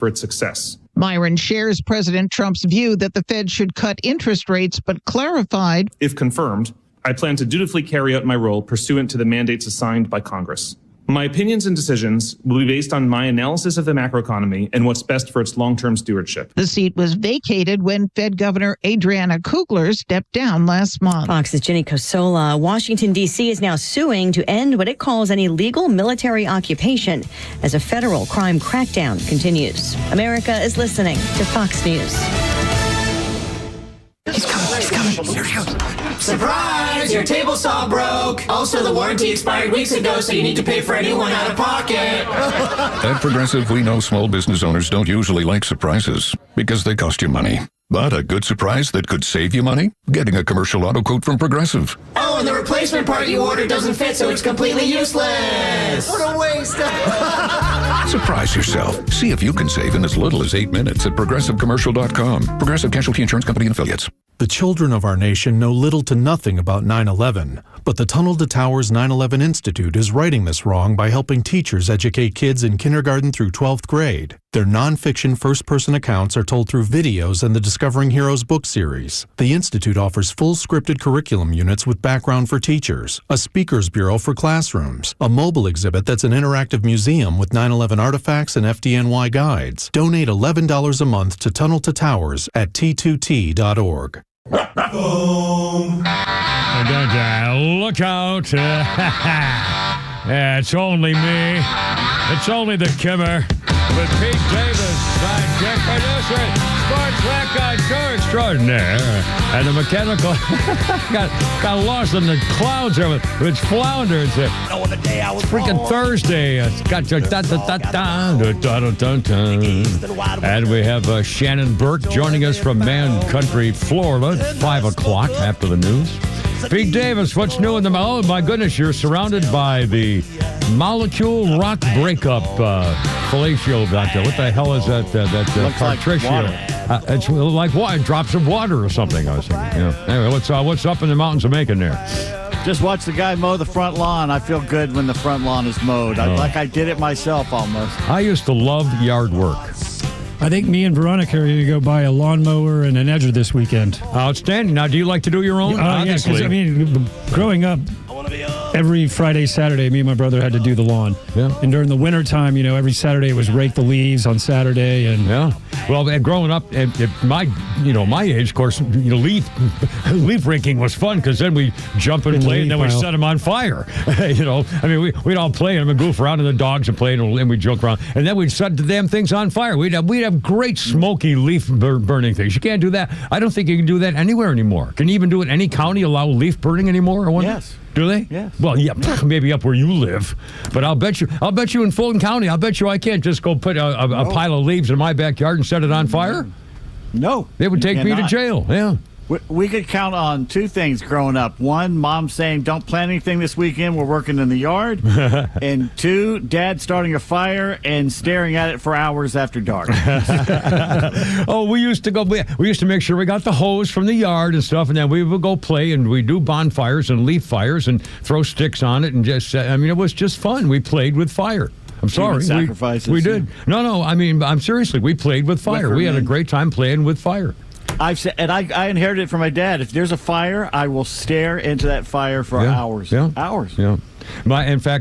for its success. Myron shares President Trump's view that the Fed should cut interest rates, but clarified, if confirmed, I plan to dutifully carry out my role pursuant to the mandates assigned by Congress. My opinions and decisions will be based on my analysis of the macroeconomy and what's best for its long-term stewardship. The seat was vacated when Fed Governor Adriana Kugler stepped down last month. Fox's Ginny Cosola. Washington, D.C. is now suing to end what it calls an illegal military occupation as a federal crime crackdown continues. America is listening to Fox News. He's coming. Here he goes. Surprise! Your table saw broke. Also, the warranty expired weeks ago, so you need to pay for a new one out of pocket. At Progressive, we know small business owners don't usually like surprises because they cost you money. But a good surprise that could save you money? Getting a commercial auto quote from Progressive. Oh, and the replacement part you ordered doesn't fit, so it's completely useless. What a waste. Surprise yourself. See if you can save in as little as 8 minutes at ProgressiveCommercial.com. Progressive Casualty Insurance Company and Affiliates. The children of our nation know little to nothing about 9/11, but the Tunnel to Towers 9/11 Institute is righting this wrong by helping teachers educate kids in kindergarten through 12th grade. Their nonfiction first-person accounts are told through videos and the Discovering Heroes book series. The Institute offers full scripted curriculum units with background for teachers, a speakers bureau for classrooms, a mobile exhibit that's an interactive museum with 9/11 artifacts and FDNY guides. Donate $11 a month to Tunnel to Towers at t2t.org. Look out. It's only me. It's only the Kimmer. With Pete Davis, sidekick producer, sports record show extraordinaire, and the mechanical got lost in the clouds there with its flounders. Freaking Thursday. It's got and we have Shannon Burke joining us from Man Country, Florida, at 5 o'clock after the news. Pete Davis, what's new in the... Oh, my goodness, you're surrounded by the molecule rock breakup fellatio out there. What the hell is that? Patricio. It's like water, drops of water or something, I was thinking. Yeah. Anyway, what's up in the mountains of Macon there? Just watch the guy mow the front lawn. I feel good when the front lawn is mowed. Like I did it myself almost. I used to love yard work. I think me and Veronica are going to go buy a lawnmower and an edger this weekend. Outstanding. Now, do you like to do your own? Yes, because, growing up, every Friday, Saturday, me and my brother had to do the lawn. Yeah. And during the wintertime, every Saturday it was rake the leaves on Saturday. And yeah. Well, and growing up at my age, of course, leaf raking was fun because then we jump and play and then we set them on fire. We'd all play and goof around and the dogs would play and we'd joke around. And then we'd set the damn things on fire. We'd have great smoky leaf burning things. You can't do that. I don't think you can do that anywhere anymore. Can you even do it in any county, allow leaf burning anymore? I wonder? Yes. Do they? Yes. Well, yeah, maybe up where you live. But I'll bet you in Fulton County, I can't just go put a pile of leaves in my backyard and set it on fire. No. They would take me to jail. Yeah. We could count on two things growing up. One, Mom saying, don't plant anything this weekend. We're working in the yard. And two, Dad starting a fire and staring at it for hours after dark. We used to make sure we got the hose from the yard and stuff, and then we would go play, and we do bonfires and leaf fires and throw sticks on it. And just, it was just fun. We played with fire. I'm sorry. Sacrifices. We did. No, I'm seriously, we played with fire. We had a great time playing with fire. I inherited it from my dad. If there's a fire, I will stare into that fire for hours. Yeah. Hours. Yeah. I'm so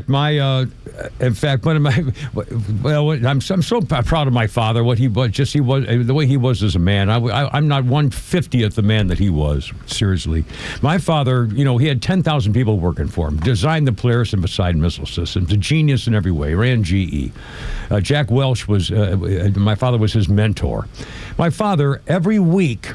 proud of my father. What he was, the way he was as a man. I'm not 1/50th the man that he was. Seriously, my father. He had 10,000 people working for him. Designed the Polaris and Poseidon missile systems. A genius in every way. Ran GE. Jack Welch was my father was his mentor. My father every week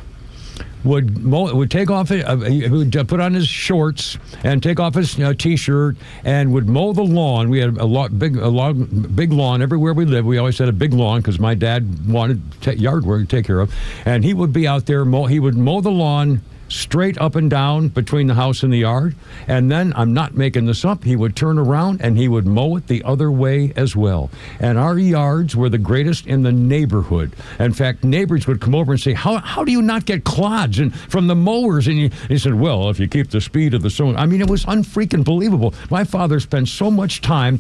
would take off he would put on his shorts and take off his T-shirt and would mow the lawn. We had a big lawn everywhere we lived. We always had a big lawn because my dad wanted yard work to take care of, and he would be out there. He would mow the lawn straight up and down between the house and the yard. And then, I'm not making this up, he would turn around and he would mow it the other way as well. And our yards were the greatest in the neighborhood. In fact, neighbors would come over and say, how do you not get clods from the mowers? And he said, well, if you keep the speed of the snow. I mean, it was unfreaking believable. My father spent so much time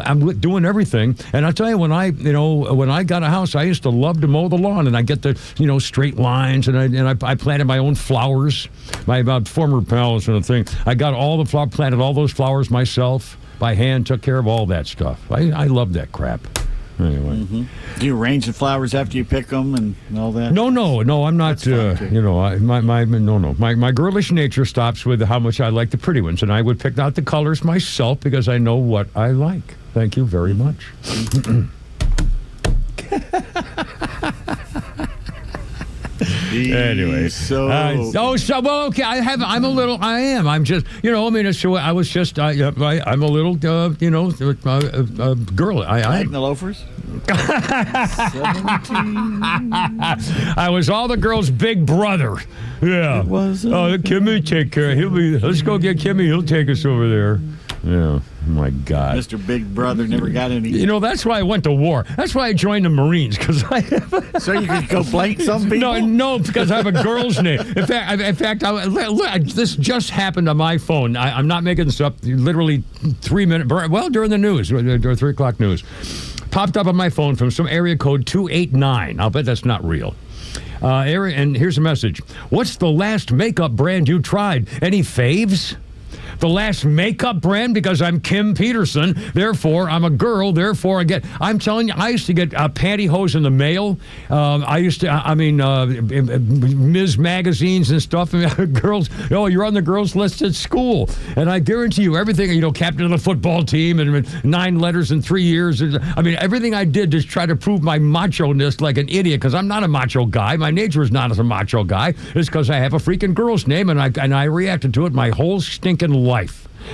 I'm doing everything. And I'll tell you, when I got a house, I used to love to mow the lawn, and I get the straight lines, and I planted my own flowers. My former pals and the thing. I got all the planted all those flowers myself by hand. Took care of all that stuff. I love that crap. Anyway, do you arrange the flowers after you pick them and all that? No, I'm not. My girlish nature stops with how much I like the pretty ones, and I would pick out the colors myself because I know what I like. Thank you very much. Anyway, okay. I am. I'm just, I was just, I'm a little, girl. Like the loafers? 17. I was all the girls' big brother. Yeah. Kimmy, take care. Let's go get Kimmy. He'll take us over there. Yeah. Oh my God. Mr. Big Brother never got any. That's why I went to war. That's why I joined the Marines, because So you could go blank some people? No, because I have a girl's name. In fact, this just happened on my phone. I'm not making this up. Literally 3 minutes. Well, during the news, during 3 o'clock news, popped up on my phone from some area code 289. I'll bet that's not real. And here's a message. What's the last makeup brand you tried? Any faves? The last makeup brand, because I'm Kim Peterson, therefore I'm a girl, therefore I'm telling you, I used to get pantyhose in the mail. Ms. magazines and stuff, girls, you're on the girls list at school. And I guarantee you everything, captain of the football team and 9 letters in 3 years. Everything I did to try to prove my macho-ness like an idiot, because I'm not a macho guy. My nature is not as a macho guy. It's because I have a freaking girl's name, and I reacted to it my whole stinking life.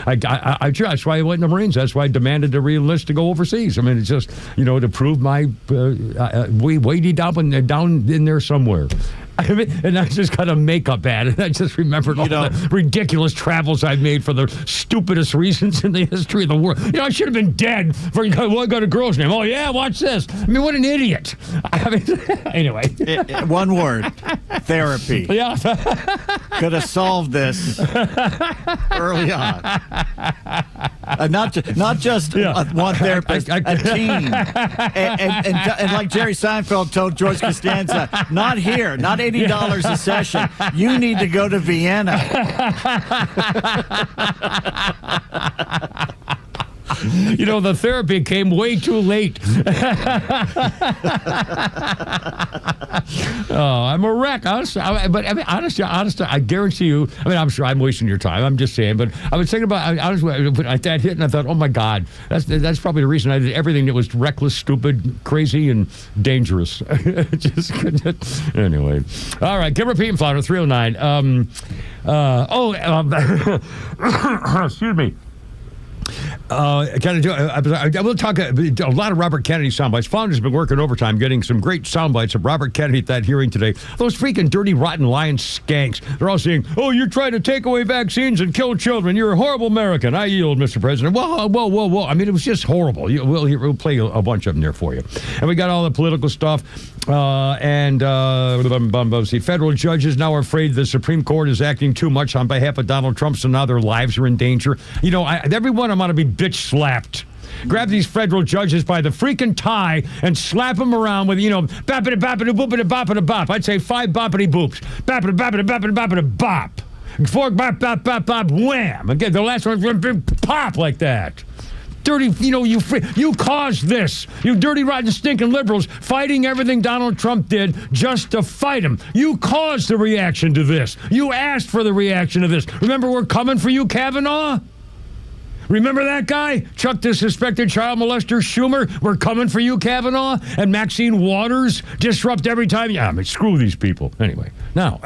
That's why I went in the Marines. That's why I demanded to re-enlist to go overseas. It's just, to prove my weighty down in there somewhere. And I just got a makeup ad, and I just remembered all the ridiculous travels I've made for the stupidest reasons in the history of the world. I should have been dead for, I got a girl's name. Oh, yeah, watch this. What an idiot. Anyway. One word. Therapy. Yeah. Could have solved this early on. Not just one therapist, a team. And like Jerry Seinfeld told George Costanza, not here, not $80 a session. You need to go to Vienna. The therapy came way too late. I'm a wreck. Honestly, I guarantee you. I'm sure I'm wasting your time. I'm just saying. But I was thinking about. That hit, and I thought, oh my God, that's probably the reason I did everything that was reckless, stupid, crazy, and dangerous. Anyway, all right. Give repeat and flounder 309. Excuse me. I will talk a lot of Robert Kennedy sound bites. Flounder's been working overtime getting some great sound bites of Robert Kennedy at that hearing today. Those freaking dirty, rotten, lying skanks. They're all saying, you're trying to take away vaccines and kill children. You're a horrible American. I yield, Mr. President. Whoa. It was just horrible. We'll play a bunch of them there for you. And we got all the political stuff. Federal judges now are afraid the Supreme Court is acting too much on behalf of Donald Trump, so now their lives are in danger. Every one of them ought to be bitch slapped. Grab these federal judges by the freaking tie and slap them around with, bappity bappity boopity boppity bop. I'd say 5 boppity boops. Bappity bappity bappity boppity bop. 4 bop bop bop bop wham. Again, the last one pop like that. Dirty, you caused this. You dirty, rotten, stinking liberals fighting everything Donald Trump did just to fight him. You caused the reaction to this. You asked for the reaction to this. Remember, we're coming for you, Kavanaugh? Remember that guy? Chuck the suspected child molester Schumer? We're coming for you, Kavanaugh? And Maxine Waters disrupt every time? Yeah, screw these people. Anyway, now...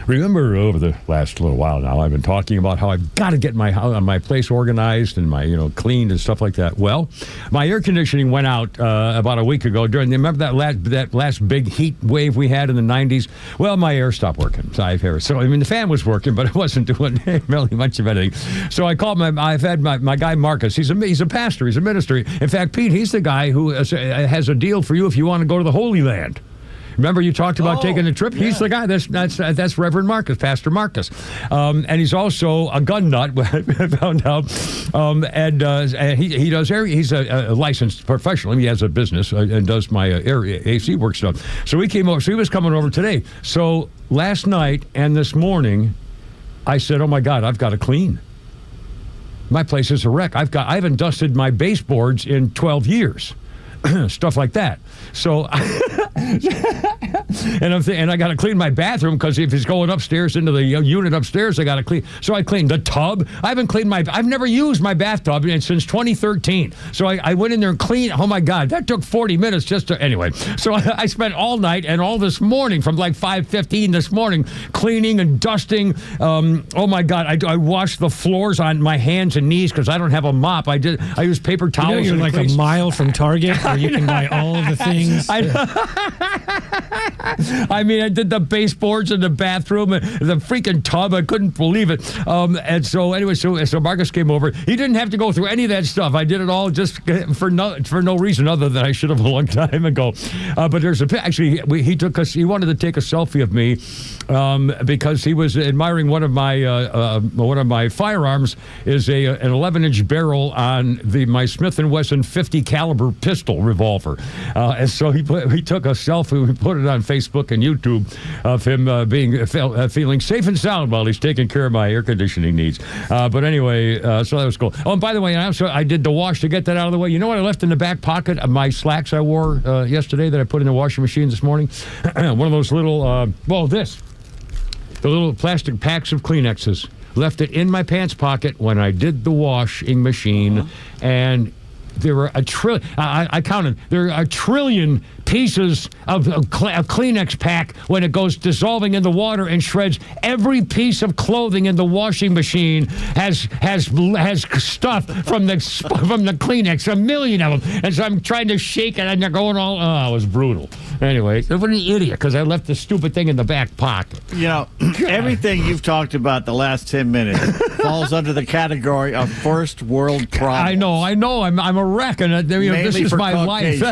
Remember, over the last little while now, I've been talking about how I've got to get my place organized and my cleaned and stuff like that. Well, my air conditioning went out about a week ago. Remember that last big heat wave we had in the 90s? Well, my air stopped working. So the fan was working, but it wasn't doing really much of anything. So I called I've had my guy Marcus. He's a pastor. He's a minister. In fact, Pete, he's the guy who has a deal for you if you want to go to the Holy Land. Remember you talked about taking a trip? Yeah. He's the guy. That's Reverend Marcus, Pastor Marcus. And he's also a gun nut, I found out. And he does he's a licensed professional. He has a business and does my AC work stuff. So he came over. So he was coming over today. So last night and this morning, I said, oh, my God, I've got to clean. My place is a wreck. I haven't dusted my baseboards in 12 years. Stuff like that. So, and I got to clean my bathroom because if it's going upstairs into the unit upstairs, I got to clean. So I cleaned the tub. I've never used my bathtub since 2013. So I went in there and cleaned. Oh my God, that took 40 minutes anyway. So I spent all night and all this morning from like 5:15 this morning cleaning and dusting. Oh my God, I washed the floors on my hands and knees because I don't have a mop. I used paper towels. You're like a mile from Target. Where you can buy all of the things. I mean, I did the baseboards in the bathroom and the freaking tub. I couldn't believe it. And so anyway, so Marcus came over. He didn't have to go through any of that stuff. I did it all just for no reason other than I should have a long time ago. But there's he wanted to take a selfie of me because he was admiring one of my firearms is an 11-inch barrel on my Smith & Wesson 50 caliber pistol revolver, and so he took a selfie. We put it on Facebook and YouTube of him feeling safe and sound while he's taking care of my air conditioning needs. But anyway, so that was cool. Oh, and by the way, I did the wash to get that out of the way. You know what I left in the back pocket of my slacks I wore yesterday that I put in the washing machine this morning? One of those little the little plastic packs of Kleenexes. Left it in my pants pocket when I did the washing machine, and there were I counted, there are 1 trillion pieces of a Kleenex pack when it goes dissolving in the water and shreds. Every piece of clothing in the washing machine has stuff from the Kleenex, 1 million of them. And so I'm trying to shake it and they're going all, it was brutal. Anyway, what an idiot, because I left the stupid thing in the back pocket. Everything you've talked about the last 10 minutes falls under the category of first world problems. I know. I'm a wreck, and this is my life.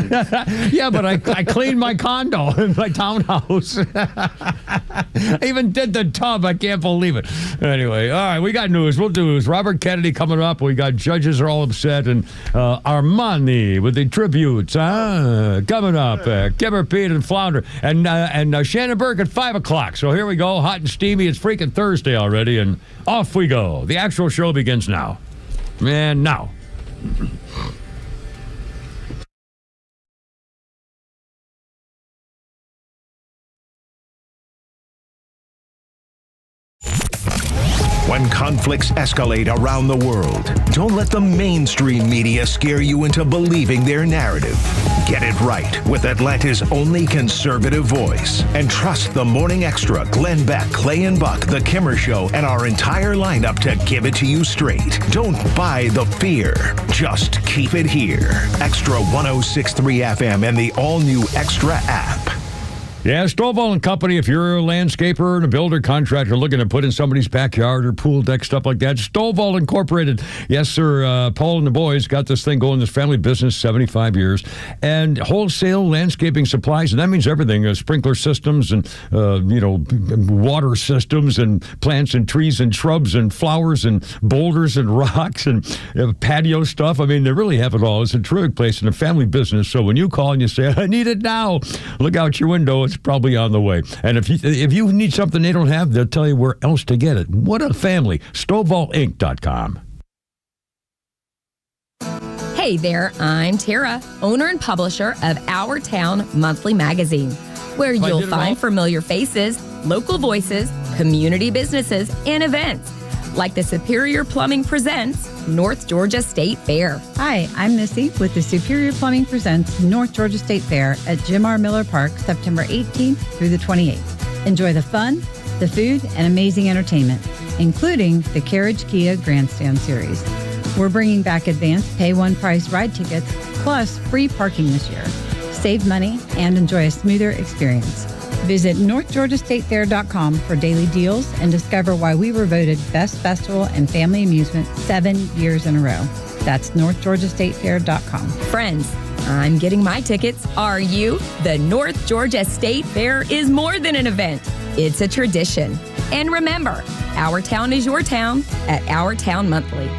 Yeah, but I cleaned my condo and my townhouse. I even did the tub. I can't believe it. Anyway, all right, we got news. We'll do news. Robert Kennedy coming up. We got judges are all upset, and Armani with the tributes. Coming up. Kipper, Pete, and Flounder, and Shannon Burke at 5 o'clock. So here we go, hot and steamy. It's freaking Thursday already, and off we go. The actual show begins now. And now. When conflicts escalate around the world, don't let the mainstream media scare you into believing their narrative. Get it right with Atlanta's only conservative voice. And trust the Morning Extra, Glenn Beck, Clay and Buck, The Kimmer Show, and our entire lineup to give it to you straight. Don't buy the fear. Just keep it here. XTRA 106.3 FM and the all-new XTRA app. Yeah, Stovall and Company, if you're a landscaper and a builder contractor looking to put in somebody's backyard or pool deck, stuff like that, Stovall Incorporated. Yes, sir, Paul and the boys got this thing going, this family business, 75 years. And wholesale landscaping supplies, and that means everything, sprinkler systems and, water systems and plants and trees and shrubs and flowers and boulders and rocks and patio stuff. I mean, they really have it all. It's a terrific place and a family business. So when you call and you say, I need it now, look out your window. It's probably on the way. And if you need something they don't have, they'll tell you where else to get it. What a family. StovallInc.com. Hey there, I'm Tara, owner and publisher of Our Town Monthly Magazine, where you'll find familiar faces, local voices, community businesses, and events, like the Superior Plumbing Presents North Georgia State Fair. Hi, I'm Missy with the Superior Plumbing Presents North Georgia State Fair at Jim R. Miller Park, September 18th through the 28th. Enjoy the fun, the food, and amazing entertainment, including the Carriage Kia Grandstand Series. We're bringing back advanced pay one price ride tickets, plus free parking this year. Save money and enjoy a smoother experience. Visit NorthGeorgiaStateFair.com for daily deals and discover why we were voted Best Festival and Family Amusement 7 years in a row. That's NorthGeorgiaStateFair.com. Friends, I'm getting my tickets. Are you? The North Georgia State Fair is more than an event. It's a tradition. And remember, our town is your town at Our Town Monthly.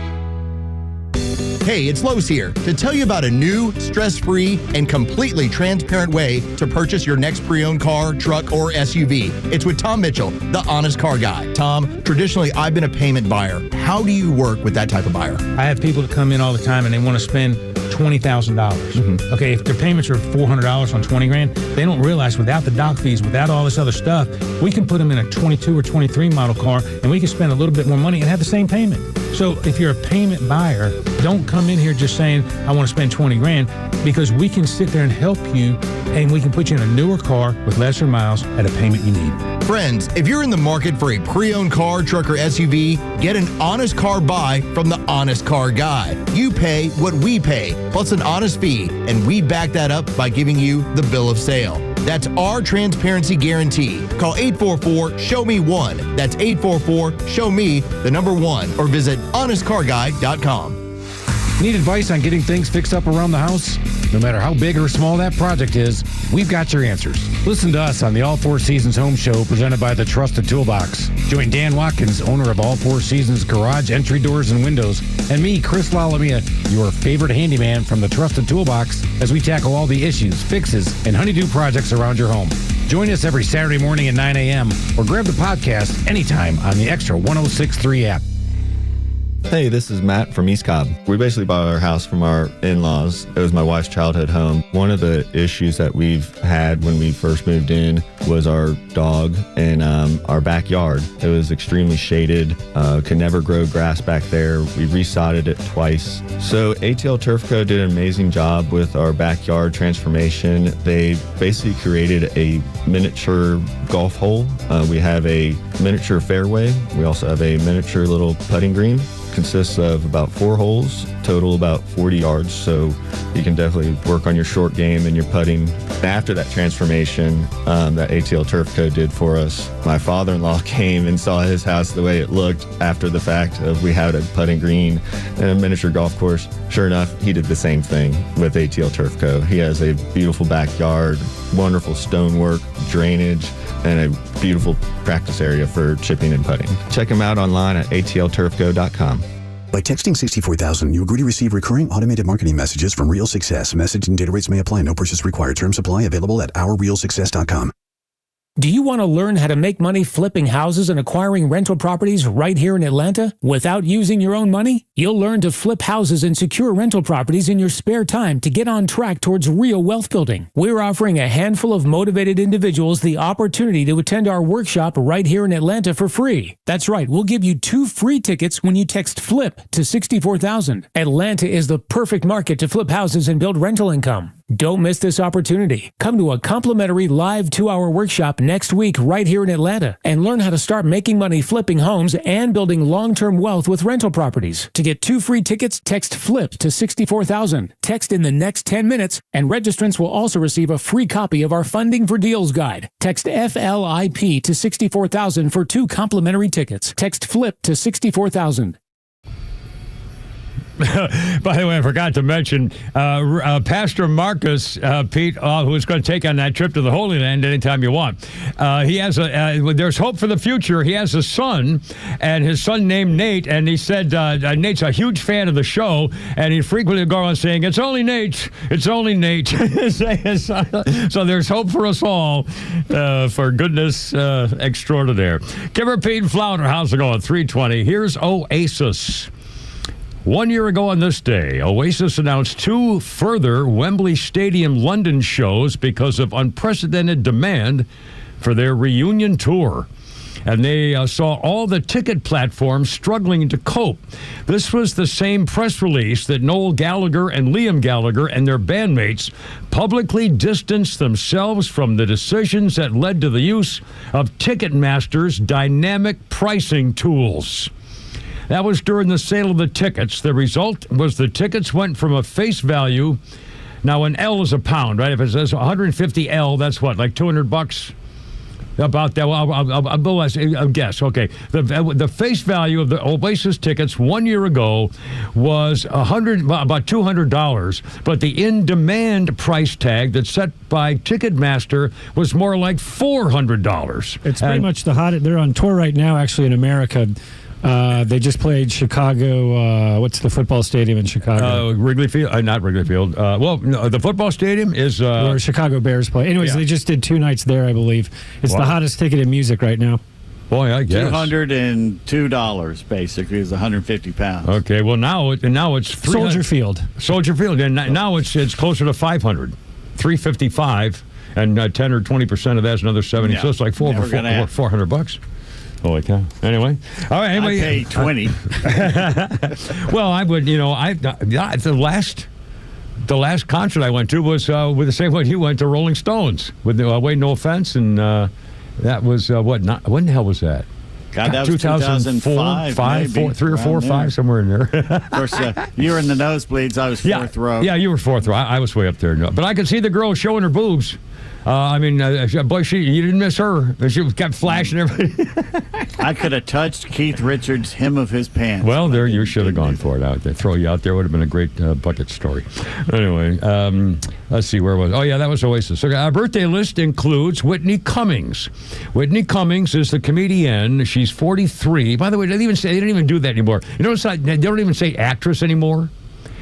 Hey, it's Lowe's here to tell you about a new, stress-free, and completely transparent way to purchase your next pre-owned car, truck, or SUV. It's with Tom Mitchell, the honest car guy. Tom, traditionally, I've been a payment buyer. How do you work with that type of buyer? I have people that come in all the time and they want to spend $20,000. Okay, if their payments are $400 on 20 grand, they don't realize without the doc fees, without all this other stuff, we can put them in a 22 or 23 model car and we can spend a little bit more money and have the same payment. So if you're a payment buyer, don't come in here just saying, I want to spend 20 grand, because we can sit there and help you and we can put you in a newer car with lesser miles at a payment you need. Friends, if you're in the market for a pre-owned car, truck, or SUV, get an honest car buy from the honest car guy. You pay what we pay, plus an honest fee, and we back that up by giving you the bill of sale. That's our transparency guarantee. Call 844-SHOW-ME-1. That's 844-SHOW-ME-1, or visit honestcarguy.com. Need advice on getting things fixed up around the house? No matter how big or small that project is, we've got your answers. Listen to us on the All Four Seasons Home Show presented by the Trusted Toolbox. Join Dan Watkins, owner of All Four Seasons Garage Entry Doors and Windows, and me, Chris Lalamia, your favorite handyman from the Trusted Toolbox, as we tackle all the issues, fixes, and honeydew projects around your home. Join us every Saturday morning at 9 a.m. or grab the podcast anytime on the XTRA 106.3 app. Hey, this is Matt from East Cobb. We basically bought our house from our in-laws. It was my wife's childhood home. One of the issues that we've had when we first moved in was our dog in our backyard. It was extremely shaded, could never grow grass back there. We resodded it twice. So ATL Turf Co. did an amazing job with our backyard transformation. They basically created a miniature golf hole. We have a miniature fairway. We also have a miniature little putting green. Consists of about 4 holes, total about 40 yards, so you can definitely work on your short game and your putting. After that transformation that ATL Turf Co. did for us, my father-in-law came and saw his house the way it looked after the fact of we had a putting green and a miniature golf course. Sure enough, he did the same thing with ATL Turf Co. He has a beautiful backyard, wonderful stonework, drainage, and a beautiful practice area for chipping and putting. Check him out online at atlturfco.com. By texting 64,000, you agree to receive recurring automated marketing messages from Real Success. Message and data rates may apply. No purchase required. Terms apply. Available at ourrealsuccess.com. Do you want to learn how to make money flipping houses and acquiring rental properties right here in Atlanta without using your own money? You'll learn to flip houses and secure rental properties in your spare time to get on track towards real wealth building. We're offering a handful of motivated individuals the opportunity to attend our workshop right here in Atlanta for free. That's right, we'll give you 2 free tickets when you text FLIP to 64,000. Atlanta is the perfect market to flip houses and build rental income. Don't miss this opportunity. Come to a complimentary live 2-hour workshop next week right here in Atlanta and learn how to start making money flipping homes and building long-term wealth with rental properties. To get 2 free tickets, text FLIP to 64,000. Text in the next 10 minutes, and registrants will also receive a free copy of our Funding for Deals guide. Text FLIP to 64,000 for 2 complimentary tickets. Text FLIP to 64,000. By the way, I forgot to mention Pastor Marcus, Pete, who's going to take on that trip to the Holy Land anytime you want. He has there's hope for the future. He has a son, and his son named Nate, and he said Nate's a huge fan of the show, and he frequently go on saying, "It's only Nate. It's only Nate." So there's hope for us all, for goodness extraordinaire. Kimber, Pete, and Flounder, how's it going? 320. Here's Oasis. 1 year ago on this day, Oasis announced 2 further Wembley Stadium London shows because of unprecedented demand for their reunion tour. and they saw all the ticket platforms struggling to cope. This was the same press release that Noel Gallagher and Liam Gallagher and their bandmates publicly distanced themselves from the decisions that led to the use of Ticketmaster's dynamic pricing tools. That was during the sale of the tickets. The result was the tickets went from a face value. Now, an L is a pound, right? If it says 150 L, that's what, like $200? About that, well, I'll guess. Okay, the face value of the Oasis tickets 1 year ago was about $200, but the in-demand price tag that's set by Ticketmaster was more like $400. It's pretty much the hottest. They're on tour right now, actually, in America. They just played Chicago. What's the football stadium in Chicago? Wrigley Field. Not Wrigley Field. Well, no, the football stadium is where Chicago Bears play. Anyways, They just did 2 nights there, I believe. It's the hottest ticket in music right now. Boy, I guess $202 basically is 150 pounds. Okay, well now it's Soldier Field, and now it's closer to 500, 355, and 10 or 20% of that's another 70. So it's like $400. Holy cow. Anyway. All right. Anyway, I pay 20. Well, I would, the last concert I went to was with the same one you went to, Rolling Stones, with Wade No Offense, and that was, when the hell was that? God, that was 2005, 3 or 4 or 5, somewhere in there. Of course, you were in the nosebleeds. I was fourth row. Yeah, you were fourth row. I was way up there. No. But I could see the girl showing her boobs. Boy, you didn't miss her. She kept flashing everything. I could have touched Keith Richards' hem of his pants. Well, there you should have gone for it out there. Throw you out there would have been a great bucket story. Anyway, let's see, where was? Oh yeah, that was Oasis. So our birthday list includes Whitney Cummings. Whitney Cummings is the comedian. She's 43. By the way, they didn't even do that anymore. You notice they don't even say actress anymore.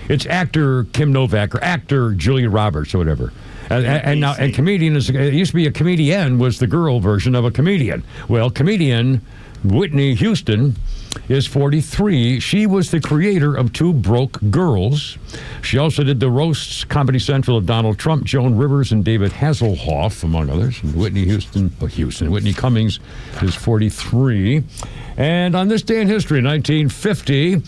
It's actor Kim Novak or actor Julia Roberts or whatever. And comedian it used to be a comedian was the girl version of a comedian. Well, comedian Whitney Houston is 43. She was the creator of Two Broke Girls. She also did the roasts, Comedy Central of Donald Trump, Joan Rivers, and David Hasselhoff, among others. And Whitney Cummings is 43. And on this day in history, 1950,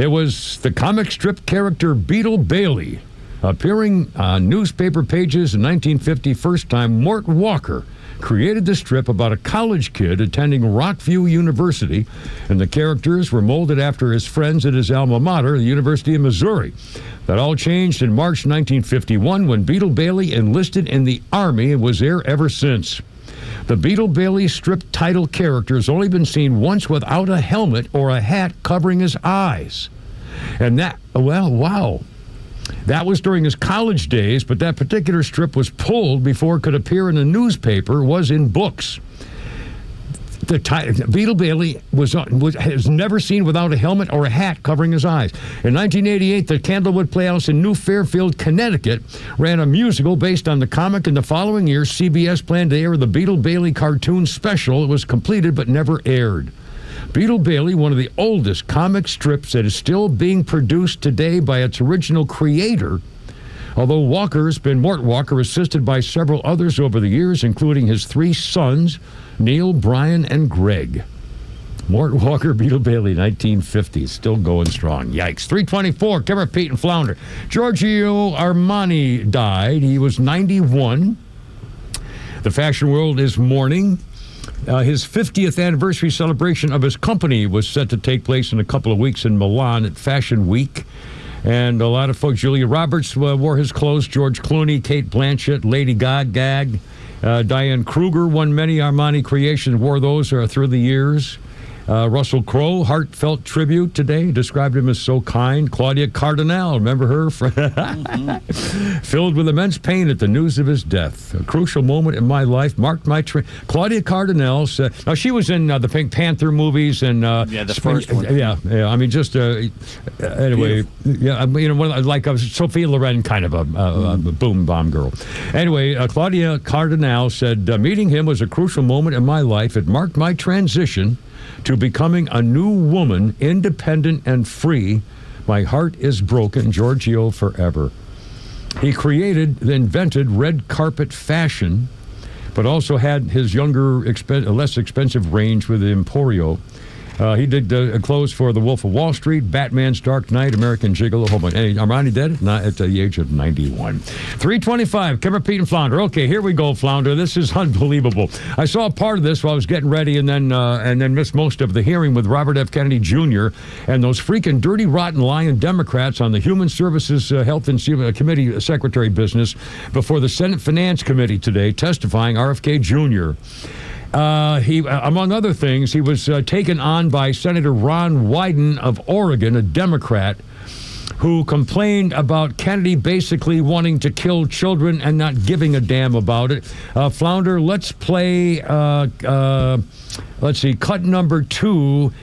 it was the comic strip character Beetle Bailey. Appearing on newspaper pages in 1950, first time Mort Walker created the strip about a college kid attending Rockview University, and the characters were molded after his friends at his alma mater, the University of Missouri. That all changed in March 1951 when Beetle Bailey enlisted in the Army and was there ever since. The Beetle Bailey strip title character has only been seen once without a helmet or a hat covering his eyes. And wow. That was during his college days, but that particular strip was pulled before it could appear in a newspaper, was in books. Beetle Bailey was never seen without a helmet or a hat covering his eyes. In 1988, the Candlewood Playhouse in New Fairfield, Connecticut, ran a musical based on the comic, and the following year, CBS planned to air the Beetle Bailey cartoon special. It was completed but never aired. Beetle Bailey, one of the oldest comic strips that is still being produced today by its original creator, although Walker's been Mort Walker, assisted by several others over the years, including his 3 sons, Neil, Brian, and Greg. Mort Walker, Beetle Bailey, 1950. Still going strong. Yikes. 324, Kimmer, Pete, and Flounder. Giorgio Armani died. He was 91. The fashion world is mourning. His 50th anniversary celebration of his company was set to take place in a couple of weeks in Milan at Fashion Week. And a lot of folks, Julia Roberts wore his clothes, George Clooney, Kate Blanchett, Lady Gaga, Diane Kruger won many Armani creations, wore those through the years. Russell Crowe, heartfelt tribute today, described him as so kind. Claudia Cardinale, remember her? Filled with immense pain at the news of his death. A crucial moment in my life, marked my Claudia Cardinale said, now she was in the Pink Panther movies and the first one. Yeah. I mean, just anyway, yeah, like a Sophia Loren kind of a boom bomb girl. Anyway, Claudia Cardinale said, meeting him was a crucial moment in my life. It marked my transition to becoming a new woman, independent and free. My heart is broken. Giorgio forever. He invented red carpet fashion, but also had his younger, less expensive range with the Emporio. He did clothes for The Wolf of Wall Street, Batman's Dark Knight, American Gigolo. Armani dead? Not at the age of 91. 325, Kimmer, Pete, and Flounder. Okay, here we go, Flounder. This is unbelievable. I saw part of this while I was getting ready and then missed most of the hearing with Robert F. Kennedy Jr. and those freaking dirty, rotten, lying Democrats on the Human Services Health and Committee Secretary business before the Senate Finance Committee today, testifying RFK Jr. He, among other things, he was taken on by Senator Ron Wyden of Oregon, a Democrat, who complained about Kennedy basically wanting to kill children and not giving a damn about it. Flounder, let's play, let's see, cut number 2,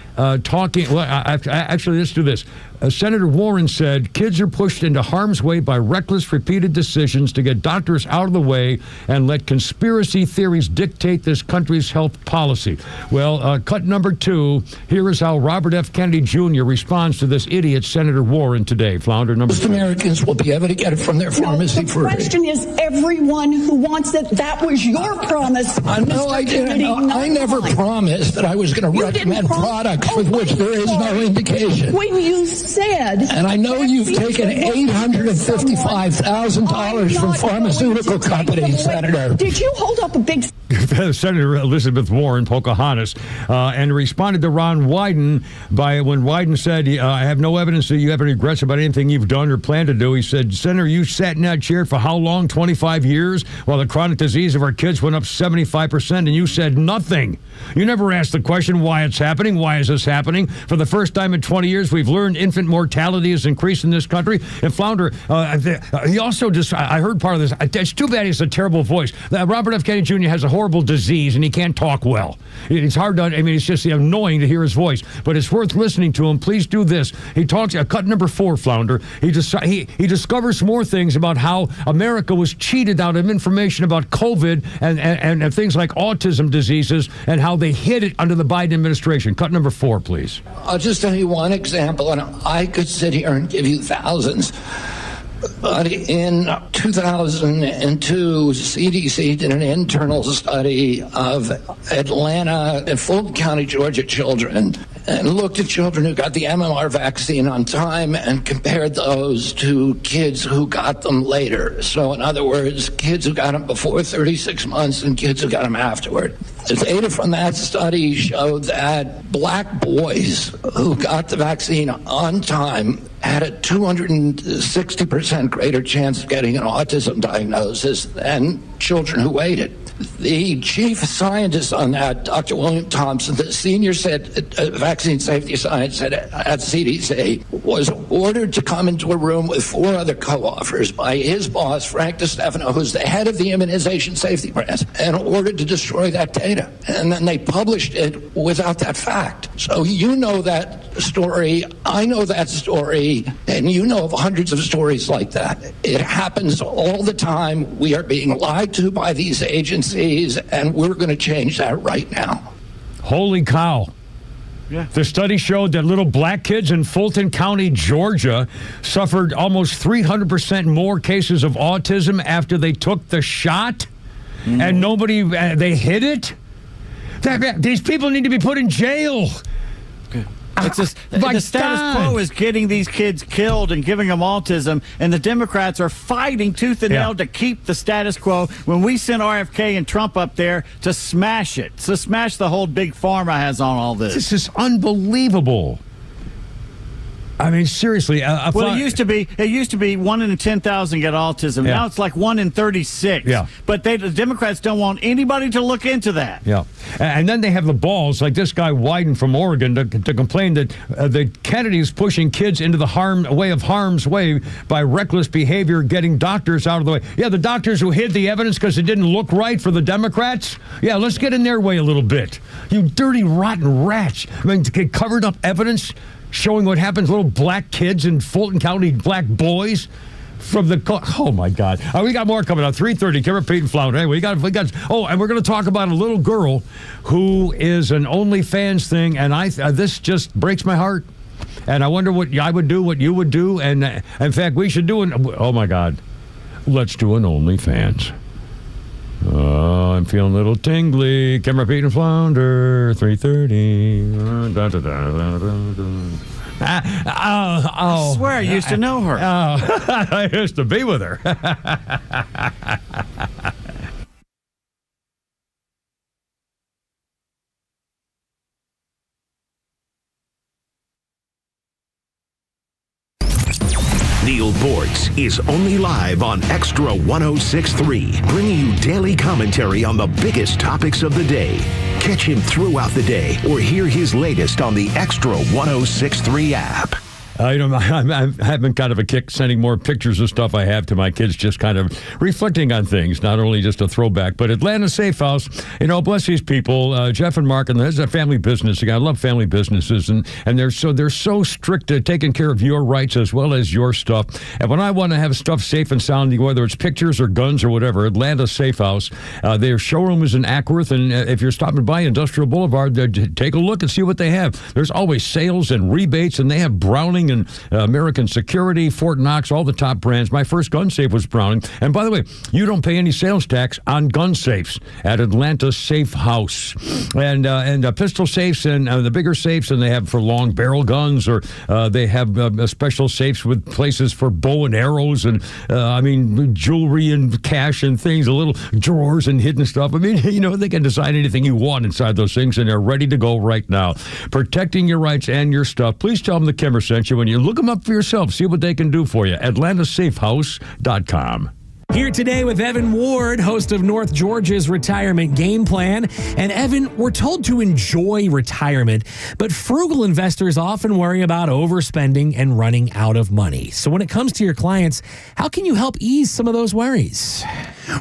talking, well, actually, let's do this. Senator Warren said, kids are pushed into harm's way by reckless, repeated decisions to get doctors out of the way and let conspiracy theories dictate this country's health policy. Well, cut number 2, here is how Robert F. Kennedy Jr. responds to this idiot Senator Warren today. Flounder number 2. Most Americans will be able to get it from their pharmacy for free. The question is everyone who wants it. That was your promise. No, I didn't. I never promised that I was going to recommend products for which there is no indication. When you said, and I know you've taken $855,000 from pharmaceutical companies, Senator. Did you hold up a big... Senator Elizabeth Warren, Pocahontas, and responded to Ron Wyden when Wyden said, I have no evidence that you have any regrets about anything you've done or plan to do. He said, Senator, you sat in that chair for how long? 25 years? While the chronic disease of our kids went up 75%, and you said nothing. You never asked the question why it's happening. Why is this happening? For the first time in 20 years, we've learned infant mortality has increased in this country. And Flounder, he also just, I heard part of this. It's too bad he has a terrible voice. Robert F. Kennedy Jr. has a horrible disease and he can't talk well. It's hard to, I mean, it's just annoying to hear his voice, but it's worth listening to him. Please do this. He talks, cut number 4, Flounder. He discovers more things about how America was cheated out of information about COVID and things like autism diseases and how they hid it under the Biden administration. Cut number 4, please. I'll just tell you one example, and I could sit here and give you thousands. But in 2002, CDC did an internal study of Atlanta and Fulton County, Georgia children and looked at children who got the MMR vaccine on time and compared those to kids who got them later. So in other words, kids who got them before 36 months and kids who got them afterward. The data from that study showed that black boys who got the vaccine on time had a 260% greater chance of getting an autism diagnosis than children who waited. The chief scientist on that, Dr. William Thompson, the senior vaccine safety scientist at CDC, was ordered to come into a room with 4 other co-authors by his boss, Frank DeStefano, who's the head of the immunization safety branch, and ordered to destroy that data. And then they published it without that fact. So you know that story, I know that story, and you know of hundreds of stories like that. It happens all the time. We are being lied to by these agencies, and we're going to change that right now. Holy cow. Yeah. The study showed that little black kids in Fulton County, Georgia, suffered almost 300% more cases of autism after they took the shot, and nobody, they hid it? These people need to be put in jail. It's just, the status quo is getting these kids killed and giving them autism, and the Democrats are fighting tooth and nail to keep the status quo when we sent RFK and Trump up there to smash it, to smash the whole big pharma has on all this. This is unbelievable. I mean, seriously. Well, it used to be 1 in 10,000 get autism. Yeah. Now it's like 1 in 36. Yeah. But the Democrats don't want anybody to look into that. Yeah. And then they have the balls, like this guy Wyden from Oregon, to complain that the Kennedy is pushing kids into the harm's way by reckless behavior, getting doctors out of the way. Yeah, the doctors who hid the evidence because it didn't look right for the Democrats. Yeah, let's get in their way a little bit. You dirty, rotten rats. I mean, to get covered up evidence showing what happens, little black kids in Fulton County, black boys from the... Oh, my God. We got more coming up. 3:30, Kimmer, Pete, and Flounder. Hey, we got... Oh, and we're going to talk about a little girl who is an OnlyFans thing, and this just breaks my heart. And I wonder what I would do, what you would do, and in fact, we should do an... Oh, my God. Let's do an OnlyFans. feeling a little tingly. Camera, Pete, and Flounder, 3:30. I swear I used to know her. I used to be with her. Neil Bortz is only live on XTRA 106.3, bringing you daily commentary on the biggest topics of the day. Catch him throughout the day or hear his latest on the XTRA 106.3 app. I'm having kind of a kick sending more pictures of stuff I have to my kids, just kind of reflecting on things, not only just a throwback. But Atlanta Safe House, bless these people, Jeff and Mark, and there's a family business. I love family businesses, and they're so strict at taking care of your rights as well as your stuff. And when I want to have stuff safe and sound, whether it's pictures or guns or whatever, Atlanta Safe House, their showroom is in Ackworth, and if you're stopping by Industrial Boulevard, take a look and see what they have. There's always sales and rebates, and they have Browning and American Security, Fort Knox, all the top brands. My first gun safe was Browning. And by the way, you don't pay any sales tax on gun safes at Atlanta Safe House. And pistol safes and the bigger safes, and they have for long barrel guns, or they have special safes with places for bow and arrows and, jewelry and cash and things, little drawers and hidden stuff. They can design anything you want inside those things, and they're ready to go right now. Protecting your rights and your stuff. Please tell them the Kimmer sent you. When you look them up for yourself, see what they can do for you. AtlantaSafeHouse.com. Here today with Evan Ward, host of North Georgia's Retirement Game Plan. And Evan, we're told to enjoy retirement, but frugal investors often worry about overspending and running out of money. So when it comes to your clients, how can you help ease some of those worries?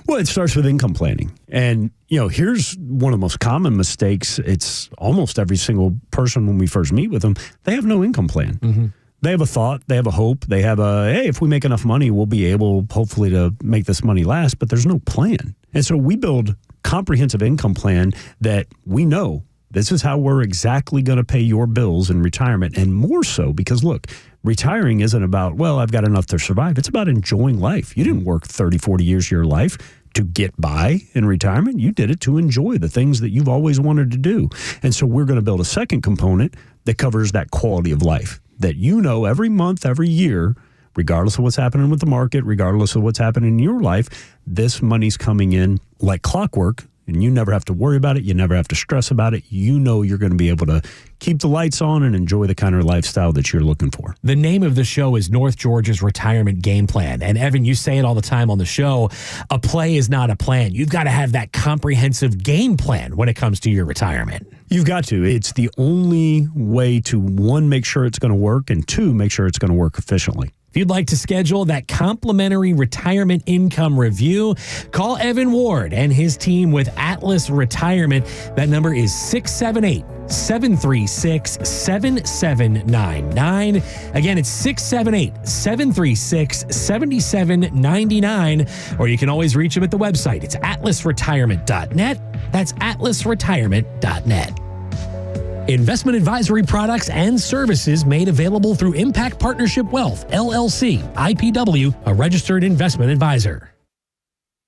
Well, it starts with income planning. And, here's one of the most common mistakes. It's almost every single person when we first meet with them, they have no income plan. Mm-hmm. They have a thought, they have a hope, they have hey, if we make enough money, we'll be able, hopefully, to make this money last, but there's no plan. And so we build comprehensive income plan that we know this is how we're exactly going to pay your bills in retirement, and more so because, look, retiring isn't about, well, I've got enough to survive. It's about enjoying life. You didn't work 30, 40 years of your life to get by in retirement. You did it to enjoy the things that you've always wanted to do. And so we're going to build a second component that covers that quality of life, that every month, every year, regardless of what's happening with the market, regardless of what's happening in your life, this money's coming in like clockwork, and you never have to worry about it. You never have to stress about it. You're going to be able to keep the lights on and enjoy the kind of lifestyle that you're looking for. The name of the show is North Georgia's Retirement Game Plan. And Evan, you say it all the time on the show, a play is not a plan. You've got to have that comprehensive game plan when it comes to your retirement. You've got to. It's the only way to, one, make sure it's going to work, and two, make sure it's going to work efficiently. If you'd like to schedule that complimentary retirement income review, call Evan Ward and his team with Atlas Retirement. That number is 678-736-7799. Again, it's 678-736-7799. Or you can always reach them at the website. It's atlasretirement.net. That's atlasretirement.net. Investment advisory products and services made available through Impact Partnership Wealth, LLC, IPW, a registered investment advisor.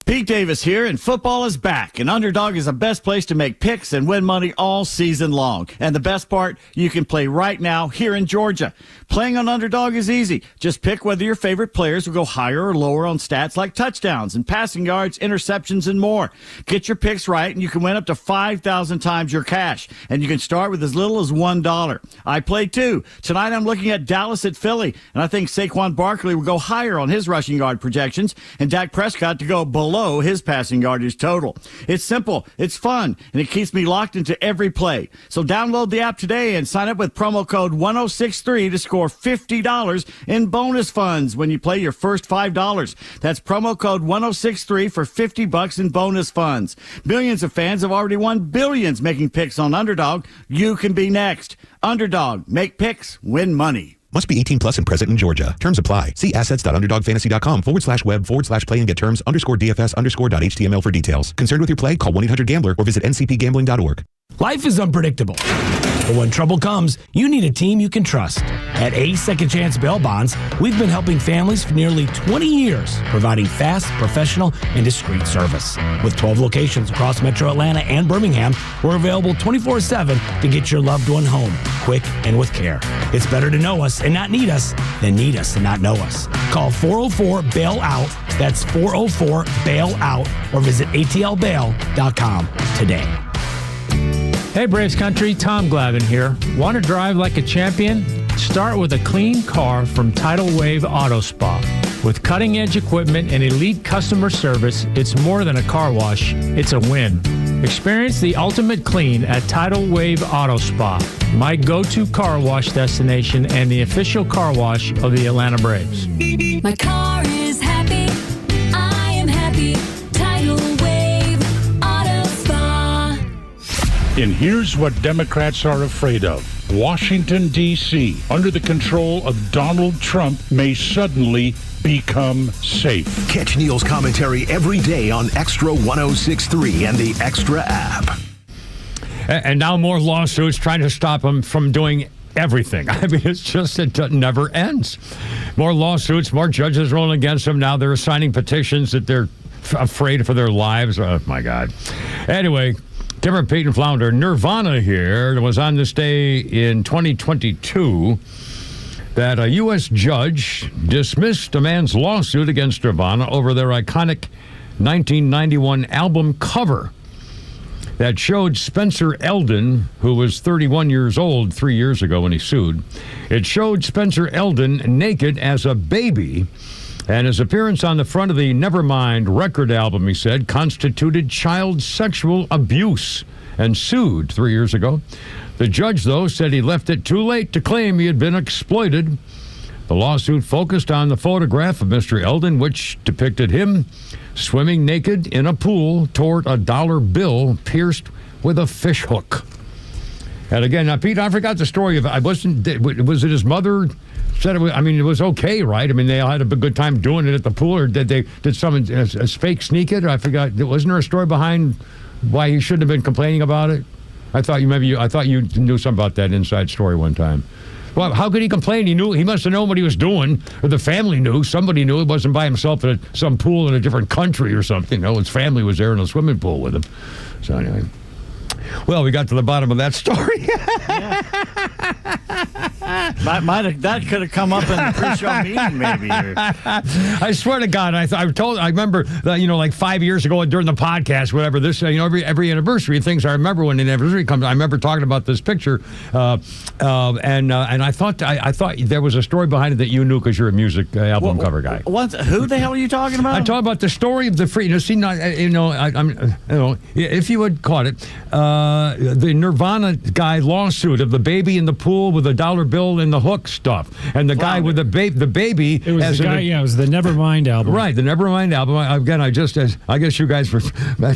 Pete Davis here, and football is back, and Underdog is the best place to make picks and win money all season long. And the best part, you can play right now here in Georgia. Playing on Underdog is easy. Just pick whether your favorite players will go higher or lower on stats like touchdowns and passing yards, interceptions, and more. Get your picks right, and you can win up to 5,000 times your cash. And you can start with as little as $1. I play too. Tonight I'm looking at Dallas at Philly, and I think Saquon Barkley will go higher on his rushing yard projections, and Dak Prescott to go below his passing yardage total. It's simple, it's fun, and it keeps me locked into every play. So download the app today and sign up with promo code 1063 to score $50 in bonus funds when you play your first $5. That's promo code 1063 for $50 in bonus funds. Millions of fans have already won billions making picks on Underdog. You can be next. Underdog, make picks, win money. Must be 18 plus and present in Georgia. Terms apply. See assets.underdogfantasy.com/web/play and get terms _DFS_.html for details. Concerned with your play? Call 1-800-GAMBLER or visit ncpgambling.org. Life is unpredictable. But when trouble comes, you need a team you can trust. At Ace Second Chance Bail Bonds, we've been helping families for nearly 20 years, providing fast, professional, and discreet service. With 12 locations across Metro Atlanta and Birmingham, we're available 24/7 to get your loved one home, quick and with care. It's better to know us and not need us than need us and not know us. Call 404-BAIL-OUT. That's 404-BAIL-OUT, or visit atlbail.com today. Hey Braves Country, Tom Glavine here. Want to drive like a champion? Start with a clean car from Tidal Wave Auto Spa. With cutting-edge equipment and elite customer service, it's more than a car wash, it's a win. Experience the ultimate clean at Tidal Wave Auto Spa, my go-to car wash destination and the official car wash of the Atlanta Braves. My car is happy, I am happy, Tidal Wave Auto Spa. And here's what Democrats are afraid of. Washington, D.C., under the control of Donald Trump, may suddenly become safe. Catch Neil's commentary every day on XTRA 106.3 and the XTRA app. And now more lawsuits trying to stop him from doing everything. I mean, it's just, it never ends. More lawsuits, more judges rolling against him. Now they're signing petitions that they're afraid for their lives. Oh, my God. Anyway, Timber Peyton Flounder, Nirvana here, was on this day in 2022 that a U.S. judge dismissed a man's lawsuit against Nirvana over their iconic 1991 album cover that showed Spencer Eldon, who was 31 years old 3 years ago when he sued. It showed Spencer Eldon naked as a baby, and his appearance on the front of the Nevermind record album, he said, constituted child sexual abuse, and sued 3 years ago. The judge, though, said he left it too late to claim he had been exploited. The lawsuit focused on the photograph of Mr. Eldon, which depicted him swimming naked in a pool toward a dollar bill pierced with a fish hook. And again, now, Pete, I forgot the story of, was it his mother said it was, I mean, it was okay, right? I mean, they all had a good time doing it at the pool, or did someone a fake sneak it? I forgot. Wasn't there a story behind why he shouldn't have been complaining about it? I thought you knew something about that inside story one time. Well, how could he complain? He must have known what he was doing, or the family knew. Somebody knew. He wasn't by himself at some pool in a different country or something. No, his family was there in a swimming pool with him. So anyway, well, we got to the bottom of that story. That could have come up in the pre-show meeting, maybe. I swear to God, I remember that, like 5 years ago during the podcast, whatever. This, every anniversary things. I remember when an anniversary comes. I remember talking about this picture, and I thought there was a story behind it that you knew because you're a music album cover guy. Who the hell are you talking about? I'm talking about the story of the free. If you had caught it, the Nirvana guy lawsuit of the baby in the pool with a dollar bill and the hook stuff, and the guy with the baby. It was the guy. It was the Nevermind album. Right, the Nevermind album. Again, I guess you guys were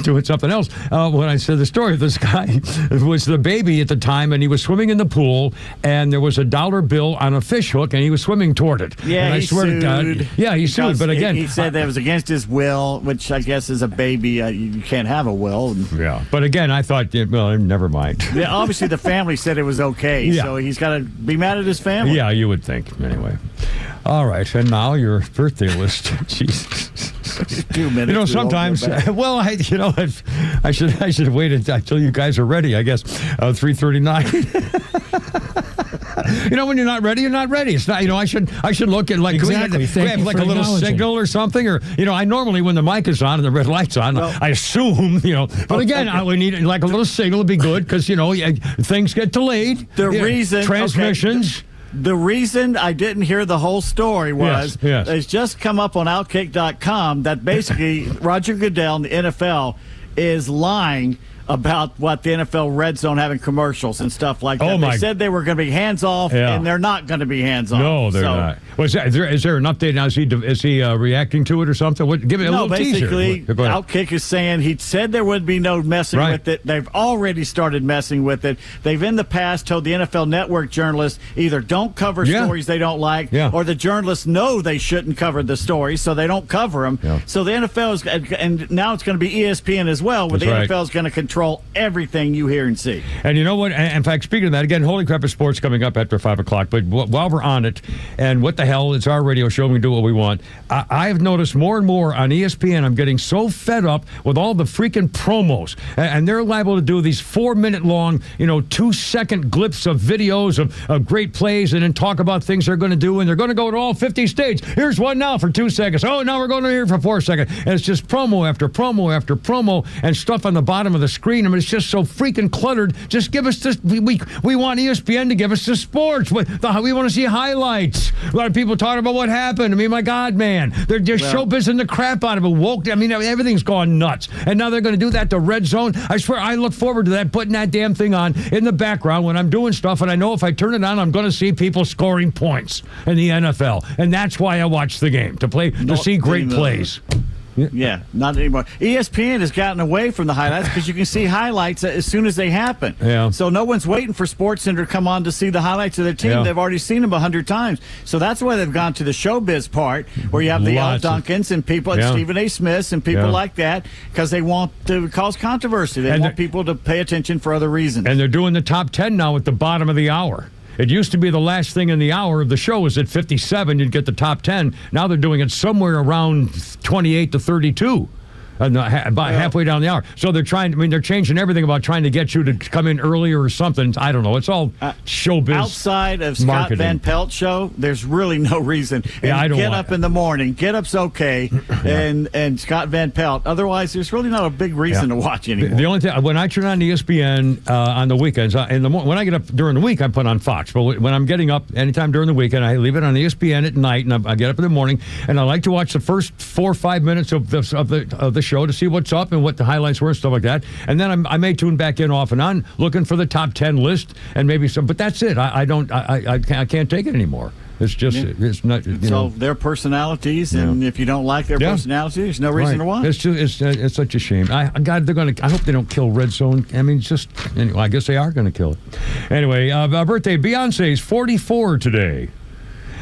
doing something else when I said the story of this guy. It was the baby at the time, and he was swimming in the pool, and there was a dollar bill on a fish hook, and he was swimming toward it. Yeah, and I swear to God, he sued. But again, he said that was against his will, which I guess is a baby. You can't have a will. Yeah, but again, I thought, well, never mind. Yeah, obviously the family said it was okay, so he's got to be mad at his family. Yeah, you would think. Anyway. All right, and now your birthday list. Jesus. 2 minutes. Sometimes, well, I should have waited until you guys are ready, I guess. 3:39. When you're not ready, you're not ready. It's not, I should look at like, exactly. Grab like a little signal or something, or, I normally, when the mic is on and the red light's on, I assume, but again, we need like a little signal to be good because, things get delayed. The reason. Transmissions. Okay. The reason I didn't hear the whole story was it's just come up on Outkick.com that basically Roger Goodell and the NFL is lying about what the NFL Red Zone having commercials and stuff like that. They said they were going to be hands-off, and they're not going to be hands-off. No, they're not. Well, is there an update now? Is he reacting to it or something? Give me a little teaser. Basically, Outkick is saying he said there would be no messing with it. They've already started messing with it. They've in the past told the NFL Network journalists either don't cover stories they don't like, or the journalists know they shouldn't cover the stories, so they don't cover them. Yeah. So the NFL is, and now it's going to be ESPN as well, where the NFL is going to control control everything you hear and see. And you know what? In fact, speaking of that, again, Holy Crap is Sports coming up after 5 o'clock. But while we're on it, and what the hell, it's our radio show, we can do what we want. I've noticed more and more on ESPN, I'm getting so fed up with all the freaking promos. And they're liable to do these 4-minute long, 2-second glips of videos of great plays and then talk about things they're going to do. And they're going to go to all 50 states. Here's one now for 2 seconds. Oh, now we're going to here for 4 seconds. And it's just promo after promo after promo and stuff on the bottom of the screen. I mean, it's just so freaking cluttered. Just give us this. We want ESPN to give us the sports. We want to see highlights. A lot of people talking about what happened. I mean, my God, man. They're showbizing the crap out of it. Woke. I mean, everything's gone nuts. And now they're going to do that to Red Zone. I swear, I look forward to that, putting that damn thing on in the background when I'm doing stuff, and I know if I turn it on, I'm going to see people scoring points in the NFL. And that's why I watch the game, to see great plays. Yeah, not anymore. ESPN has gotten away from the highlights because you can see highlights as soon as they happen. Yeah. So no one's waiting for SportsCenter to come on to see the highlights of their team. Yeah. They've already seen them 100 times. So that's why they've gone to the showbiz part where you have the Al Duncans and people like Stephen A. Smiths and people like that because they want to cause controversy. They want people to pay attention for other reasons. And they're doing the top 10 now at the bottom of the hour. It used to be the last thing in the hour of the show was at 57. You'd get the top 10. Now they're doing it somewhere around 28 to 32. About halfway down the hour. So they're changing everything about trying to get you to come in earlier or something. I don't know. It's all showbiz. Outside of Scott marketing. Van Pelt's show, there's really no reason. Yeah, I don't Get want up in the morning. Get Up's okay. and Scott Van Pelt. Otherwise, there's really not a big reason to watch anymore. The only thing, when I turn on ESPN on the weekends, when I get up during the week, I put on Fox. But when I'm getting up anytime during the weekend, I leave it on ESPN at night, and I get up in the morning, and I like to watch the first 4 or 5 minutes of the show to see what's up and what the highlights were and stuff like that. And then I may tune back in off and on, looking for the top 10 list and maybe some. But that's it. I can't take it anymore. It's just it's not. So their personalities, and if you don't like their personality, there's no reason to watch. It's such a shame. I hope they don't kill Red Zone. I mean, anyway, I guess they are going to kill it. Anyway, birthday. Beyonce's 44 today.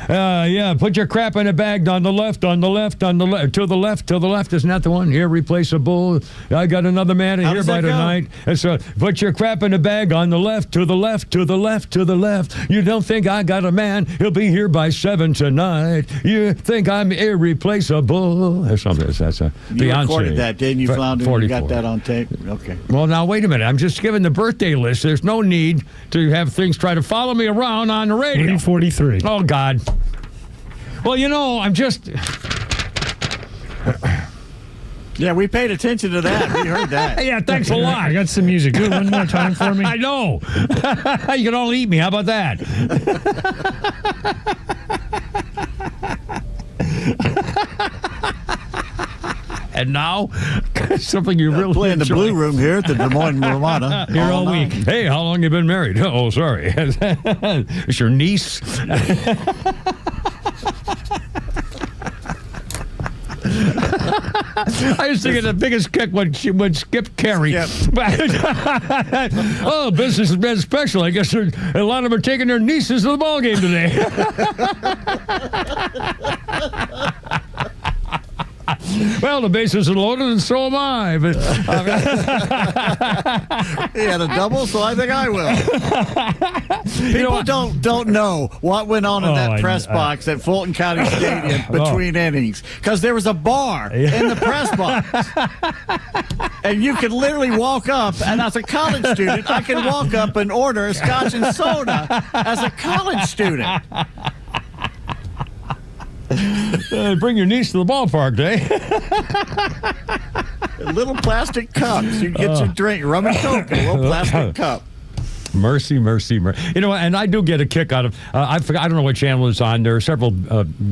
Put your crap in a bag on the left, to the left. Isn't that the one? Irreplaceable. I got another man in here by tonight. So put your crap in a bag on the left, to the left. You don't think I got a man? He'll be here by 7 tonight. You think I'm irreplaceable? Or something. That's a You Beyonce. recorded that, didn't you, Flounder? You got that on tape? Okay. Well, now, wait a minute. I'm just giving the birthday list. There's no need to have things try to follow me around on the radio. 343. Oh, God. Well, I'm just... Yeah, we paid attention to that. We heard that. Yeah, thanks a lot. I got some music. Do it one more time for me. I know. You can all eat me. How about that? And now, something you really play in the Blue Room here at the Des Moines Ramada. Here all week. Hey, how long you been married? Oh, sorry. It's your niece. I was thinking the biggest kick when Skip Carey. Yep. Oh, business has been special. I guess a lot of them are taking their nieces to the ball game today. Well, the bases are loaded, and so am I. But he had a double, so I think I will. People don't know what went on in that press box at Fulton County Stadium between innings, because there was a bar in the press box, and you could literally walk up. And as a college student, I could walk up and order a scotch and soda as a college student. Bring your niece to the ballpark, eh? Little plastic cups. You get your drink, rum and coke, a little plastic cup. Mercy. And I do get a kick out of. I don't know what channel it's on. There are several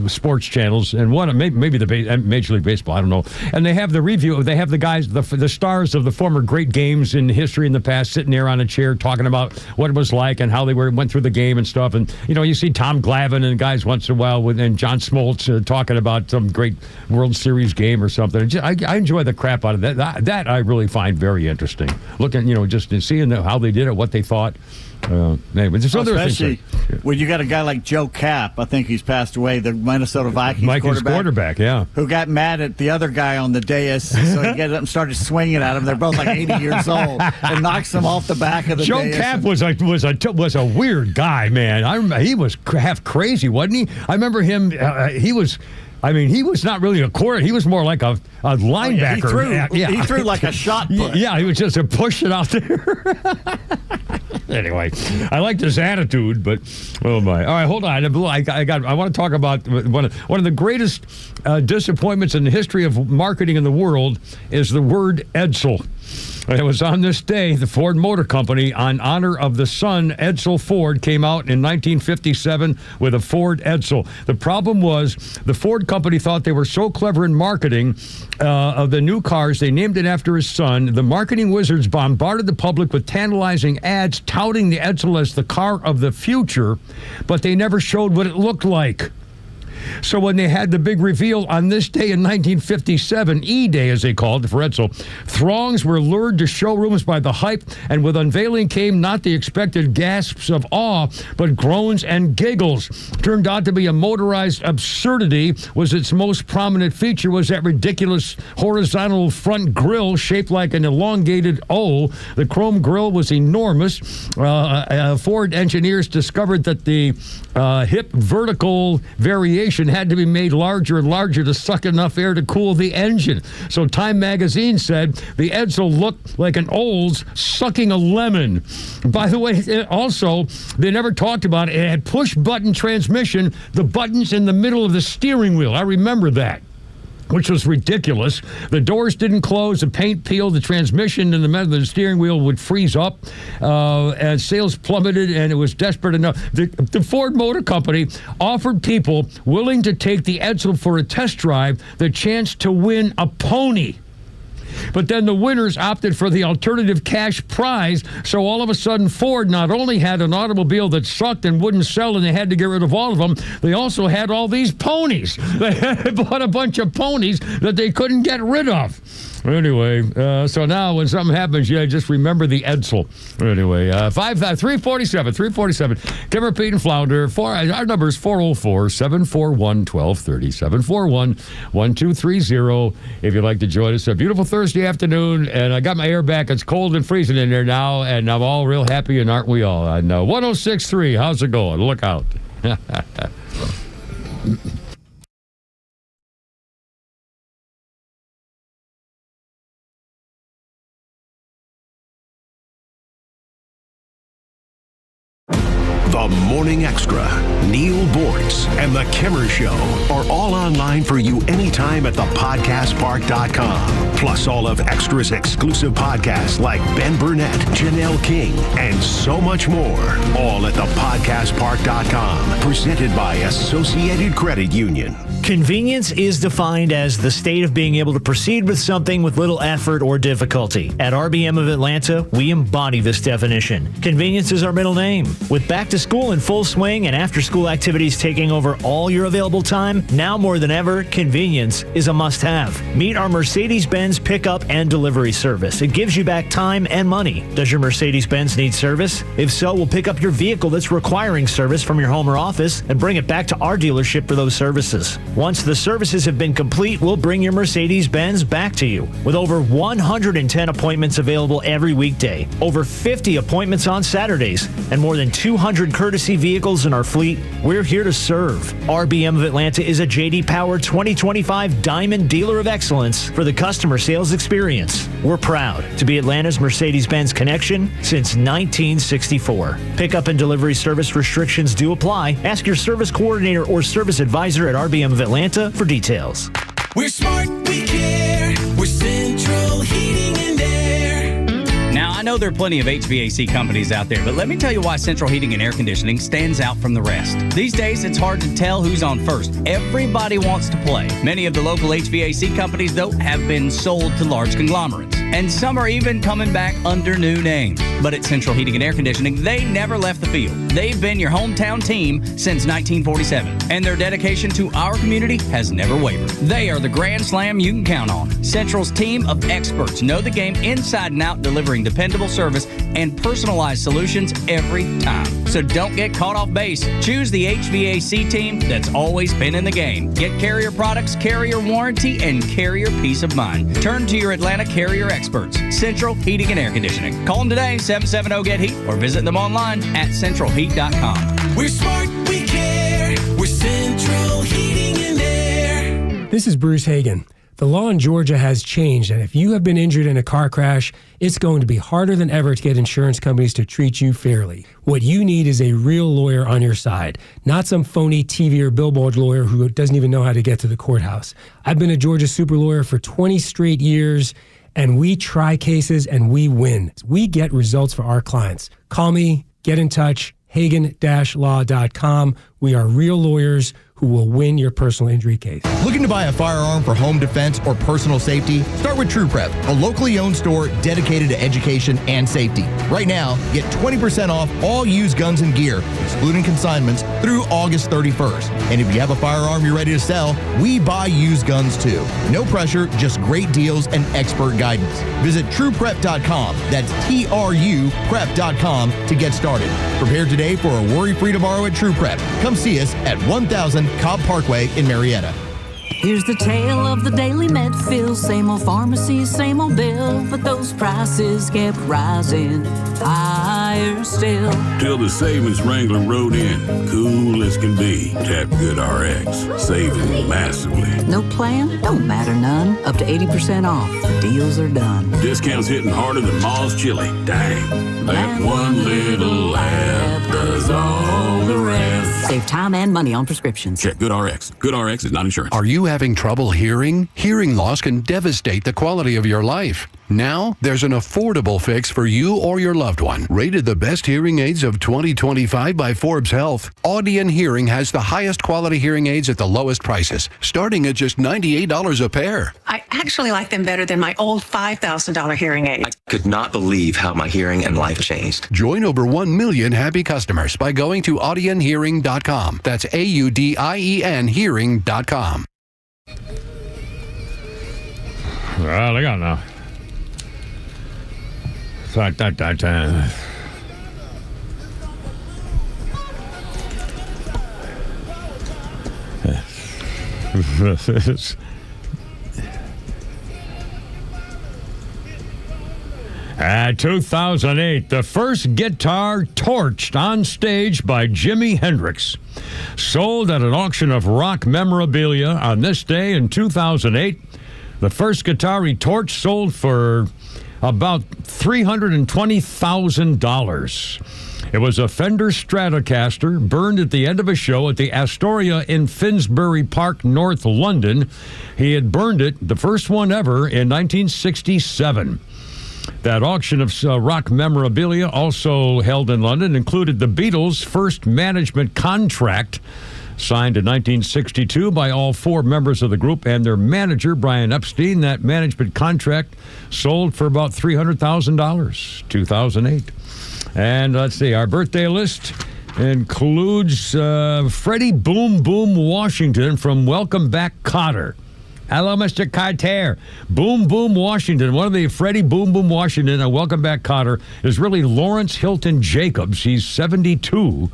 sports channels, and one maybe the Major League Baseball. I don't know. And they have the review. They have the guys, the stars of the former great games in history in the past, sitting there on a chair talking about what it was like and how they went through the game and stuff. And you see Tom Glavine and guys once in a while, and John Smoltz talking about some great World Series game or something. I enjoy the crap out of that. That I really find very interesting. Looking, just seeing how they did it, what they thought. But there's other especially things. when you got a guy like Joe Kapp, I think he's passed away, the Minnesota Vikings quarterback, yeah. Who got mad at the other guy on the dais, so he got up and started swinging at him. They're both like 80 years old, and knocks him off the back of the Joe dais. Kapp was a weird guy, man. I remember he was half crazy, wasn't he? I remember him. He was not really a quarterback. He was more like a linebacker. He threw like a shot put. Yeah, he was just a push it out there. Anyway, I liked his attitude, but oh my! All right, hold on. I want to talk about one of the greatest disappointments in the history of marketing in the world is the word Edsel. It was on this day, the Ford Motor Company, on honor of the son, Edsel Ford, came out in 1957 with a Ford Edsel. The problem was the Ford Company thought they were so clever in marketing of the new cars, they named it after his son. The marketing wizards bombarded the public with tantalizing ads touting the Edsel as the car of the future, but they never showed what it looked like. So when they had the big reveal on this day in 1957, E-Day as they called it for Edsel, throngs were lured to showrooms by the hype, and with unveiling came not the expected gasps of awe, but groans and giggles. Turned out to be a motorized absurdity. Was its most prominent feature was that ridiculous horizontal front grille shaped like an elongated O. The chrome grille was enormous. Ford engineers discovered that the hip vertical variation had to be made larger and larger to suck enough air to cool the engine. So Time magazine said the Edsel looked like an Olds sucking a lemon. By the way, also, they never talked about it. It had push-button transmission, the buttons in the middle of the steering wheel. I remember that, which was ridiculous. The doors didn't close, the paint peeled, the transmission in the middle of the steering wheel would freeze up, and sales plummeted, and it was desperate enough. The Ford Motor Company offered people willing to take the Edsel for a test drive the chance to win a pony. But then the winners opted for the alternative cash prize, so all of a sudden Ford not only had an automobile that sucked and wouldn't sell and they had to get rid of all of them, they also had all these ponies. They bought a bunch of ponies that they couldn't get rid of. Anyway, so now when something happens, just remember the Edsel. Anyway, 347. Kimmer, Pete, and Flounder. Our number is 404-741-1230. 741-1230. If you'd like to join us, a beautiful Thursday afternoon, and I got my air back. It's cold and freezing in there now, and I'm all real happy, and aren't we all? I know. 106.3. How's it going? Look out. The Morning Extra, Neil Bortz, and The Kimmer Show are all online for you anytime at thepodcastpark.com. Plus all of Extra's exclusive podcasts like Ben Burnett, Janelle King, and so much more. All at thepodcastpark.com. Presented by Associated Credit Union. Convenience is defined as the state of being able to proceed with something with little effort or difficulty. At RBM of Atlanta, we embody this definition. Convenience is our middle name. With back to school in full swing and after school activities taking over all your available time, now more than ever, convenience is a must-have. Meet our Mercedes-Benz pickup and delivery service. It gives you back time and money. Does your Mercedes-Benz need service? If so, we'll pick up your vehicle that's requiring service from your home or office and bring it back to our dealership for those services. Once the services have been complete, we'll bring your Mercedes-Benz back to you. With over 110 appointments available every weekday, over 50 appointments on Saturdays, and more than 200 courtesy vehicles in our fleet, we're here to serve. RBM of Atlanta is a J.D. Power 2025 Diamond Dealer of Excellence for the customer sales experience. We're proud to be Atlanta's Mercedes-Benz connection since 1964. Pickup and delivery service restrictions do apply. Ask your service coordinator or service advisor at RBM of Atlanta for details. We're smart, we care. We're Central Heating and Air. Now, I know there are plenty of HVAC companies out there, but let me tell you why Central Heating and Air Conditioning stands out from the rest. These days, it's hard to tell who's on first. Everybody wants to play. Many of the local HVAC companies, though, have been sold to large conglomerates. And some are even coming back under new names. But at Central Heating and Air Conditioning, they never left the field. They've been your hometown team since 1947, and their dedication to our community has never wavered. They are the Grand Slam you can count on. Central's team of experts know the game inside and out, delivering dependable service and personalized solutions every time. So don't get caught off base. Choose the HVAC team that's always been in the game. Get Carrier products, Carrier warranty, and Carrier peace of mind. Turn to your Atlanta Carrier experts, Central Heating and Air Conditioning. Call them today, 770-GET-HEAT, or visit them online at centralheat.com. We're smart, we care. We're Central Heating and Air. This is Bruce Hagan. The law in Georgia has changed, and if you have been injured in a car crash, it's going to be harder than ever to get insurance companies to treat you fairly. What you need is a real lawyer on your side, not some phony TV or billboard lawyer who doesn't even know how to get to the courthouse. I've been a Georgia super lawyer for 20 straight years, and we try cases and we win. We get results for our clients. Call me, get in touch, hagan-law.com. We are real lawyers who will win your personal injury case. Looking to buy a firearm for home defense or personal safety? Start with True Prep, a locally owned store dedicated to education and safety. Right now, get 20% off all used guns and gear, excluding consignments, through August 31st. And if you have a firearm you're ready to sell, we buy used guns too. No pressure, just great deals and expert guidance. Visit TruePrep.com. That's TRU Prep.com to get started. Prepare today for a worry-free tomorrow at True Prep. Come see us at 1000 Cobb Parkway in Marietta. Here's the tale of the daily Medfield. Same old pharmacy, same old bill, but those prices kept rising higher still. Till the savings wrangler rode in, cool as can be. Tap GoodRx, saving massively. No plan? Don't matter none. Up to 80% off. The deals are done. Discounts hitting harder than Ma's chili. Dang, that one little app does all the rest. Save time and money on prescriptions. Check GoodRx. GoodRx is not insurance. Are you having trouble hearing? Hearing loss can devastate the quality of your life. Now, there's an affordable fix for you or your loved one. Rated the best hearing aids of 2025 by Forbes Health, Audion Hearing has the highest quality hearing aids at the lowest prices, starting at just $98 a pair. I actually like them better than my old $5,000 hearing aid. I could not believe how my hearing and life changed. Join over 1 million happy customers by going to audionhearing.com. That's AUDIEN hearing.com. Well, I got now. At 2008, the first guitar torched on stage by Jimi Hendrix, sold at an auction of rock memorabilia on this day in 2008. The first guitar he torched sold for about $320,000. It was a Fender Stratocaster burned at the end of a show at the Astoria in Finsbury Park, North London. He had burned it, the first one ever, in 1967. That auction of rock memorabilia, also held in London, included the Beatles' first management contract, signed in 1962 by all four members of the group and their manager, Brian Epstein. That management contract sold for about $300,000, 2008. And let's see, our birthday list includes Freddie Boom Boom Washington from Welcome Back, Kotter. Hello, Mr. Carter. Boom Boom Washington. One of the Freddie Boom Boom Washington and Welcome Back, Kotter is really Lawrence Hilton Jacobs. He's 72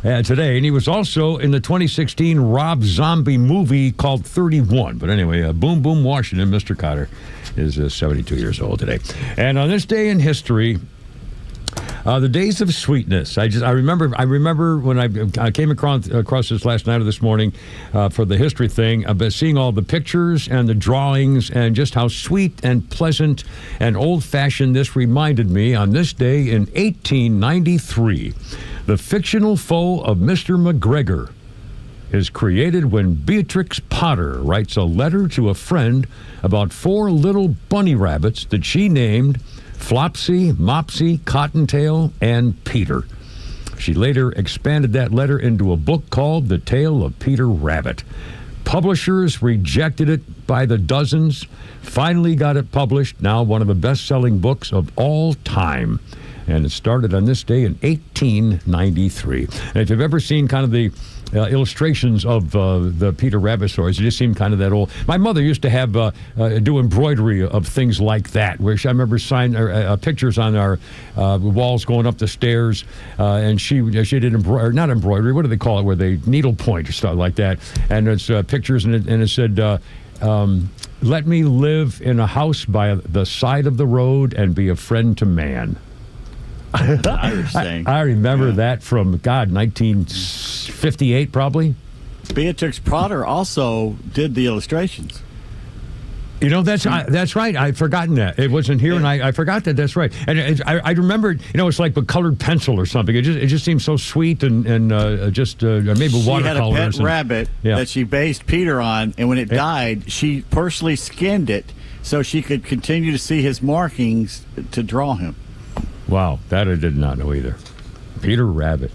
today, and he was also in the 2016 Rob Zombie movie called 31. But anyway, Boom Boom Washington, Mr. Kotter, is 72 years old today. And on this day in history, the days of sweetness. I remember when I came across this last night or this morning for the history thing, about seeing all the pictures and the drawings and just how sweet and pleasant and old-fashioned this reminded me on this day in 1893. The fictional foe of Mr. McGregor is created when Beatrix Potter writes a letter to a friend about 4 little bunny rabbits that she named Flopsy, Mopsy, Cottontail, and Peter. She later expanded that letter into a book called The Tale of Peter Rabbit. Publishers rejected it by the dozens, finally got it published, now one of the best-selling books of all time. And it started on this day in 1893. And if you've ever seen kind of the illustrations of the Peter Rabbit stories, it just seemed kind of that old. My mother used to have do embroidery of things like that, where I remember pictures on our walls going up the stairs, and she did not embroidery. What do they call it? Where they needlepoint or stuff like that. And it's pictures, and it said, "Let me live in a house by the side of the road and be a friend to man." I remember that from, 1958 probably. Beatrix Potter also did the illustrations. You know, that's right. I'd forgotten that. It wasn't here, and I forgot that. That's right. And I remembered, it's like a colored pencil or something. It just seems so sweet and just maybe watercolors. She had a pet rabbit that she based Peter on, and when it died, she personally skinned it so she could continue to see his markings to draw him. Wow, that I did not know either. Peter Rabbit,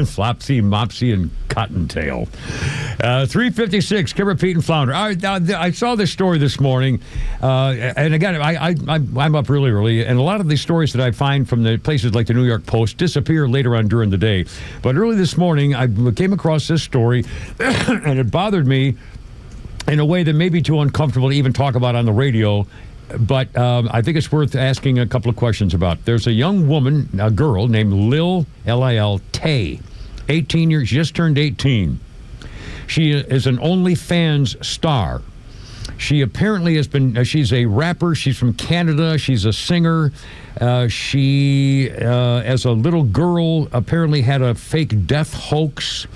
Flopsy, Mopsy, and Cottontail. 356, Kimber, Pete, and Flounder. I saw this story this morning, and again, I'm up really early, and a lot of these stories that I find from the places like the New York Post disappear later on during the day. But early this morning, I came across this story, and it bothered me in a way that may be too uncomfortable to even talk about on the radio. But I think it's worth asking a couple of questions about. There's a young woman, a girl named Lil, L-I-L, Tay, 18 years, she just turned 18. She is an OnlyFans star. She apparently has been, she's a rapper, she's from Canada, she's a singer. She, as a little girl, apparently had a fake death hoax.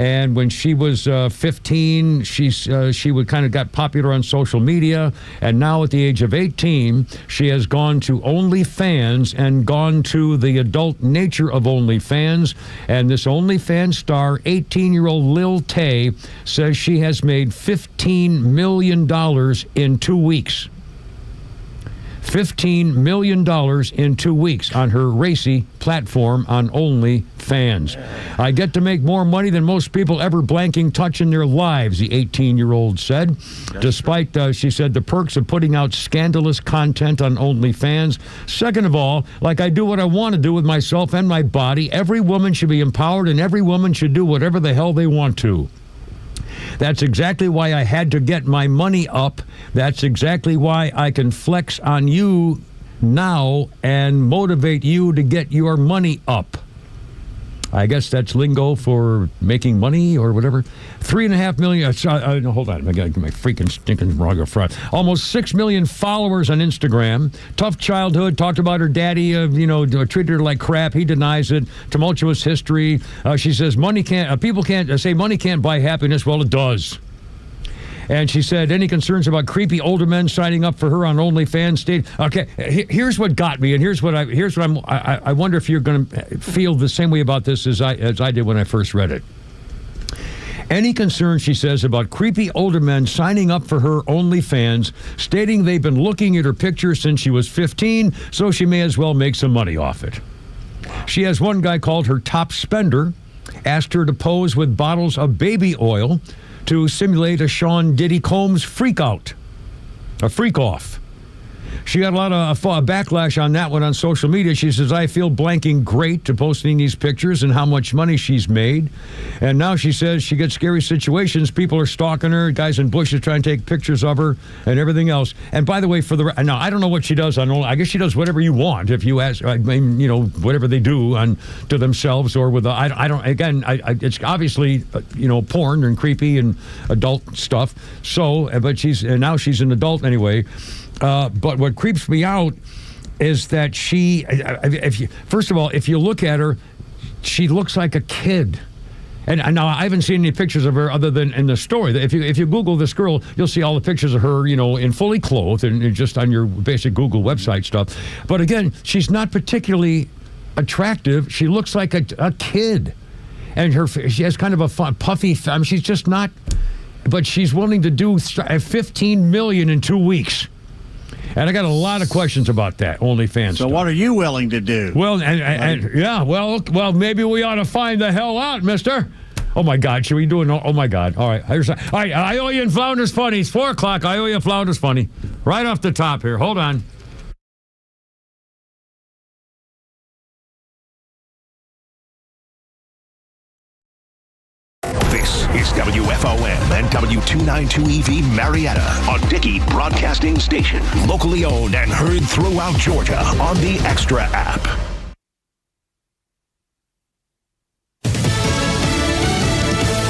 And when she was 15, she would kind of got popular on social media. And now at the age of 18, she has gone to OnlyFans and gone to the adult nature of OnlyFans. And this OnlyFans star, 18-year-old Lil Tay, says she has made $15 million in 2 weeks. $15 million in 2 weeks on her racy platform on OnlyFans. I get to make more money than most people ever blanking touch in their lives, the 18-year-old said. Despite, she said, the perks of putting out scandalous content on OnlyFans. Second of all, like I do what I want to do with myself and my body, every woman should be empowered and every woman should do whatever the hell they want to. That's exactly why I had to get my money up. That's exactly why I can flex on you now and motivate you to get your money up. I guess that's lingo for making money or whatever. 3.5 million. No, hold on. I got to get my freaking stinking wrong up front. Almost 6 million followers on Instagram. Tough childhood. Talked about her daddy, treated her like crap. He denies it. Tumultuous history. She says people can't say money can't buy happiness. Well, it does. And she said, any concerns about creepy older men signing up for her on OnlyFans? Okay, here's what got me, and I wonder if you're going to feel the same way about this as I did when I first read it. Any concern, she says, about creepy older men signing up for her OnlyFans, stating they've been looking at her picture since she was 15, so she may as well make some money off it. She has one guy called her top spender, asked her to pose with bottles of baby oil to simulate a Sean Diddy Combs freak off. She got a lot of backlash on that one on social media. She says, I feel blanking great to posting these pictures and how much money she's made. And now she says she gets scary situations. People are stalking her. Guys in bushes trying to take pictures of her and everything else. And by the way, now I don't know what she does on. I guess she does whatever you want. If you ask, whatever they do to themselves or with I don't. Again, it's obviously porn and creepy and adult stuff. So, but now she's an adult anyway. But what creeps me out is that first of all, if you look at her, she looks like a kid. And now I haven't seen any pictures of her other than in the story. If you Google this girl, you'll see all the pictures of her, in fully clothed and just on your basic Google website stuff. But again, she's not particularly attractive. She looks like a kid. And she has kind of a puffy, she's just not, but she's willing to do $15 million in 2 weeks. And I got a lot of questions about that OnlyFans. So what are you willing to do? Well, well, maybe we ought to find the hell out, mister. Oh, my God. Should we do it? Oh, my God. All right. All right. I owe you in Flounders Funny. It's 4 o'clock. I owe you Flounders Funny. Right off the top here. Hold on. WFOM and W292EV Marietta on Dickey Broadcasting Station. Locally owned and heard throughout Georgia on the XTRA app.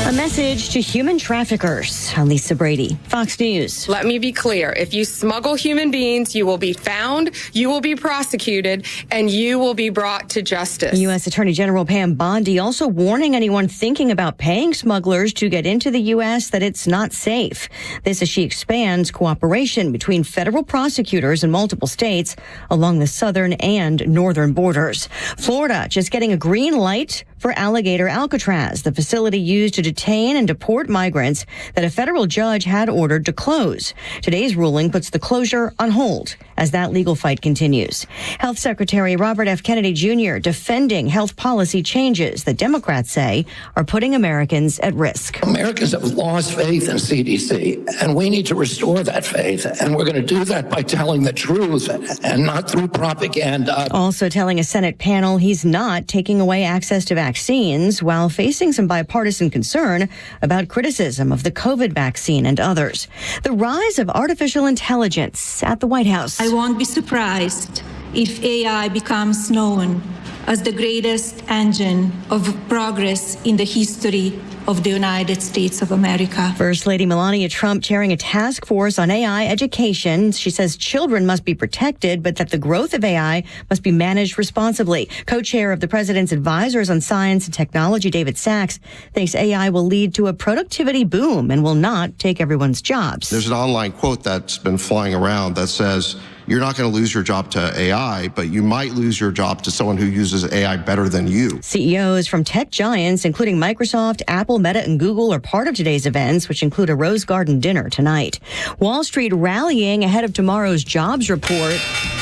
A message to human traffickers. I'm Lisa Brady, Fox News. Let me be clear. If you smuggle human beings, you will be found, you will be prosecuted, and you will be brought to justice. U.S. Attorney General Pam Bondi also warning anyone thinking about paying smugglers to get into the U.S. that it's not safe. This as she expands cooperation between federal prosecutors in multiple states along the southern and northern borders. Florida just getting a green light for Alligator Alcatraz, the facility used to detain and deport migrants that a federal judge had ordered to close. Today's ruling puts the closure on hold as that legal fight continues. Health Secretary Robert F. Kennedy Jr. defending health policy changes that Democrats say are putting Americans at risk. Americans have lost faith in CDC, and we need to restore that faith. And we're going to do that by telling the truth and not through propaganda. Also telling a Senate panel he's not taking away access to vaccines while facing some bipartisan concern about criticism of the COVID vaccine and others. The rise of artificial intelligence at the White House. I won't be surprised if AI becomes known as the greatest engine of progress in the history of the United States of America. First Lady Melania Trump chairing a task force on AI education. She says children must be protected, but that the growth of AI must be managed responsibly. Co-chair of the president's advisors on science and technology, David Sachs, thinks AI will lead to a productivity boom and will not take everyone's jobs. There's an online quote that's been flying around that says, you're not going to lose your job to AI, but you might lose your job to someone who uses AI better than you. CEOs from tech giants, including Microsoft, Apple, Meta, and Google, are part of today's events, which include a Rose Garden dinner tonight. Wall Street rallying ahead of tomorrow's jobs report.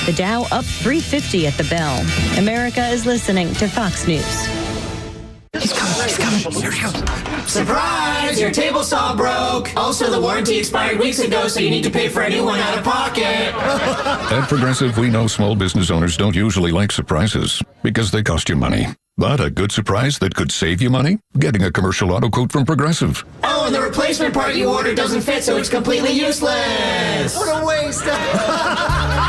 The Dow up 350 at the bell. America is listening to Fox News. He's coming. Here he comes. Surprise! Your table saw broke. Also, the warranty expired weeks ago, so you need to pay for a new one out of pocket. At Progressive, we know small business owners don't usually like surprises because they cost you money. But a good surprise that could save you money? Getting a commercial auto quote from Progressive. Oh, and the replacement part you ordered doesn't fit, so it's completely useless. What a waste.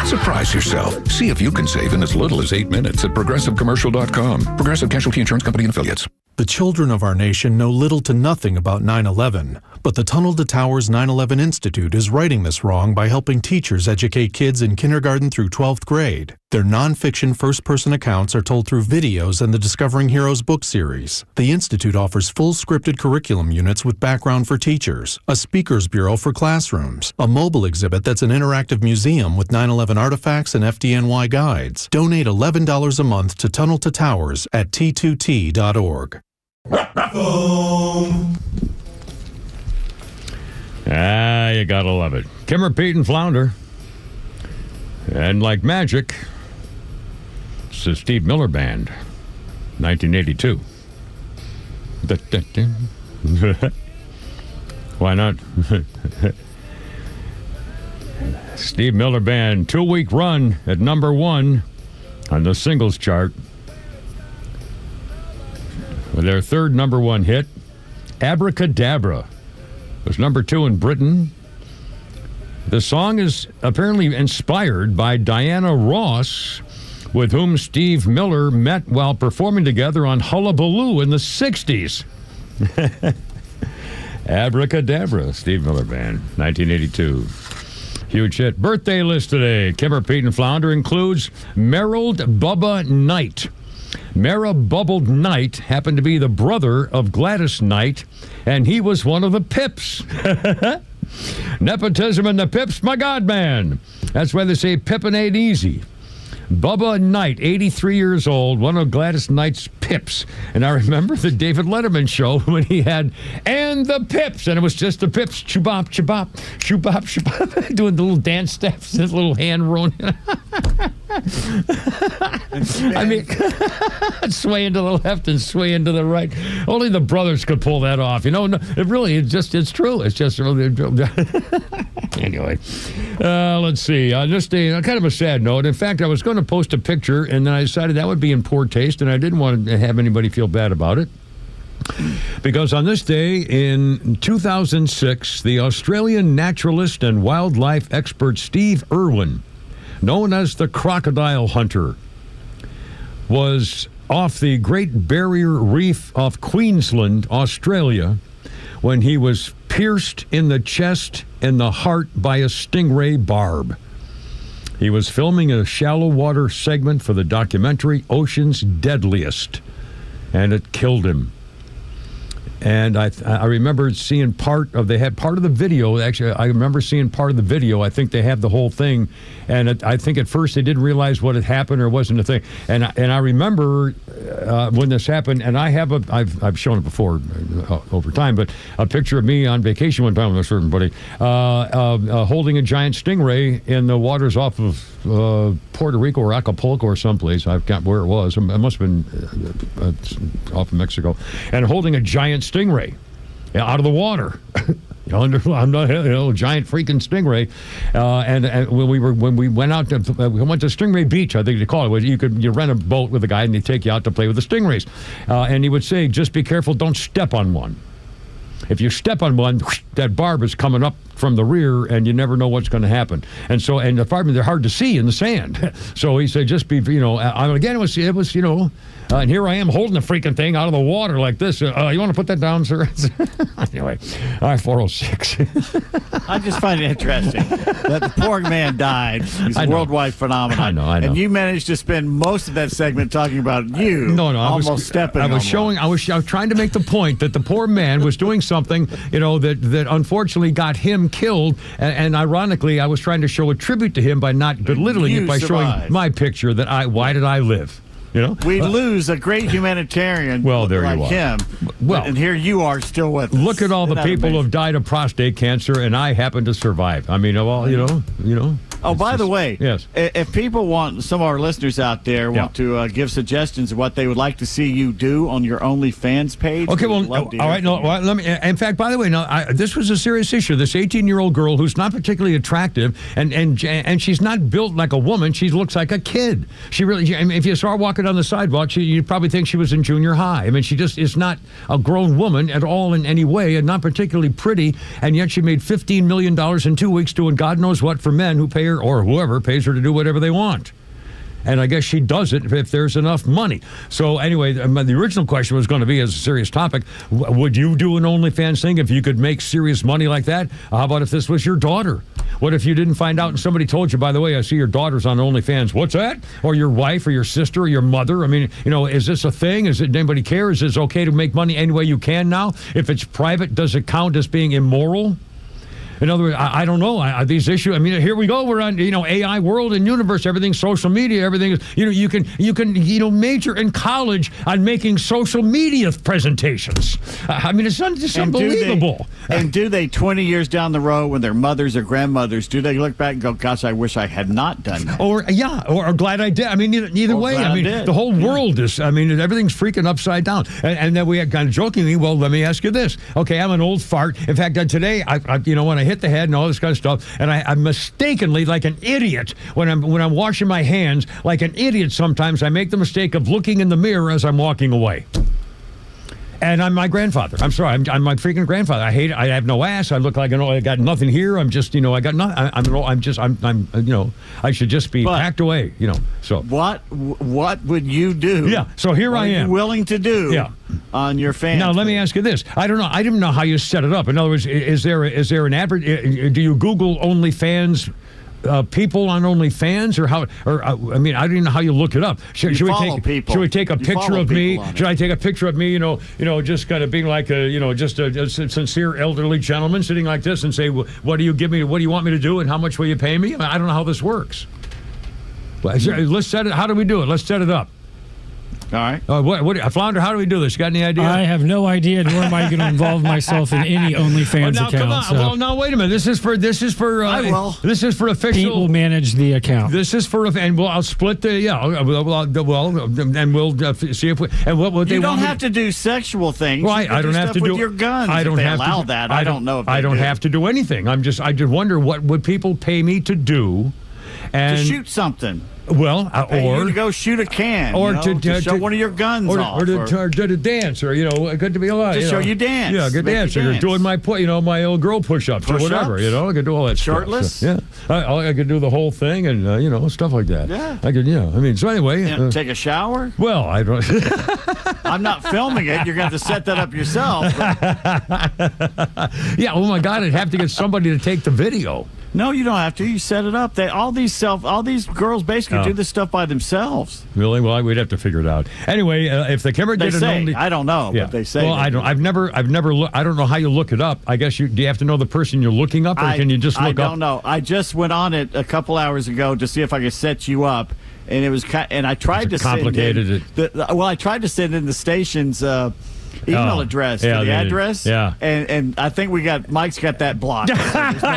Surprise yourself. See if you can save in as little as 8 minutes at ProgressiveCommercial.com. Progressive Casualty Insurance Company and Affiliates. The children of our nation know little to nothing about 9/11, but the Tunnel to Towers 9/11 Institute is righting this wrong by helping teachers educate kids in kindergarten through 12th grade. Their nonfiction first-person accounts are told through videos and the Discovering Heroes book series. The Institute offers full scripted curriculum units with background for teachers, a speakers bureau for classrooms, a mobile exhibit that's an interactive museum with 9/11 artifacts and FDNY guides. Donate $11 a month to Tunnel to Towers at t2t.org. You gotta love it. Kimmer, Pete, and Flounder. And like magic, it's the Steve Miller Band, 1982. Why not? Steve Miller Band, 2-week run at number 1 on the singles chart. With their third number 1 hit, Abracadabra, was number 2 in Britain. The song is apparently inspired by Diana Ross, with whom Steve Miller met while performing together on Hullabaloo in the 60s. Abracadabra, Steve Miller Band, 1982. Huge hit. Birthday list today. Kimmer, Pete, and Flounder includes Merrill Bubba Knight. Mara Bubbled Knight happened to be the brother of Gladys Knight, and he was one of the Pips. Nepotism and the Pips, my God, man. That's why they say pippin' ain't easy. Bubba Knight, 83 years old, one of Gladys Knight's Pips. And I remember the David Letterman show when he had, and the Pips, and it was just the Pips, chubop, chubop, shubop, shubop, doing the little dance steps, his little hand rolling. I mean, swaying to the left and swaying to the right. Only the brothers could pull that off. You know, it's true. It's just really. Anyway, let's see. On this day, kind of a sad note. In fact, I was going to post a picture, and then I decided that would be in poor taste, and I didn't want to have anybody feel bad about it. Because on this day in 2006, the Australian naturalist and wildlife expert Steve Irwin, known as the crocodile hunter, was off the Great Barrier Reef off Queensland, Australia, when he was pierced in the chest and the heart by a stingray barb. He was filming a shallow water segment for the documentary Ocean's Deadliest, and it killed him. And I remember seeing they had part of the video. Actually, I remember seeing part of the video. I think they have the whole thing. And I think at first they didn't realize what had happened or wasn't a thing. And I remember when this happened, and I've shown it before over time, but a picture of me on vacation one time with a certain buddy holding a giant stingray in the waters off of Puerto Rico or Acapulco or someplace. I've got where it was. It must have been off of Mexico. And holding a giant stingray out of the water. I'm not, giant freaking stingray. And when we went out to Stingray Beach, I think they call it. You rent a boat with a guy and they take you out to play with the stingrays. And he would say, just be careful, don't step on one. If you step on one, that barb is coming up from the rear, and you never know what's going to happen. And so, and the firemen, they're hard to see in the sand. So he said, just be, again, it was, and here I am holding the freaking thing out of the water like this. You want to put that down, sir? Anyway, all right, 406. I just find it interesting that the poor man died. He's a worldwide phenomenon. I know. And you managed to spend most of that segment talking about you. I was trying to make the point that the poor man was doing something, that unfortunately got him killed. And ironically, I was trying to show a tribute to him by not belittling it by showing my picture that why did I live? We lose a great humanitarian like him. Well, and here you are still with us. Look at all the people who have died of prostate cancer, and I happen to survive. I mean, Oh, by the way, yes. If people want, some of our listeners out there want to give suggestions of what they would like to see you do on your OnlyFans page. Okay, well, all right. No, let me. In fact, by the way, this was a serious issue. This 18-year-old girl who's not particularly attractive, and she's not built like a woman. She looks like a kid. She really. I mean, if you saw her walking on the sidewalk, you'd probably think she was in junior high. I mean, she just is not a grown woman at all in any way, and not particularly pretty. And yet, she made $15 million in 2 weeks doing God knows what for men who pay her, or whoever pays her to do whatever they want. And I guess she does it if there's enough money. So anyway, the original question was going to be, as a serious topic, would you do an OnlyFans thing if you could make serious money like that? How about if this was your daughter? What if you didn't find out and somebody told you, by the way, I see your daughter's on OnlyFans. What's that? Or your wife or your sister or your mother? I mean, is this a thing? Is it anybody care? Is it okay to make money any way you can now? If it's private, does it count as being immoral? In other words, I don't know. These issues. I mean, here we go. We're on AI world and universe. Everything's social media. Everything is you can major in college on making social media presentations. I mean, it's unbelievable. Do they 20 years down the road when their mothers or grandmothers, do they look back and go, "Gosh, I wish I had not done that"? Or glad I did. I mean, either way. I mean, the whole world is. I mean, everything's freaking upside down. And then we had kind of jokingly, well, let me ask you this. Okay, I'm an old fart. In fact, today, when I hit the head and all this kind of stuff, and I mistakenly, like an idiot, when I'm washing my hands, like an idiot sometimes, I make the mistake of looking in the mirror as I'm walking away. And I'm my grandfather. I'm sorry. I'm my freaking grandfather. I hate it. I have no ass. I look like I got nothing here. I'm just, I got nothing. I should just be packed away. So what would you do? Yeah. So here I am. What are you willing to do? Yeah. On your fans. Now let me ask you this. I don't know. I didn't know how you set it up. In other words, is there an advert? Do you Google OnlyFans? People on OnlyFans, or how? Or I mean, I don't even know how you look it up. Should we take a picture of me? Should I take a picture of me? Just kind of being like just a sincere elderly gentleman sitting like this and say, "What do you give me? What do you want me to do? And how much will you pay me?" I don't know how this works. Let's set it. How do we do it? Let's set it up. All right. Flounder, how do we do this? You got any idea? I have no idea, nor am I going to involve myself in any OnlyFans account. Come on. So. Well, now wait a minute. This is for This is for official. Pete will manage the account. This is for, and I'll split the and we'll see if we. And what would they? You don't have to do sexual things. Well, I don't have to do with your guns. I don't have allow to that. I don't know if I don't have to do anything. I just wonder what would people pay me to do, and to shoot something. Well, or to go shoot a can, or to show one of your guns off, or to dance, or good to be alive. To show you dance. Yeah, good dance. Or doing my my old girl push-ups or whatever. I could do all that shirtless. Stuff. So, yeah, I could do the whole thing and stuff like that. Yeah, I could. I mean, so anyway, take a shower. Well, I don't. I'm not filming it. You're going to have to set that up yourself. Yeah. Oh my God! I'd have to get somebody to take the video. No, you don't have to. You set it up. All these girls basically do this stuff by themselves. Really? Well, we'd have to figure it out. Anyway, if the camera did say, I don't know, but they say. Well, I don't. I've never. I don't know how you look it up. I guess do you have to know the person you're looking up, or can you just look up? I don't know. I just went on it a couple hours ago to see if I could set you up, and it was I tried to complicated I tried to send in the station's email address for the address. Yeah. And I think Mike's got that blocked. So there's no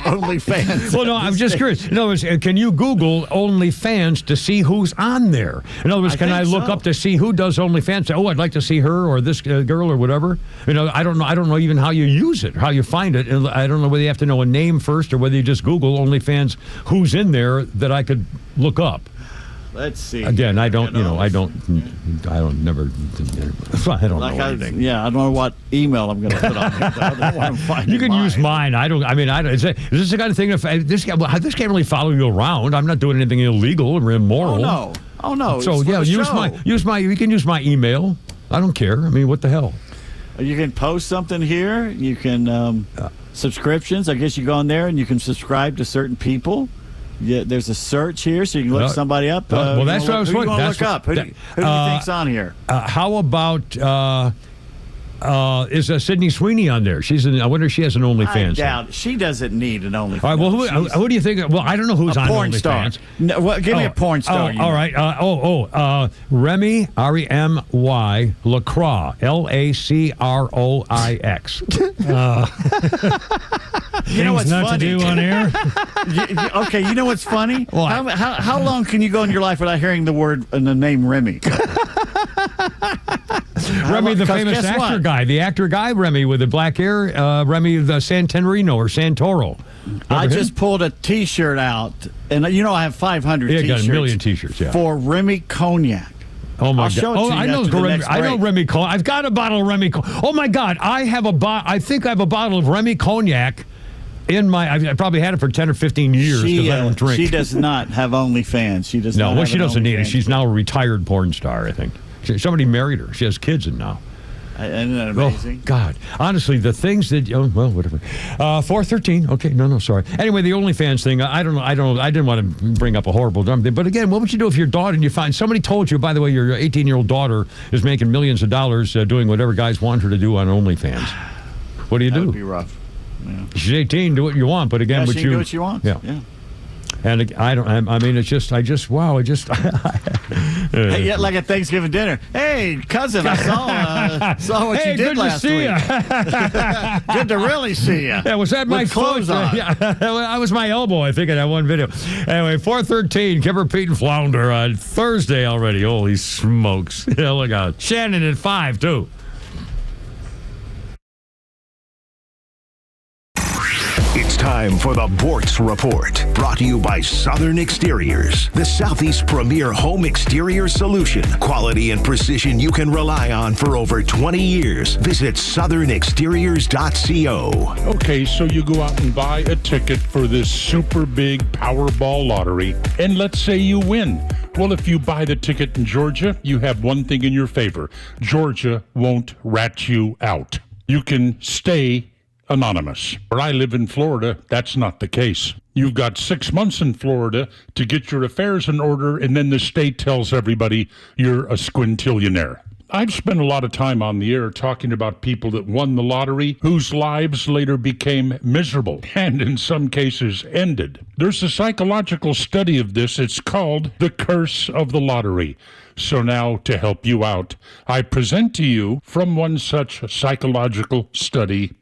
OnlyFans. Well, no, I'm just curious. In other words, can you Google OnlyFans to see who's on there? In other words, can I look up to see who does OnlyFans? Oh, I'd like to see her or this girl or whatever. I don't know. I don't know even how you use it, how you find it. And I don't know whether you have to know a name first or whether you just Google OnlyFans who's in there that I could look up. Let's see. Again, I don't know anything. Yeah, I don't know what email I'm going to put on here. I don't want to find you can use mine. Is this the kind of thing? This can't really follow you around. I'm not doing anything illegal or immoral. Oh no. So yeah, you can use my email. I don't care. I mean, what the hell? You can post something here. You can subscriptions. I guess you go on there and you can subscribe to certain people. Yeah, there's a search here, so you can look somebody up. Well, that's what I was wondering. Who do you want to look up? Who do you think's on here? How about is Sydney Sweeney on there? I wonder if she has an OnlyFans. I doubt she doesn't need an OnlyFans. All right, well, who do you think? Well, I don't know who's on porn OnlyFans. Star. No, well, give me a porn star. All right. Remy REMY LaCroix LACROIX. You know what's not funny? to do on air? Okay, you know what's funny? How long can you go in your life without hearing the word and the name Remy? Remy, the famous actor guy. The actor guy, Remy, with the black hair. Remy, the Santenrino or Santoro. I just pulled a T-shirt out, and I have 500 T-shirts. Yeah, got a million T-shirts, yeah. For Remy Cognac. Oh my I'll show God! it to you I know Remy Cognac. I've got a bottle of Remy Cognac. Oh my God! I think I have a bottle of Remy Cognac in my. I probably had it for 10 or 15 years because I don't drink. She does not have OnlyFans. She does. No, she doesn't need it. She's now a retired porn star, I think. Somebody married her. She has kids now. Isn't that amazing? Oh, God. Honestly, the things that... well, whatever. 413. Okay. No, sorry. Anyway, the OnlyFans thing, I don't know. I didn't want to bring up a horrible dumb thing. But again, what would you do if your daughter... and you find... somebody told you, by the way, your 18-year-old daughter is making millions of dollars doing whatever guys want her to do on OnlyFans. What do you do? That would be rough. Yeah. She's 18. Do what you want. But again, she can do what she wants. Yeah. And wow. Hey, like at Thanksgiving dinner. Hey, cousin, I saw what you did last week. Good to really see you. Yeah, was that my clothes on? Yeah, that was my elbow, I think, in that one video. Anyway, 413, Kipper, Pete, and Flounder on Thursday already. Holy smokes. Yeah, look out. Shannon at 5, too. It's time for the Bortz Report, brought to you by Southern Exteriors, the Southeast premier home exterior solution. Quality and precision you can rely on for over 20 years. Visit southernexteriors.co. Okay, so you go out and buy a ticket for this super big Powerball lottery, and let's say you win. Well, if you buy the ticket in Georgia, you have one thing in your favor. Georgia won't rat you out. You can stay anonymous. Where I live in Florida, that's not the case. You've got 6 months in Florida to get your affairs in order, and then the state tells everybody you're a squintillionaire. I've spent a lot of time on the air talking about people that won the lottery, whose lives later became miserable, and in some cases ended. There's a psychological study of this. It's called The Curse of the Lottery. So now, to help you out, I present to you from one such psychological study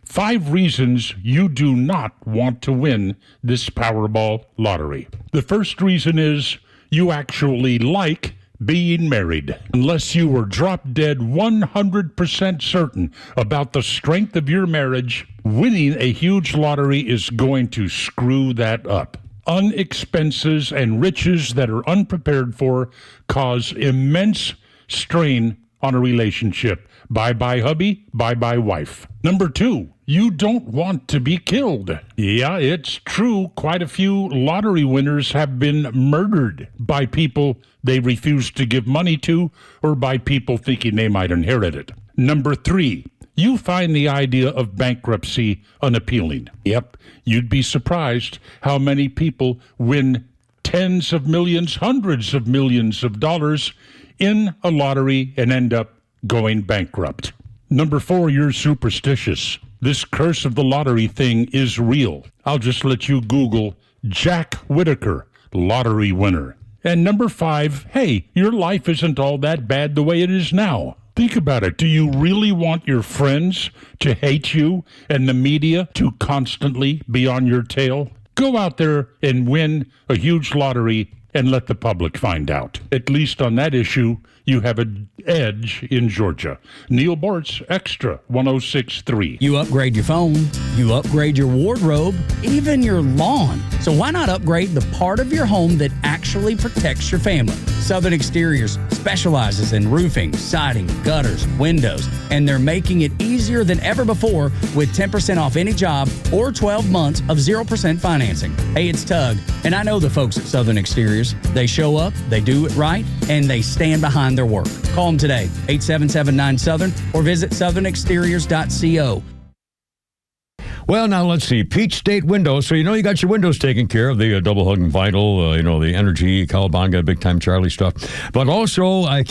5 reasons you do not want to win this Powerball lottery. The first reason is you actually like being married. Unless you were drop dead 100% certain about the strength of your marriage, winning a huge lottery is going to screw that up. Unexpenses and riches that are unprepared for cause immense strain on a relationship. Bye-bye hubby, bye-bye wife. Number 2, you don't want to be killed. Yeah, it's true. Quite a few lottery winners have been murdered by people they refuse to give money to or by people thinking they might inherit it. Number 3, you find the idea of bankruptcy unappealing. Yep, you'd be surprised how many people win tens of millions, hundreds of millions of dollars in a lottery and end up going bankrupt. Number 4, you're superstitious. This curse of the lottery thing is real. I'll just let you Google Jack Whitaker, lottery winner. And number 5, hey, your life isn't all that bad the way it is now. Think about it. Do you really want your friends to hate you and the media to constantly be on your tail? Go out there and win a huge lottery and let the public find out. At least on that issue, you have an edge in Georgia. Neil Bortz, XTRA 106.3. You upgrade your phone, you upgrade your wardrobe, even your lawn. So why not upgrade the part of your home that actually protects your family? Southern Exteriors specializes in roofing, siding, gutters, windows, and they're making it easier than ever before with 10% off any job or 12 months of 0% financing. Hey, it's Tug, and I know the folks at Southern Exteriors. They show up, they do it right, and they stand behind their work. Call them today, 877-9-SOUTHERN, or visit southernexteriors.co. Well, now let's see. Peach State Windows. So, you got your windows taken care of, the double hugging vinyl, the Energy, Cowabunga, Big Time Charlie stuff. But also, I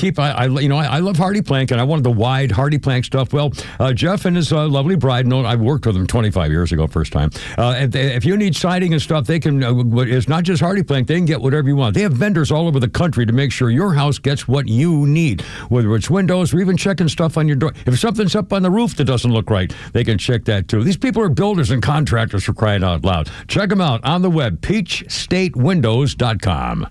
love Hardy Plank, and I wanted the wide Hardy Plank stuff. Well, Jeff and his lovely bride, I've worked with them 25 years ago, first time. If you need siding and stuff, they can, it's not just Hardy Plank, they can get whatever you want. They have vendors all over the country to make sure your house gets what you need, whether it's windows or even checking stuff on your door. If something's up on the roof that doesn't look right, they can check that too. These people are builders and contractors, for crying out loud. Check them out on the web, peachstatewindows.com.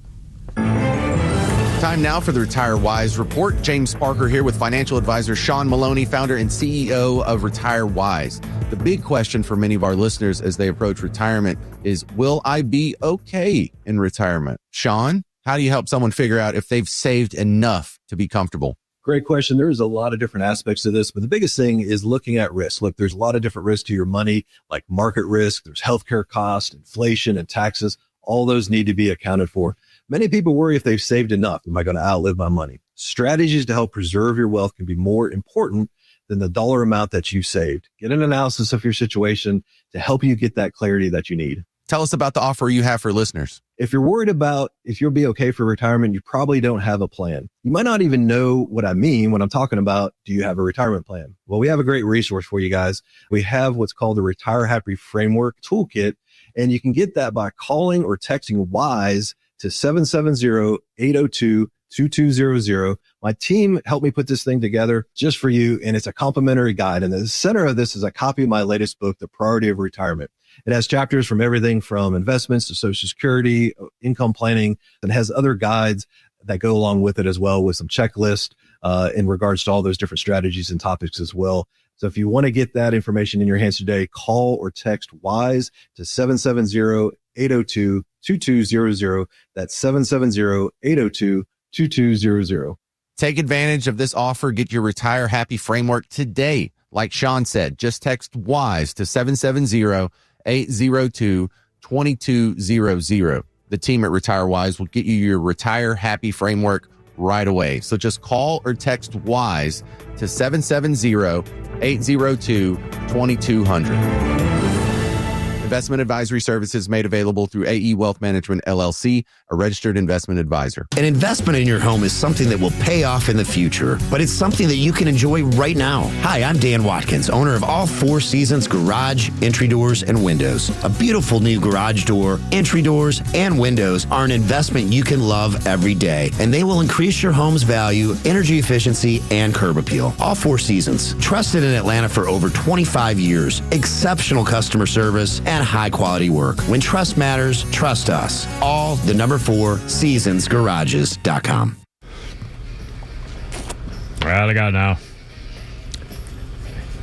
Time now for the Retire Wise Report. James Parker here with financial advisor Sean Maloney, founder and CEO of Retire Wise. The big question for many of our listeners as they approach retirement is, will I be okay in retirement? Sean, how do you help someone figure out if they've saved enough to be comfortable? Great question. There's a lot of different aspects to this, but the biggest thing is looking at risk. Look, there's a lot of different risks to your money, like market risk. There's healthcare costs, inflation, and taxes. All those need to be accounted for. Many people worry if they've saved enough. Am I going to outlive my money? Strategies to help preserve your wealth can be more important than the dollar amount that you saved. Get an analysis of your situation to help you get that clarity that you need. Tell us about the offer you have for listeners. If you're worried about if you'll be okay for retirement, you probably don't have a plan. You might not even know what I mean when I'm talking about, do you have a retirement plan? Well, we have a great resource for you guys. We have what's called the Retire Happy Framework Toolkit, and you can get that by calling or texting WISE to 770-802-2200. My team helped me put this thing together just for you, and it's a complimentary guide. And the center of this is a copy of my latest book, The Priority of Retirement. It has chapters from everything from investments to Social Security, income planning, and has other guides that go along with it as well, with some checklists in regards to all those different strategies and topics as well. So if you want to get that information in your hands today, call or text WISE to 770-802-2200. That's 770-802-2200. Take advantage of this offer. Get your Retire Happy Framework today. Like Sean said, just text WISE to 770-802-2200. The team at Retire Wise will get you your Retire Happy Framework right away. So just call or text WISE to 770-802-2200. Investment advisory services made available through AE Wealth Management, LLC, a registered investment advisor. An investment in your home is something that will pay off in the future, but it's something that you can enjoy right now. Hi, I'm Dan Watkins, owner of All Four Seasons Garage, Entry Doors, and Windows. A beautiful new garage door, entry doors, and windows are an investment you can love every day, and they will increase your home's value, energy efficiency, and curb appeal. All Four Seasons, trusted in Atlanta for over 25 years, exceptional customer service, and high-quality work. When trust matters, trust us. All the number 4 seasonsgarages.com. Well, I got now.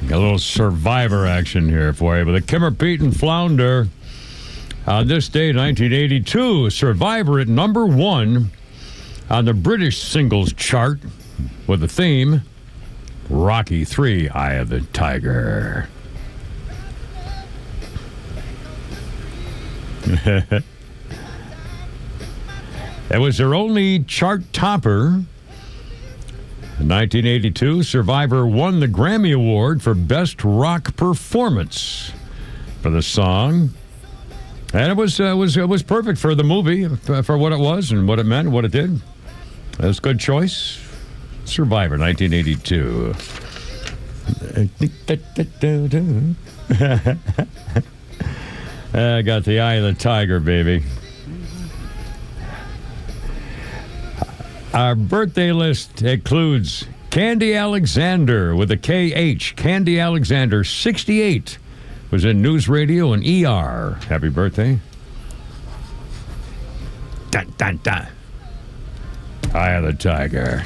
Got a little survivor action here for you. But the Kimmer, Pete, and Flounder. On this day, 1982, Survivor at number 1 on the British singles chart with the theme Rocky III, Eye of the Tiger. It was their only chart topper. In 1982, Survivor won the Grammy Award for Best Rock Performance for the song. And it was perfect for the movie, for what it was and what it meant, what it did. It was a good choice. Survivor, 1982. I got the Eye of the Tiger, baby. Our birthday list includes Candy Alexander with a KH. Candy Alexander, 68. Was in news, radio, and ER. Happy birthday. Dun, dun, dun. Eye of the Tiger.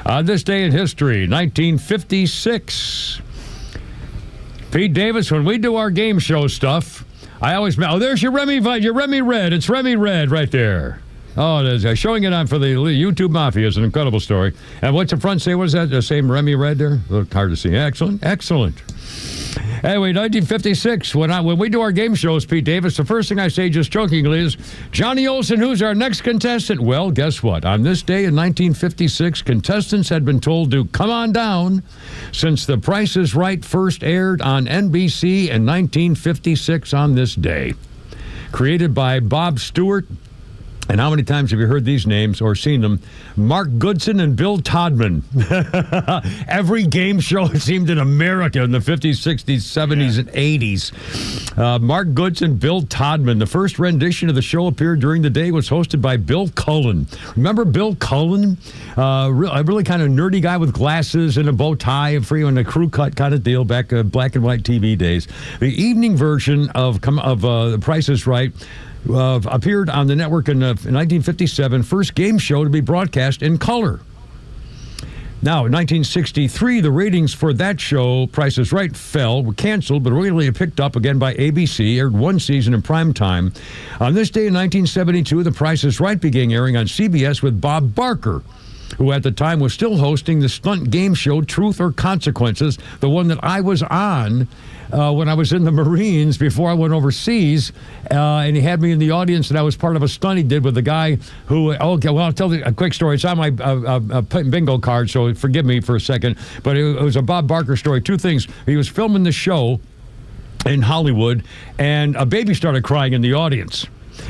On this day in history, 1956. Pete Davis, when we do our game show stuff, I always... Oh, there's your Remy Red. It's Remy Red right there. Oh, it is. Showing it on for the YouTube Mafia is an incredible story. And what's the front say? What is that? The same Remy Red there? A little hard to see. Excellent. Excellent. Anyway, 1956, when we do our game shows, Pete Davis, the first thing I say just jokingly is, Johnny Olson, who's our next contestant? Well, guess what? On this day in 1956, contestants had been told to come on down since The Price is Right first aired on NBC in 1956 on this day. Created by Bob Stewart. And how many times have you heard these names or seen them? Mark Goodson and Bill Todman. Every game show, it seemed, in America in the 50s, 60s, 70s, and 80s. Mark Goodson, Bill Todman. The first rendition of the show appeared during the day, was hosted by Bill Cullen. Remember Bill Cullen? A really kind of nerdy guy with glasses and a bow tie and a crew cut kind of deal back black and white TV days. The evening version of The Price is Right appeared on the network in 1957, first game show to be broadcast in color. Now, in 1963, the ratings for that show, Price is Right, were canceled, but really picked up again by ABC, aired one season in prime time. On this day in 1972, The Price is Right began airing on CBS with Bob Barker, who at the time was still hosting the stunt game show Truth or Consequences, the one that I was on when I was in the Marines before I went overseas, and he had me in the audience, and I was part of a stunt he did with the guy who, I'll tell you a quick story. It's on my bingo card, so forgive me for a second, but it was a Bob Barker story. Two things. He was filming the show in Hollywood, and a baby started crying in the audience.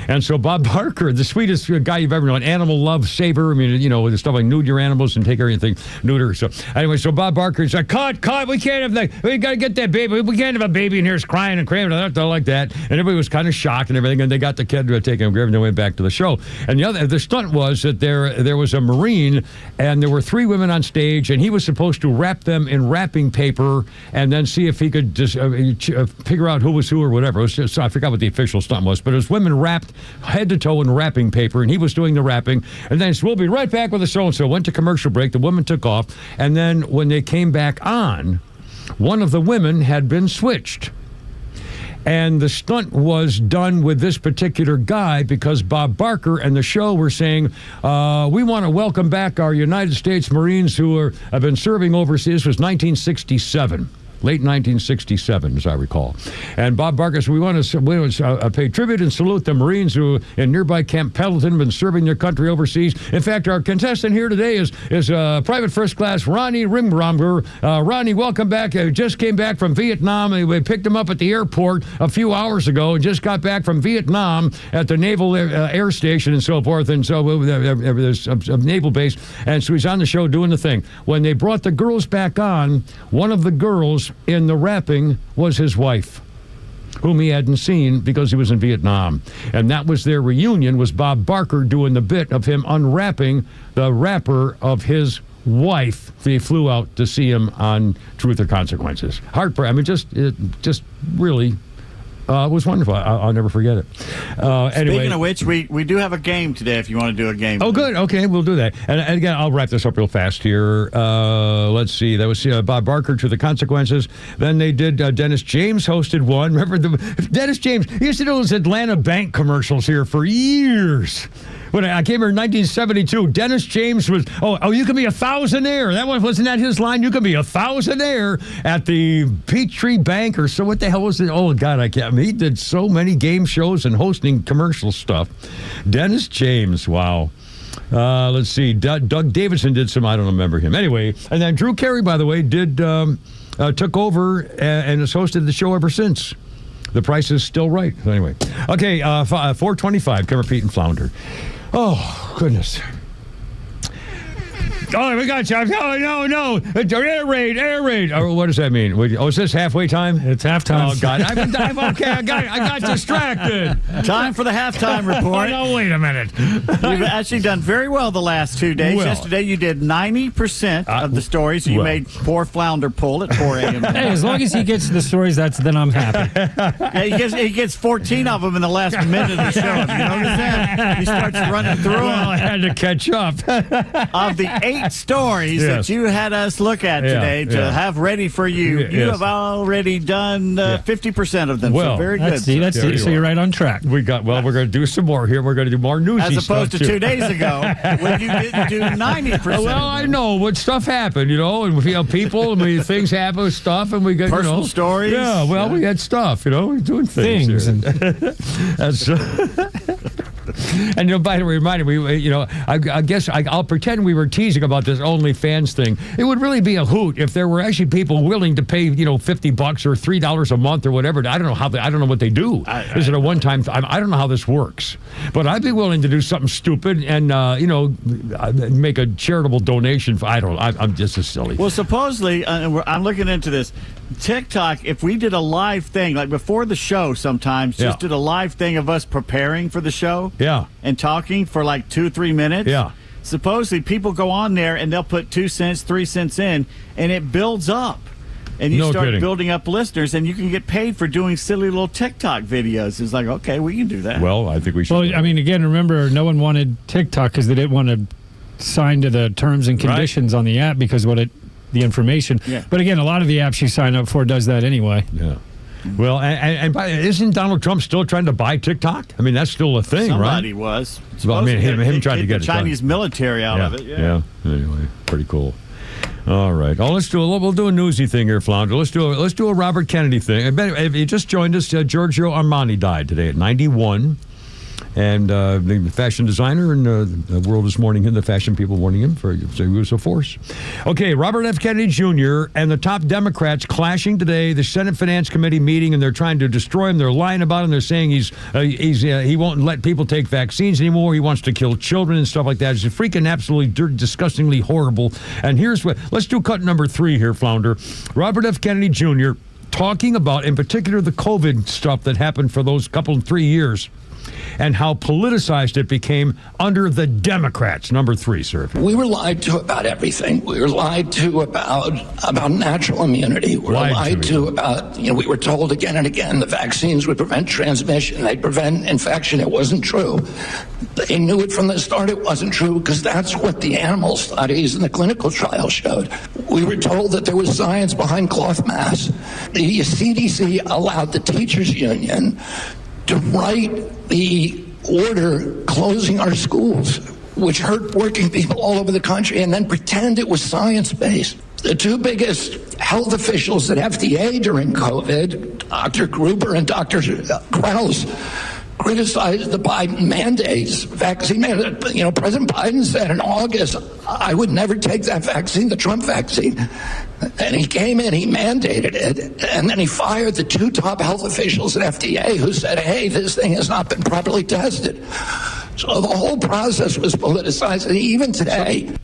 And so Bob Barker, the sweetest guy you've ever known, animal love saver. I mean, the stuff like nude your animals and take care of anything neuter. So anyway, so Bob Barker said, cut, we can't have that. We got to get that baby. We can't have a baby in here crying and crying like that. And everybody was kind of shocked and everything. And they got the kid to take him and they went back to the show. And the stunt was that there was a Marine and there were 3 women on stage and he was supposed to wrap them in wrapping paper and then see if he could just figure out who was who or whatever. It was just, I forgot what the official stunt was, but it was women wrapped head to toe in wrapping paper, and he was doing the wrapping. And then we'll be right back with the so-and-so. Went to commercial break. The woman took off. And then when they came back on, one of the women had been switched. And the stunt was done with this particular guy because Bob Barker and the show were saying, we want to welcome back our United States Marines who have been serving overseas. This was 1967. Late 1967, as I recall. And Bob Barker said, we want to pay tribute and salute the Marines who in nearby Camp Pendleton have been serving their country overseas. In fact, our contestant here today is Private First Class Ronnie Rimbromber. Ronnie, welcome back. Just came back from Vietnam. We picked him up at the airport a few hours ago and just got back from Vietnam at the Naval Air Station and so forth. And so there's a naval base. And so he's on the show doing the thing. When they brought the girls back on, one of the girls in the wrapping was his wife, whom he hadn't seen because he was in Vietnam. And that was their reunion, was Bob Barker doing the bit of him unwrapping the wrapper of his wife. They flew out to see him on Truth or Consequences. Heartbreak. I mean, just really It was wonderful. I'll never forget it. Anyway. Speaking of which, we do have a game today if you want to do a game. Oh, good. Okay, we'll do that. And again, I'll wrap this up real fast here. Let's see. That was Bob Barker to the Consequences. Then they did, Dennis James hosted one. Remember, Dennis James, he used to do those Atlanta bank commercials here for years. When I came here in 1972, Dennis James was, you can be a thousandaire. Wasn't that his line? You can be a thousandaire at the Peachtree Bank or so. What the hell was it? Oh, God, I can't. He did so many game shows and hosting commercial stuff. Dennis James, wow. Let's see. Doug Davidson did some, I don't remember him. Anyway, and then Drew Carey, by the way, took over and has hosted the show ever since. The price is still right. Anyway. Okay, 425, Cover Pete and Flounder. Oh, goodness. Oh, we got you. No. Air raid. Oh, what does that mean? Is this halfway time? It's halftime. Oh, God. I got distracted. Time for the halftime report. No, wait a minute. You've actually done very well the last 2 days. Well, yesterday, you did 90% of the stories. You made poor Flounder pull at 4 a.m. Hey, as long as he gets the stories, then I'm happy. Yeah, he gets 14 of them in the last minute of the show. Have you noticed that? He starts running through them. Well, I had to catch up. Of the 8 stories that you had us look at today to have ready for you, you have already done 50% of them. Well, so very good. So you're right on track. We're going to do some more here. We're going to do more newsy stuff. As opposed to 2 days ago when you didn't do 90%. Well, I know what stuff happened, and people, and things happen, stuff, and we got personal stories. Yeah, well, we had stuff, we're doing things. That's. And by the way, reminded me, I guess I'll pretend we were teasing about this OnlyFans thing. It would really be a hoot if there were actually people willing to pay, $50 or $3 a month or whatever. I don't know what they do. Is it a one-time? I don't know how this works, but I'd be willing to do something stupid and make a charitable donation. I'm just as silly. Well, supposedly, I'm looking into this. TikTok, if we did a live thing, like before the show sometimes, just did a live thing of us preparing for the show and talking for like 2-3 minutes. Yeah. Supposedly, people go on there and they'll put 2 cents, 3 cents in, and it builds up. And you start building up listeners, and you can get paid for doing silly little TikTok videos. It's like, okay, we can do that. Well, I think we should. Well, I mean, again, remember, no one wanted TikTok because they didn't want to sign to the terms and conditions on the app because the information. Yeah. But again, a lot of the apps you sign up for does that anyway. Yeah. Well, and isn't Donald Trump still trying to buy TikTok? I mean, that's still a thing, right? Somebody was. Well, I mean, him trying to get the Chinese military out of it. Yeah. Anyway, pretty cool. All right. We'll do a newsy thing here, Flounder. Let's do a Robert Kennedy thing. If you just joined us, Giorgio Armani died today at 91. And the fashion designer in the world is mourning him. The fashion people mourning him for he was a force. Okay, Robert F. Kennedy Jr. and the top Democrats clashing today. The Senate Finance Committee meeting, and they're trying to destroy him. They're lying about him. They're saying he won't let people take vaccines anymore. He wants to kill children and stuff like that. It's freaking absolutely disgustingly horrible. And let's do cut number 3 here, Flounder. Robert F. Kennedy Jr. talking about, in particular, the COVID stuff that happened for those 3 years. And how politicized it became under the Democrats. Number 3, sir. We were lied to about everything. We were lied to about natural immunity. We were lied to about, we were told again and again the vaccines would prevent transmission. They'd prevent infection. It wasn't true. They knew it from the start it wasn't true because that's what the animal studies and the clinical trials showed. We were told that there was science behind cloth masks. The CDC allowed the teachers union to write the order closing our schools, which hurt working people all over the country, and then pretend it was science-based. The 2 biggest health officials at FDA during COVID, Dr. Gruber and Dr. Krause, criticized the Biden mandates, vaccine mandate. President Biden said in August, I would never take that vaccine, the Trump vaccine. And he came in, he mandated it, and then he fired the 2 top health officials at FDA who said, hey, this thing has not been properly tested. So the whole process was politicized, and even today.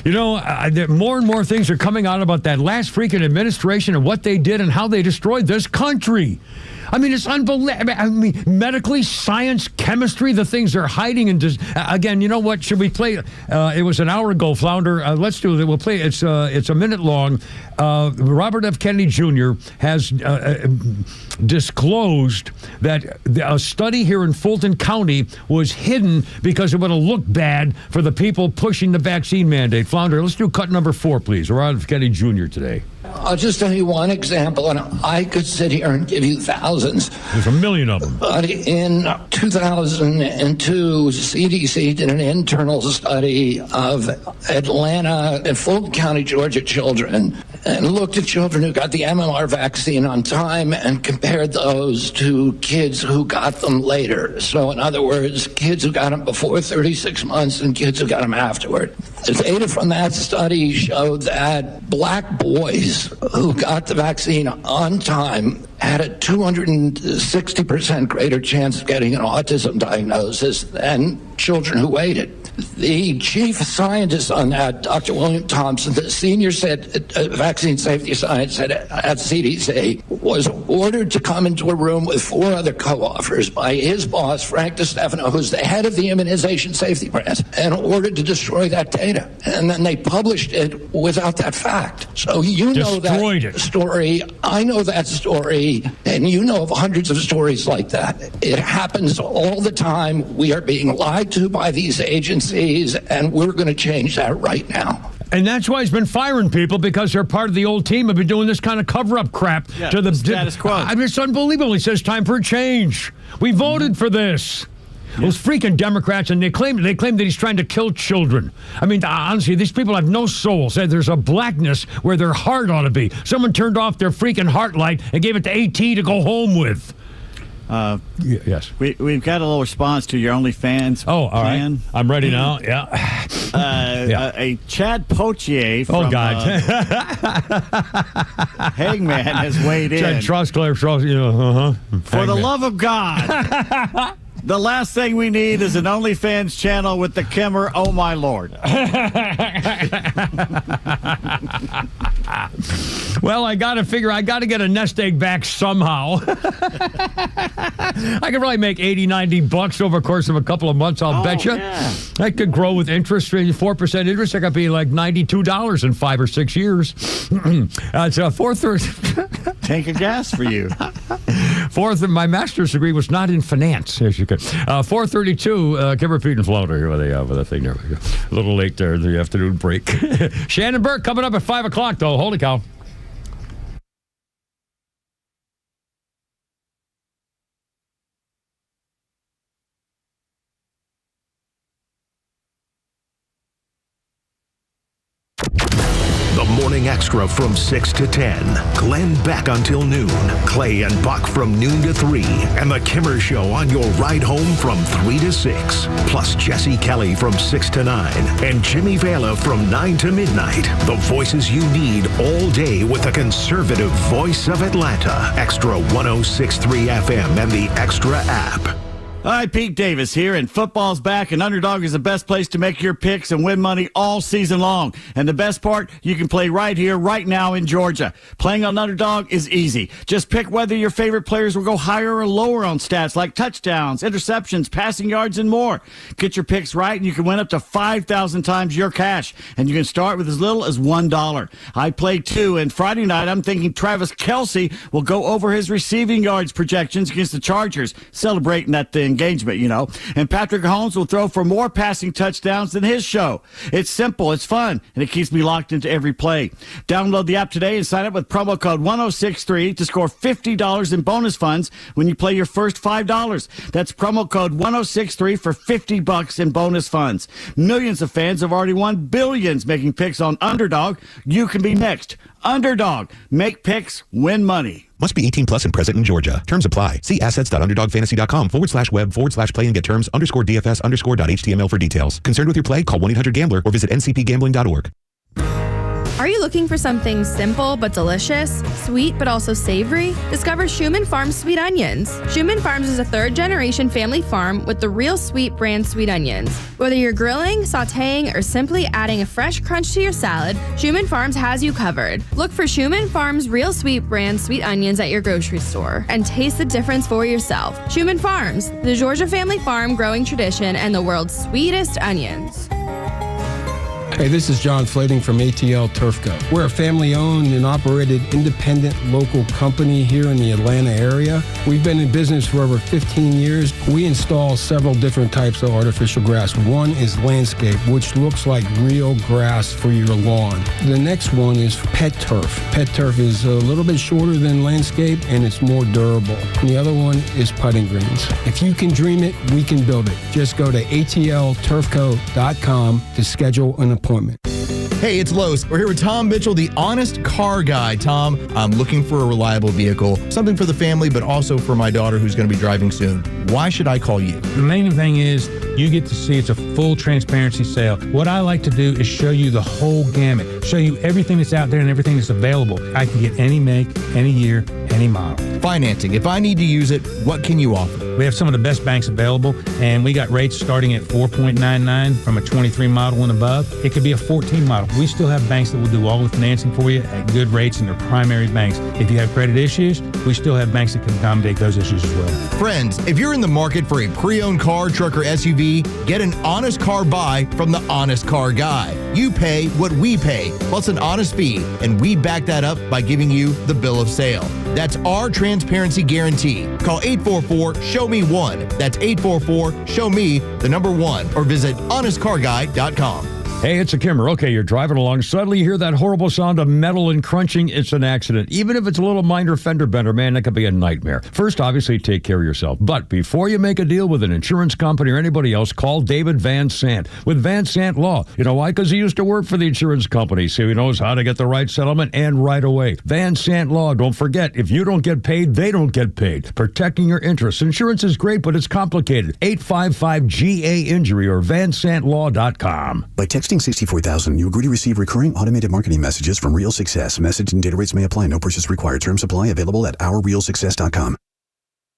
More and more things are coming out about that last freaking administration and what they did and how they destroyed this country. I mean, it's unbelievable. I mean, medically, science, chemistry, the things they're hiding. And again, you know what? Should we play? It was an hour ago, Flounder. Let's do it. We'll play. It's a minute long. Robert F. Kennedy Jr. has disclosed that a study here in Fulton County was hidden because it would have looked bad for the people pushing the vaccine mandate. Flounder, let's do cut number 4, please. Robert F. Kennedy Jr. today. I'll just tell you one example, and I could sit here and give you thousands. There's a million of them. But in 2002, CDC did an internal study of Atlanta and Fulton County, Georgia children and looked at children who got the MMR vaccine on time and compared those to kids who got them later. So in other words, kids who got them before 36 months and kids who got them afterward. The data from that study showed that black boys who got the vaccine on time had a 260% greater chance of getting an autism diagnosis than children who waited. The chief scientist on that, Dr. William Thompson, the senior vaccine safety scientist at CDC, was ordered to come into a room with 4 other co-authors by his boss, Frank DeStefano, who's the head of the immunization safety branch, and ordered to destroy that data. And then they published it without that fact. So you know that story, I know that story, and you know of hundreds of stories like that. It happens all the time. We are being lied to by these agencies, and we're going to change that right now. And that's why he's been firing people, because they're part of the old team, have been doing this kind of cover-up crap to the status quo. I mean, it's unbelievable. He says time for a change. We voted for this. Those freaking Democrats, and they claim that he's trying to kill children. I mean, honestly, these people have no soul. Said there's a blackness where their heart ought to be. Someone turned off their freaking heart light and gave it to AT to go home with. Yes. We've got a little response to your OnlyFans all plan. Right. I'm ready now. Yeah. A Chad Potier from Hangman has weighed in. Chad Trostclair, For the love of God. The last thing we need is an OnlyFans channel with the Kimmer, oh my Lord. Well, I got to get a nest egg back somehow. I could probably make $80-90 over the course of a couple of months, I'll bet you. Yeah. I could grow with interest, 4% interest. I could be like $92 in 5 or 6 years. It's 430. Tank of gas for you. My master's degree was not in finance, as you could. 432, Kimmer, Pete, and Flounder here with a thing there. A little late there, the afternoon break. Shannon Burke coming up at 5 o'clock, though. Holy cow. Morning Extra from 6 to 10. Glenn Beck until noon. Clay and Buck from noon to 3. And the Kimmer Show on your ride home from 3 to 6. Plus Jesse Kelly from 6 to 9. And Jimmy Vela from 9 to midnight. The voices you need all day with the conservative voice of Atlanta. XTRA 106.3 FM and the XTRA app. Hi, Pete Davis here, and football's back, and Underdog is the best place to make your picks and win money all season long. And the best part, you can play right here, right now in Georgia. Playing on Underdog is easy. Just pick whether your favorite players will go higher or lower on stats like touchdowns, interceptions, passing yards, and more. Get your picks right, and you can win up to 5,000 times your cash. And you can start with as little as $1. I played 2, and Friday night I'm thinking Travis Kelce will go over his receiving yards projections against the Chargers, celebrating that engagement, and Patrick Mahomes will throw for more passing touchdowns than his show. It's simple, it's fun, and it keeps me locked into every play. Download the app today and sign up with promo code 1063 to score $50 in bonus funds when you play your first $5. That's promo code 1063 for $50 in bonus funds. Millions of fans have already won billions making picks on Underdog. You can be next. Underdog. Make picks, win money. Must be 18 plus and present in Georgia. Terms apply. See assets.underdogfantasy.com/play and get terms _DFS_.html for details. Concerned with your play? Call 1-800-GAMBLER or visit ncpgambling.org. Are you looking for something simple but delicious, sweet but also savory? Discover Schumann Farms Sweet Onions. Schumann Farms is a third-generation family farm with the Real Sweet brand sweet onions. Whether you're grilling, sautéing, or simply adding a fresh crunch to your salad, Schumann Farms has you covered. Look for Schumann Farms Real Sweet brand sweet onions at your grocery store and taste the difference for yourself. Schumann Farms, the Georgia family farm growing tradition and the world's sweetest onions. Hey, this is John Flading from ATL Turfco. We're a family-owned and operated independent local company here in the Atlanta area. We've been in business for over 15 years. We install several different types of artificial grass. One is landscape, which looks like real grass for your lawn. The next one is pet turf. Pet turf is a little bit shorter than landscape, and it's more durable. And the other one is putting greens. If you can dream it, we can build it. Just go to atlturfco.com to schedule an appointment. Hey, it's Los. We're here with Tom Mitchell, the honest car guy. Tom, I'm looking for a reliable vehicle, something for the family, but also for my daughter who's going to be driving soon. Why should I call you? The main thing is you get to see it's a full transparency sale. What I like to do is show you the whole gamut, show you everything that's out there and everything that's available. I can get any make, any year, any model. Financing. If I need to use it, what can you offer? We have some of the best banks available, and we got rates starting at 4.99 from a 23 model and above. It could be a 14 model. We still have banks that will do all the financing for you at good rates, and they're primary banks. If you have credit issues, we still have banks that can accommodate those issues as well. Friends, if you're in the market for a pre-owned car, truck, or SUV, get an honest car buy from the Honest Car Guy. You pay what we pay, plus an honest fee, and we back that up by giving you the bill of sale. That's our transparency guarantee. Call 844-SHOW-ME-1. That's 844-SHOW-ME, the number 1, or visit honestcarguy.com. Hey, it's a Kimmer. Okay, you're driving along. Suddenly you hear that horrible sound of metal and crunching. It's an accident. Even if it's a little minor fender bender, man, that could be a nightmare. First, obviously, take care of yourself. But before you make a deal with an insurance company or anybody else, call David Van Sant with Van Sant Law. You know why? Because he used to work for the insurance company, so he knows how to get the right settlement and right away. Van Sant Law. Don't forget, if you don't get paid, they don't get paid. Protecting your interests. Insurance is great, but it's complicated. 855-GA-INJURY or vansantlaw.com. By texting 64,000, you agree to receive recurring automated marketing messages from Real Success. Message and data rates may apply. No purchase required. Terms apply. Available at ourrealsuccess.com.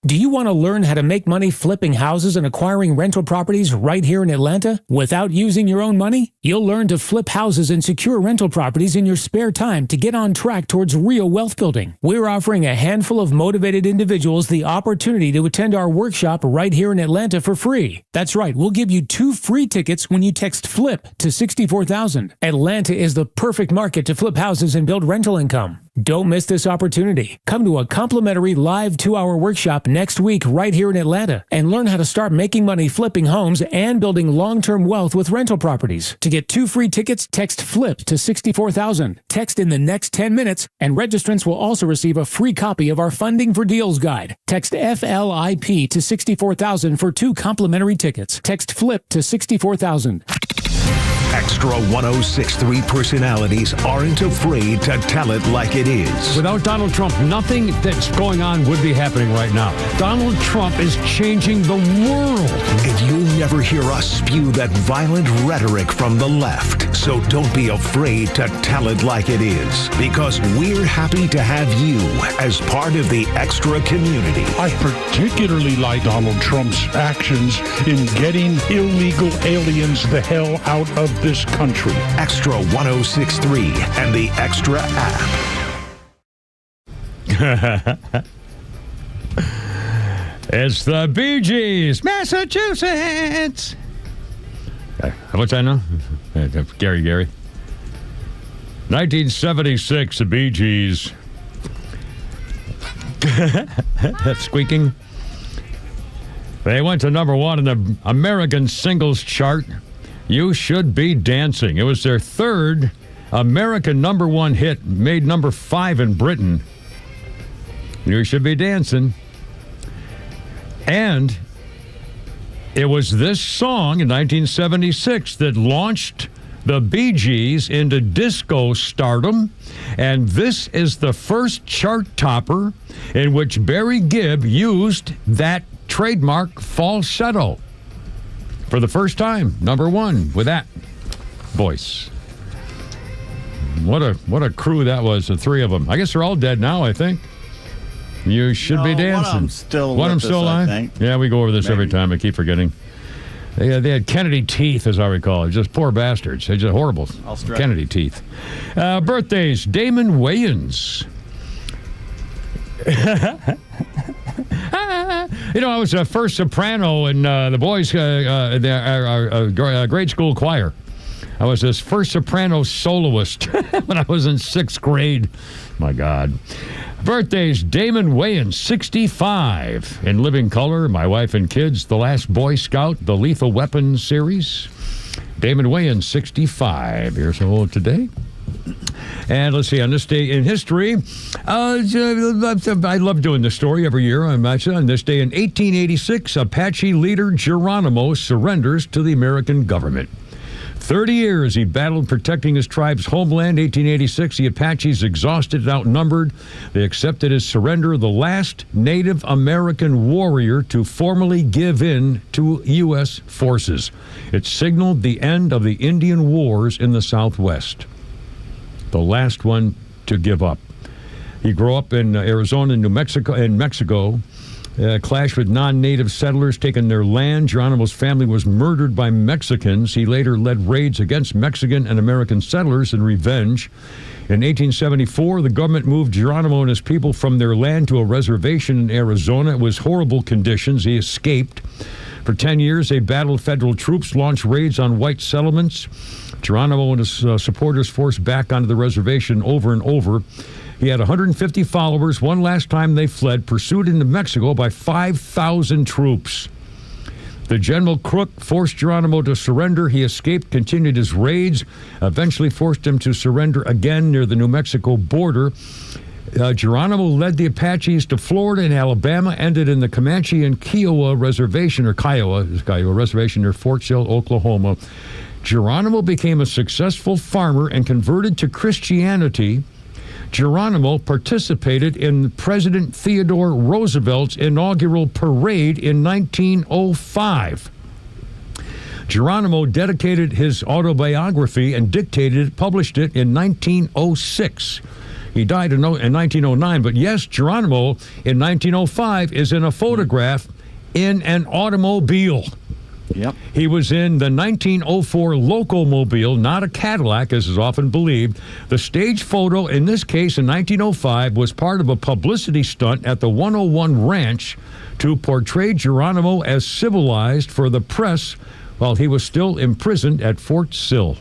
Do you want to learn how to make money flipping houses and acquiring rental properties right here in Atlanta without using your own money? You'll learn to flip houses and secure rental properties in your spare time to get on track towards real wealth building. We're offering a handful of motivated individuals the opportunity to attend our workshop right here in Atlanta for free. That's right, we'll give you 2 free tickets when you text FLIP to 64,000. Atlanta is the perfect market to flip houses and build rental income. Don't miss this opportunity. Come to a complimentary live 2-hour workshop next week right here in Atlanta and learn how to start making money flipping homes and building long-term wealth with rental properties. To get 2 free tickets, text FLIP to 64,000. Text in the next 10 minutes, and registrants will also receive a free copy of our Funding for Deals guide. Text FLIP to 64,000 for 2 complimentary tickets. Text FLIP to 64,000. XTRA 106.3 personalities aren't afraid to tell it like it is. Without Donald Trump, nothing that's going on would be happening right now. Donald Trump is changing the world. And you'll never hear us spew that violent rhetoric from the left. So don't be afraid to tell it like it is. Because we're happy to have you as part of the XTRA community. I particularly like Donald Trump's actions in getting illegal aliens the hell out of this country. XTRA 106.3 and the XTRA app. It's the Bee Gees, Massachusetts. What's that now? Gary. 1976, the Bee Gees. That's squeaking. They went to number 1 in the American singles chart. You Should Be Dancing. It was their 3rd American number 1 hit, made number 5 in Britain. You Should Be Dancing. And it was this song in 1976 that launched the Bee Gees into disco stardom. And this is the first chart topper in which Barry Gibb used that trademark falsetto. For the first time, number 1 with that voice. What a crew that was, the three of them. I guess they're all dead now, I think. You should be dancing. One of them's still One of them still alive? I think. Yeah, we go over this every time. I keep forgetting. They had Kennedy teeth, as I recall. Just poor bastards. They're just horrible. Kennedy teeth. Birthdays. Damon Wayans. I was a first soprano in the boys' grade school choir. I was this first soprano soloist when I was in 6th grade. My God. Birthdays, Damon Wayans, 65. In living color, My Wife and Kids, The Last Boy Scout, The Lethal Weapon series. Damon Wayans, 65. Here's how old today. And let's see, on this day in history, I love doing this story every year. On this day in 1886, Apache leader Geronimo surrenders to the American government. 30 years he battled protecting his tribe's homeland. 1886, the Apaches, exhausted and outnumbered, they accepted his surrender, the last Native American warrior to formally give in to U.S. forces. It signaled the end of the Indian Wars in the Southwest. The last one to give up. He grew up in Arizona and Mexico. Clashed with non-native settlers taking their land. Geronimo's family was murdered by Mexicans. He later led raids against Mexican and American settlers in revenge. In 1874, the government moved Geronimo and his people from their land to a reservation in Arizona. It was horrible conditions. He escaped. For 10 years, they battled federal troops, launched raids on white settlements. Geronimo and his supporters forced back onto the reservation over and over. He had 150 followers. One last time they fled, pursued into Mexico by 5,000 troops. The General Crook forced Geronimo to surrender. He escaped, continued his raids, eventually forced him to surrender again near the New Mexico border. Geronimo led the Apaches to Florida and Alabama, ended in the Comanche and Kiowa Reservation, or Kiowa Reservation near Fort Sill, Oklahoma. Geronimo became a successful farmer and converted to Christianity. Geronimo participated in President Theodore Roosevelt's inaugural parade in 1905. Geronimo dedicated his autobiography and published it in 1906. He died in 1909, but yes, Geronimo in 1905 is in a photograph in an automobile. Yep. He was in the 1904 Locomobile, not a Cadillac, as is often believed. The stage photo, in this case in 1905, was part of a publicity stunt at the 101 Ranch to portray Geronimo as civilized for the press while he was still imprisoned at Fort Sill.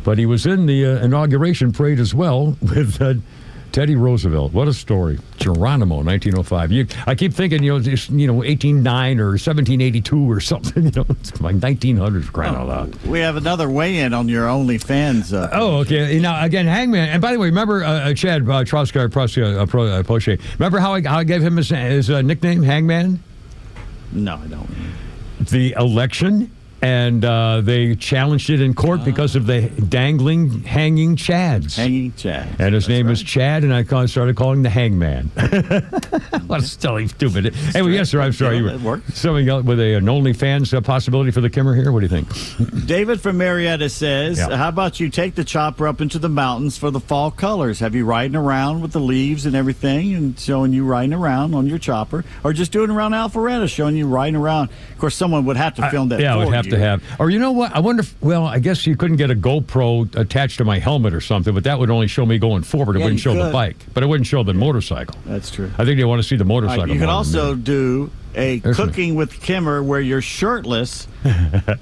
But he was in the inauguration parade as well with Teddy Roosevelt. What a story. Geronimo, 1905. I keep thinking, 1809 or 1782 or something. It's like 1900s, crying out loud. We have another weigh-in on your OnlyFans. Okay. Now, again, Hangman. And by the way, remember Chad Poche. Remember how I gave him his nickname, Hangman? No, I don't. The election. And they challenged it in court because of the dangling, hanging Chads. Hanging Chads. And his name is Chad, and I started calling him the Hangman. What a silly, stupid. Anyway, yes, sir, I'm sorry. You were something else with an OnlyFans possibility for the Kimmer here? What do you think? David from Marietta says, how about you take the chopper up into the mountains for the fall colors? Have you riding around with the leaves and everything and showing you riding around on your chopper? Or just doing around Alpharetta, showing you riding around? Of course, someone would have to film that I would have to have. Or you know what? I wonder if, I guess you couldn't get a GoPro attached to my helmet or something, but that would only show me going forward. It wouldn't show the bike, but it wouldn't show the motorcycle. That's true. I think they want to see the motorcycle. You could also do a cooking with Kimmer where you're shirtless,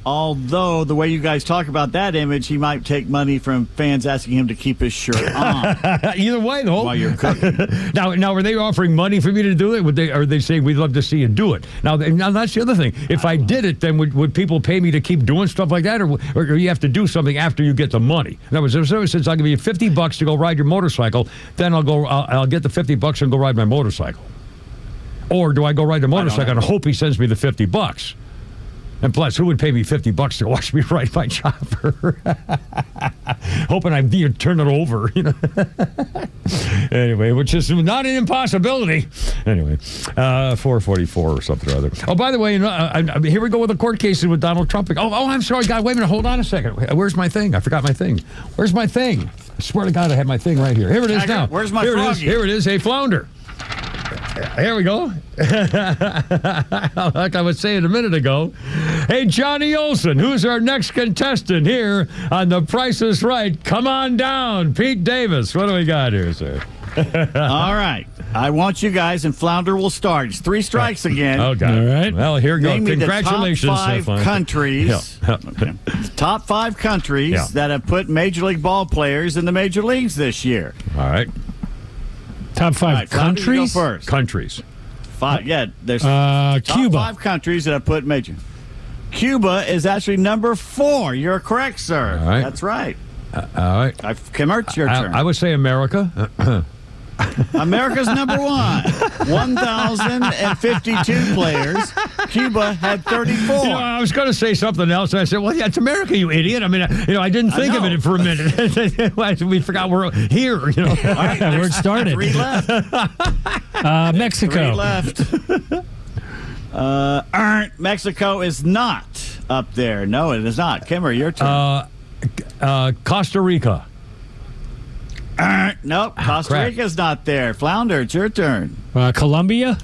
although the way you guys talk about that image, he might take money from fans asking him to keep his shirt on. Either way, though. While you're cooking. Now, are they offering money for me to do it? Are they saying, we'd love to see you do it? Now that's the other thing. If I did it, then would people pay me to keep doing stuff like that? Or you have to do something after you get the money? In other words, if someone says, I'll give you $50 to go ride your motorcycle, then I'll get the $50 and go ride my motorcycle. Or do I go ride the motorcycle and hope he sends me the $50? And plus, who would pay me $50 to watch me ride my chopper? Hoping I turn it over, Anyway, which is not an impossibility. Anyway, 444 or something or other. Oh, by the way, here we go with the court cases with Donald Trump. Oh, I'm sorry, God, wait a minute, hold on a second. Where's my thing? I forgot my thing. Where's my thing? I swear to God, I have my thing right here. Here it is now. Where's my Here it is. froggy? Here it is. Hey, Flounder. Here we go. Like I was saying a minute ago. Hey, Johnny Olson, who's our next contestant here on The Price is Right? Come on down. Pete Davis. What do we got here, sir? All right. I want you guys, and Flounder will start. It's 3 strikes again. Okay. All right. Well, here we go. Name me Congratulations. the top 5 countries. Yeah. Okay. Top 5 countries that have put Major League ball players in the major leagues this year. All right. Top 5 Flounder, you go countries? first. Countries. 5. Yeah, there's Cuba. top 5 countries that have put major. Cuba is actually number 4. You're correct, sir. All right. That's right. All right. Kimmer, it's your turn. I would say America. America's number 1. 1,052 players. Cuba had 34. I was going to say something else, and I said, well, yeah, it's America, you idiot. I mean, I didn't think of it for a minute. We forgot we're here, All right, where it started. 3 left. Mexico. 3 left. Mexico is not up there. No, it is not. Kimmer, your turn. Costa Rica. Nope, Costa crap. Rica's not there. Flounder, it's your turn. Colombia.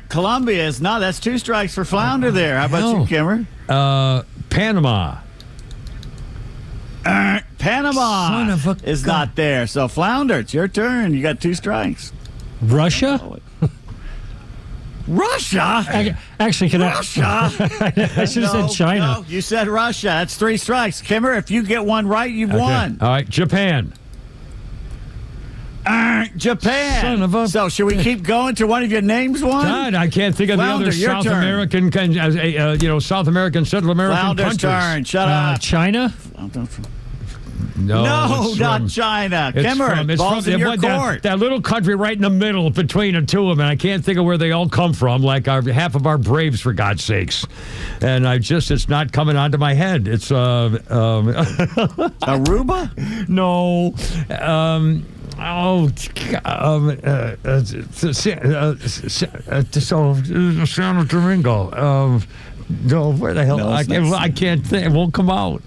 Colombia is not. That's 2 strikes for Flounder there. How about you, Kimmer? Panama. Panama is not there. So, Flounder, it's your turn. You got 2 strikes. Russia. Russia? Actually, can Russia? I should have said China. No, you said Russia. That's 3 strikes. Kimmer, if you get one right, you've won. All right, Japan. Japan. Son of a... So, should we keep going to one of your names one? God, I can't think of Flounder, the your other South turn. American, South American, Central American Flounder's countries. turn. Shut up. China. No, not China. Kimmer, ball's in your court. That little country right in the middle between the two of them, and I can't think of where they all come from, like half of our Braves, for God's sakes. And it's not coming onto my head. It's Aruba? No. Santo Domingo. No, where the hell? No, I can't think. It won't come out.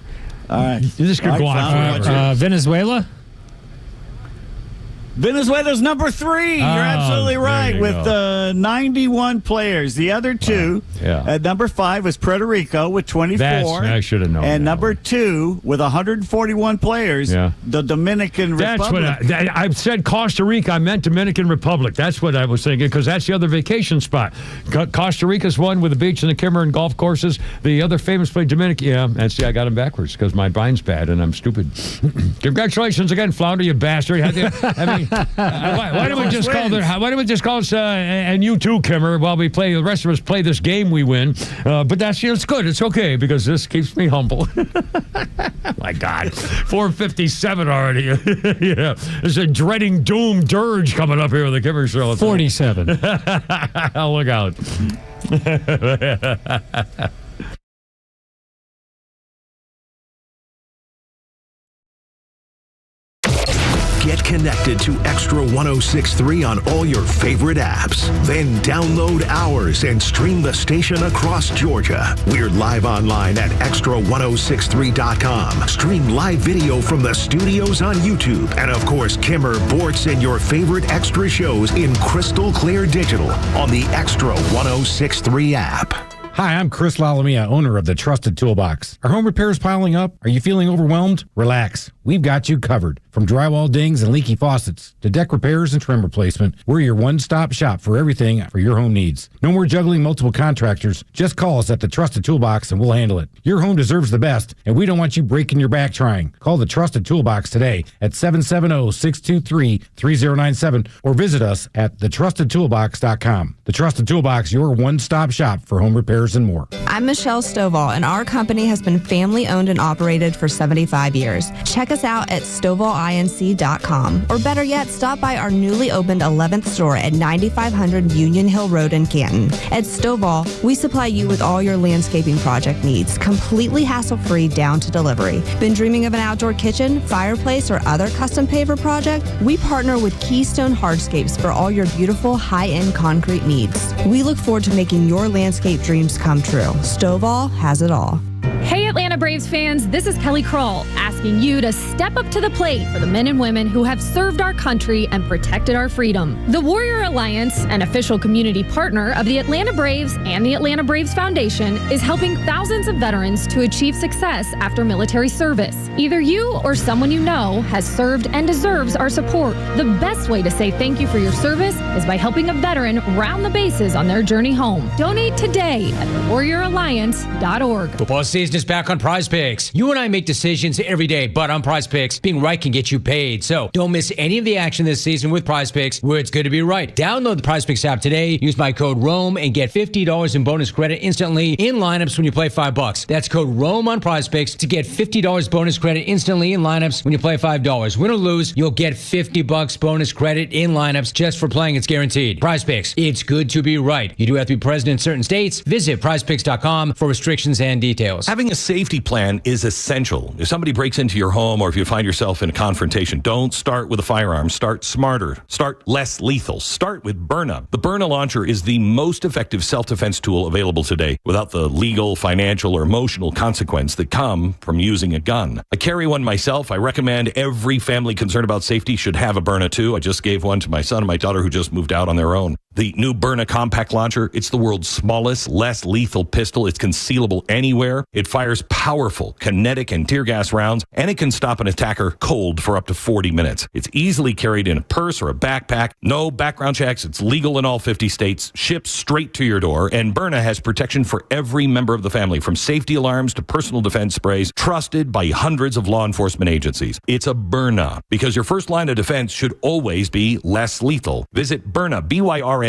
All right. This could go on forever. Venezuela. Venezuela's number 3. You're absolutely right, with 91 players. The other 2, at number 5 was Puerto Rico with 24. I should have known. And number 2 with 141 players, the Dominican Republic. That's what I said. Costa Rica. I meant Dominican Republic. That's what I was thinking, because that's the other vacation spot. Costa Rica's one with the beach and the Kimmer and golf courses. The other famous place, Dominican. Yeah, and see, I got them backwards because my mind's bad and I'm stupid. Congratulations again, Flounder, you bastard. Why don't we just call it? And you too, Kimmer, while we play, the rest of us play this game we win. But it's good. It's okay because this keeps me humble. My God, 4:57 already. Yeah, there's a dreading doom dirge coming up here with the Kimmer Show. 47. Look out. Get connected to XTRA 106.3 on all your favorite apps. Then download ours and stream the station across Georgia. We're live online at XTRA1063.com. Stream live video from the studios on YouTube. And of course, Kimmer, Bortz, and your favorite extra shows in crystal clear digital on the XTRA 106.3 app. Hi, I'm Chris Lalamia, owner of the Trusted Toolbox. Are home repairs piling up? Are you feeling overwhelmed? Relax. We've got you covered. From drywall dings and leaky faucets to deck repairs and trim replacement, we're your one-stop shop for everything for your home needs. No more juggling multiple contractors. Just call us at the Trusted Toolbox and we'll handle it. Your home deserves the best, and we don't want you breaking your back trying. Call the Trusted Toolbox today at 770-623-3097 or visit us at thetrustedtoolbox.com. The Trusted Toolbox, your one-stop shop for home repairs and more. I'm Michelle Stovall, and our company has been family-owned and operated for 75 years. Check us out at StovallINC.com, or better yet, stop by our newly opened 11th store at 9500 Union Hill Road in Canton. At Stovall, we supply you with all your landscaping project needs, completely hassle-free down to delivery. Been dreaming of an outdoor kitchen, fireplace, or other custom paver project? We partner with Keystone Hardscapes for all your beautiful high-end concrete needs. We look forward to making your landscape dreams come true. Stovall has it all. Hey, Atlanta Atlanta Braves fans, this is Kelly Kroll asking you to step up to the plate for the men and women who have served our country and protected our freedom. The Warrior Alliance, an official community partner of the Atlanta Braves and the Atlanta Braves Foundation, is helping thousands of veterans to achieve success after military service. Either you or someone you know has served and deserves our support. The best way to say thank you for your service is by helping a veteran round the bases on their journey home. Donate today at thewarrioralliance.org. Football season is back on Prize Picks. You and I make decisions every day, but on Prize Picks, being right can get you paid. So don't miss any of the action this season with Prize Picks, where it's good to be right. Download the Prize Picks app today, use my code ROAM, and get $50 in bonus credit instantly in lineups when you play $5. That's code ROAM on Prize Picks to get $50 bonus credit instantly in lineups when you play $5. Win or lose, you'll get $50 bonus credit in lineups just for playing. It's guaranteed. Prize Picks, it's good to be right. You do have to be present in certain states. Visit prizepicks.com for restrictions and details. Having a safety plan is essential. If somebody breaks into your home or if you find yourself in a confrontation, don't start with a firearm. Start smarter. Start less lethal. Start with Byrna. The Byrna launcher is the most effective self-defense tool available today without the legal, financial, or emotional consequence that come from using a gun. I carry one myself. I recommend every family concerned about safety should have a Byrna too. I just gave one to my son and my daughter who just moved out on their own. The new Byrna compact launcher, it's the world's smallest, less lethal pistol. It's concealable anywhere. It fires powerful kinetic and tear gas rounds, and it can stop an attacker cold for up to 40 minutes. It's easily carried in a purse or a backpack. No background checks. It's legal in all 50 states. Ships straight to your door. And Byrna has protection for every member of the family, from safety alarms to personal defense sprays, trusted by hundreds of law enforcement agencies. It's a Byrna, because your first line of defense should always be less lethal. Visit Byrna, BYRNA.com,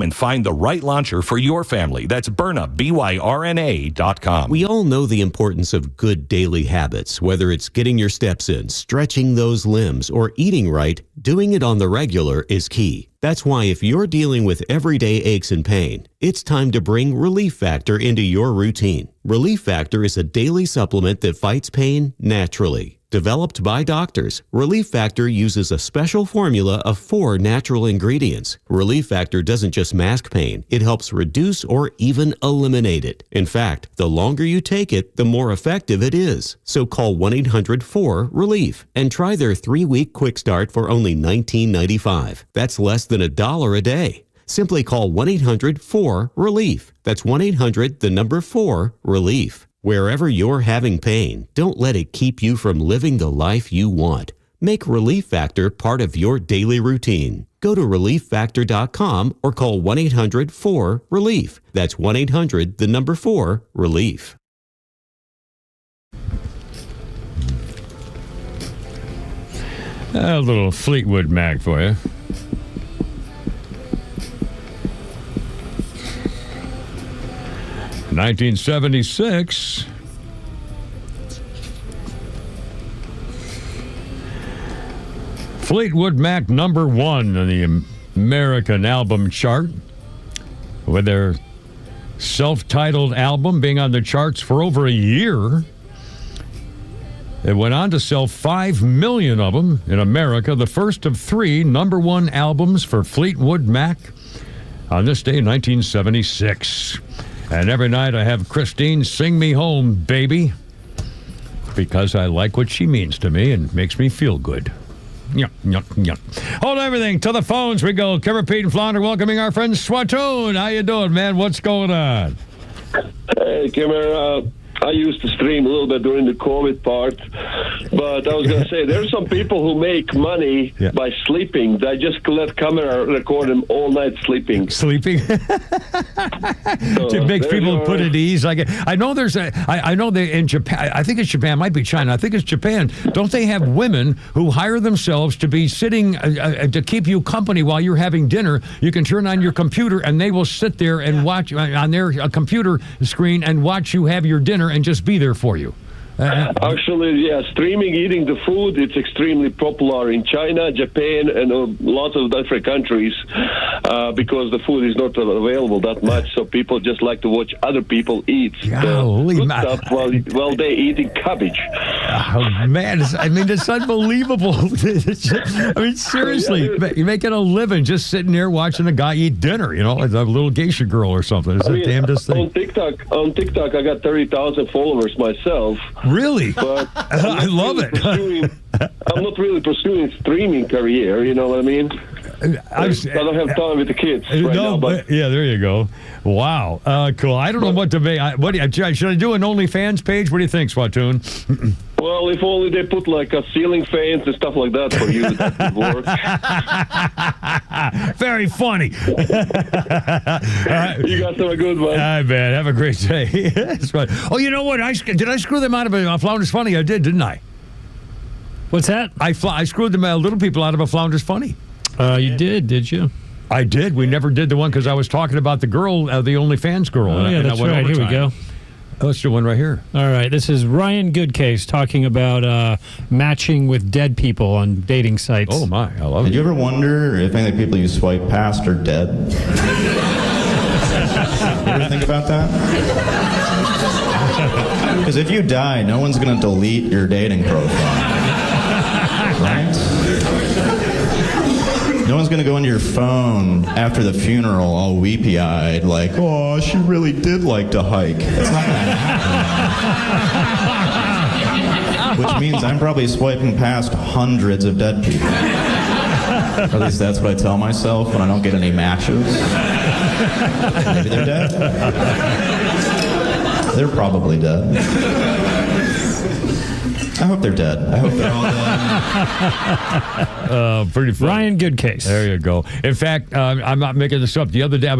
and find the right launcher for your family. That's Byrna, BYRNA.com. We all know the importance of good daily habits, whether it's getting your steps in, stretching those limbs, or eating right. Doing it on the regular is key. That's why if you're dealing with everyday aches and pain, it's time to bring Relief Factor into your routine. Relief Factor is a daily supplement that fights pain naturally. Developed by doctors, Relief Factor uses a special formula of 4 natural ingredients. Relief Factor doesn't just mask pain, it helps reduce or even eliminate it. In fact, the longer you take it, the more effective it is. So call 1-800-4-RELIEF and try their 3-week quick start for only $19.95. That's less than $1 a day. Simply call 1-800-4-RELIEF. That's 1-800-4-RELIEF. Wherever you're having pain, don't let it keep you from living the life you want. Make Relief Factor part of your daily routine. Go to ReliefFactor.com or call 1-800-4-RELIEF. That's 1-800-4-RELIEF. A little Fleetwood Mac for you. In 1976, Fleetwood Mac #1 on the American album chart, with their self-titled album being on the charts for over a year. It went on to sell 5 million of them in America, the first of 3 #1 albums for Fleetwood Mac on this day in 1976. And every night I have Christine sing me home, baby, because I like what she means to me and makes me feel good. Yuck, yuck, yuck. Hold everything to the phones we go. Kevin, Pete, and Flounder welcoming our friend Swatoon. How you doing, man? What's going on? Hey, Kimmer. I used to stream a little bit during the COVID part, but I was going to say there's some people who make money by sleeping. They just let camera record them all night sleeping. Sleeping? It makes people put at ease. I know there's I know they in Japan. I think it's Japan. Might be China. I think it's Japan. Don't they have women who hire themselves to be sitting to keep you company while you're having dinner? You can turn on your computer and they will sit there and watch on their computer screen and watch you have your dinner and just be there for you. Actually, yeah, streaming eating the food, it's extremely popular in China, Japan, and lots of different countries because the food is not available that much, so people just like to watch other people eat the good stuff while they're eating cabbage. Oh, man, it's unbelievable. Seriously, you're making a living just sitting there watching a guy eat dinner, like a little geisha girl or something. It's the damnedest thing. On TikTok, I got 30,000 followers myself. Really? But I love it. I'm not really pursuing streaming career, you know what I mean? I don't have time with the kids now. But yeah, there you go. Wow. Cool. I don't know what to make. Should I do an OnlyFans page? What do you think, Swatoon? Well, if only they put like a ceiling fans and stuff like that for you, that would work. Very funny. You guys have a good one. All right, man. Have a great day. That's right. Oh, you know what? Did I screw them out of a Flounders Funny? I did, didn't I? What's that? I screwed the little people out of a Flounders Funny. You did you? I did. We never did the one because I was talking about the girl, the OnlyFans girl. Oh, yeah, that's right. Here we go. Let's do one right here. All right. This is Ryan Goodcase talking about matching with dead people on dating sites. Oh, my. I love it. Did you ever wonder if any of the people you swipe past are dead? You ever think about that? Because if you die, no one's going to delete your dating profile. Right? No one's going to go into your phone after the funeral all weepy-eyed like, oh, she really did like to hike. That's not going to happen. Which means I'm probably swiping past hundreds of dead people. Or at least that's what I tell myself when I don't get any matches. Maybe they're dead. They're probably dead. I hope they're dead. I hope they're all dead. Pretty funny. Ryan Goodcase. There you go. In fact, I'm not making this up. The other day, I've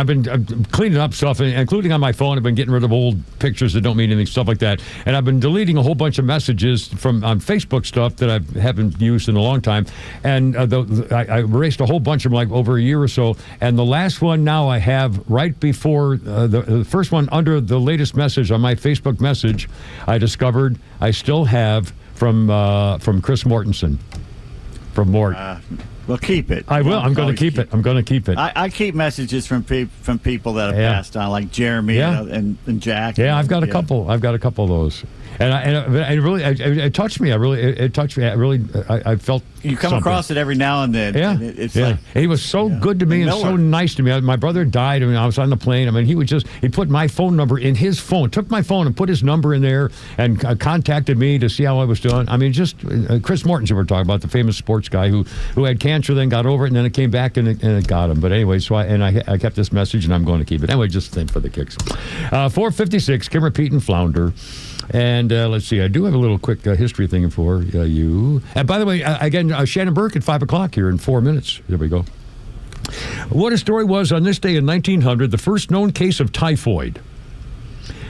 been cleaning up stuff, including on my phone. I've been getting rid of old pictures that don't mean anything, stuff like that. And I've been deleting a whole bunch of messages on Facebook stuff that I haven't used in a long time. And I erased a whole bunch of them, like over a year or so. And the last one now I have right before the first one under the latest message on my Facebook message, I discovered I still have from Chris Mortensen. From Mort. Well, keep it. I will. I'm going to keep it. I'm going to keep it. I keep messages from people that have passed on, like Jeremy and Jack. Yeah, I've got a couple. I've got a couple of those. And it touched me. It touched me. I felt you come something. across it every now and then. Yeah, and it's yeah. like, and he was so good to me and so nice to me. My brother died. I was on the plane. He put my phone number in his phone. Took my phone and put his number in there and contacted me to see how I was doing. Chris Mortensen we're talking about, the famous sports guy who had cancer, then got over it, and then it came back and it got him. But anyway, so I kept this message and I'm going to keep it anyway. Just for the kicks. 456, Kimmer, Pete, and Flounder. And let's see, I do have a little quick history thing for you. And by the way, again, Shannon Burke at 5 o'clock here in 4 minutes. There we go. What a story was on this day in 1900, the first known case of typhoid.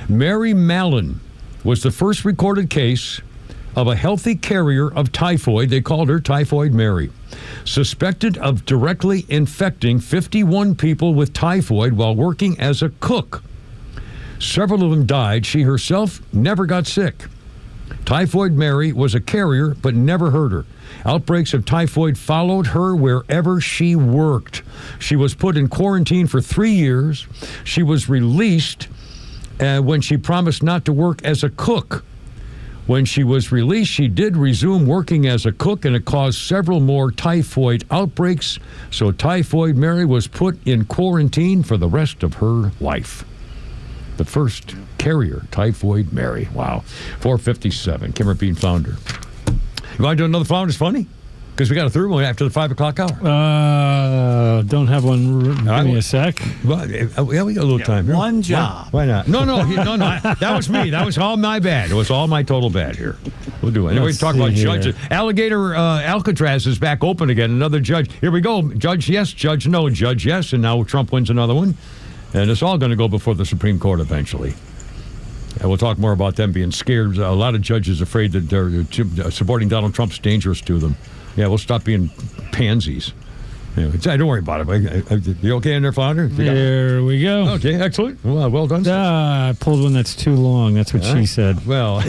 Mary Mallon was the first recorded case of a healthy carrier of typhoid. They called her Typhoid Mary. Suspected of directly infecting 51 people with typhoid while working as a cook. Several of them died. She herself never got sick. Typhoid Mary was a carrier, but never hurt her. Outbreaks of typhoid followed her wherever she worked. She was put in quarantine for 3 years. She was released when she promised not to work as a cook. When she was released, she did resume working as a cook, and it caused several more typhoid outbreaks. So Typhoid Mary was put in quarantine for the rest of her life. The first carrier, Typhoid Mary. Wow. 457, Kimmer, Pete, and Flounder. You want to do another Flounder's Funny? Because we got a third one after the 5 o'clock hour. Don't have one. Give me a sec. Well, yeah, we got a little time here. One job. Why not? No. That was me. That was all my bad. It was all my total bad here. We'll do it. Anyway, talk about judges. Alligator Alcatraz is back open again. Another judge. Here we go. Judge yes, judge no, judge yes. And now Trump wins another one. And it's all going to go before the Supreme Court eventually. And we'll talk more about them being scared. A lot of judges afraid that they're supporting Donald Trump's dangerous to them. Yeah, we'll stop being pansies. Anyway, don't worry about it. You okay in there, Flounder? There we go. Okay, excellent. Well done. I pulled one that's too long. That's what she said. Well, I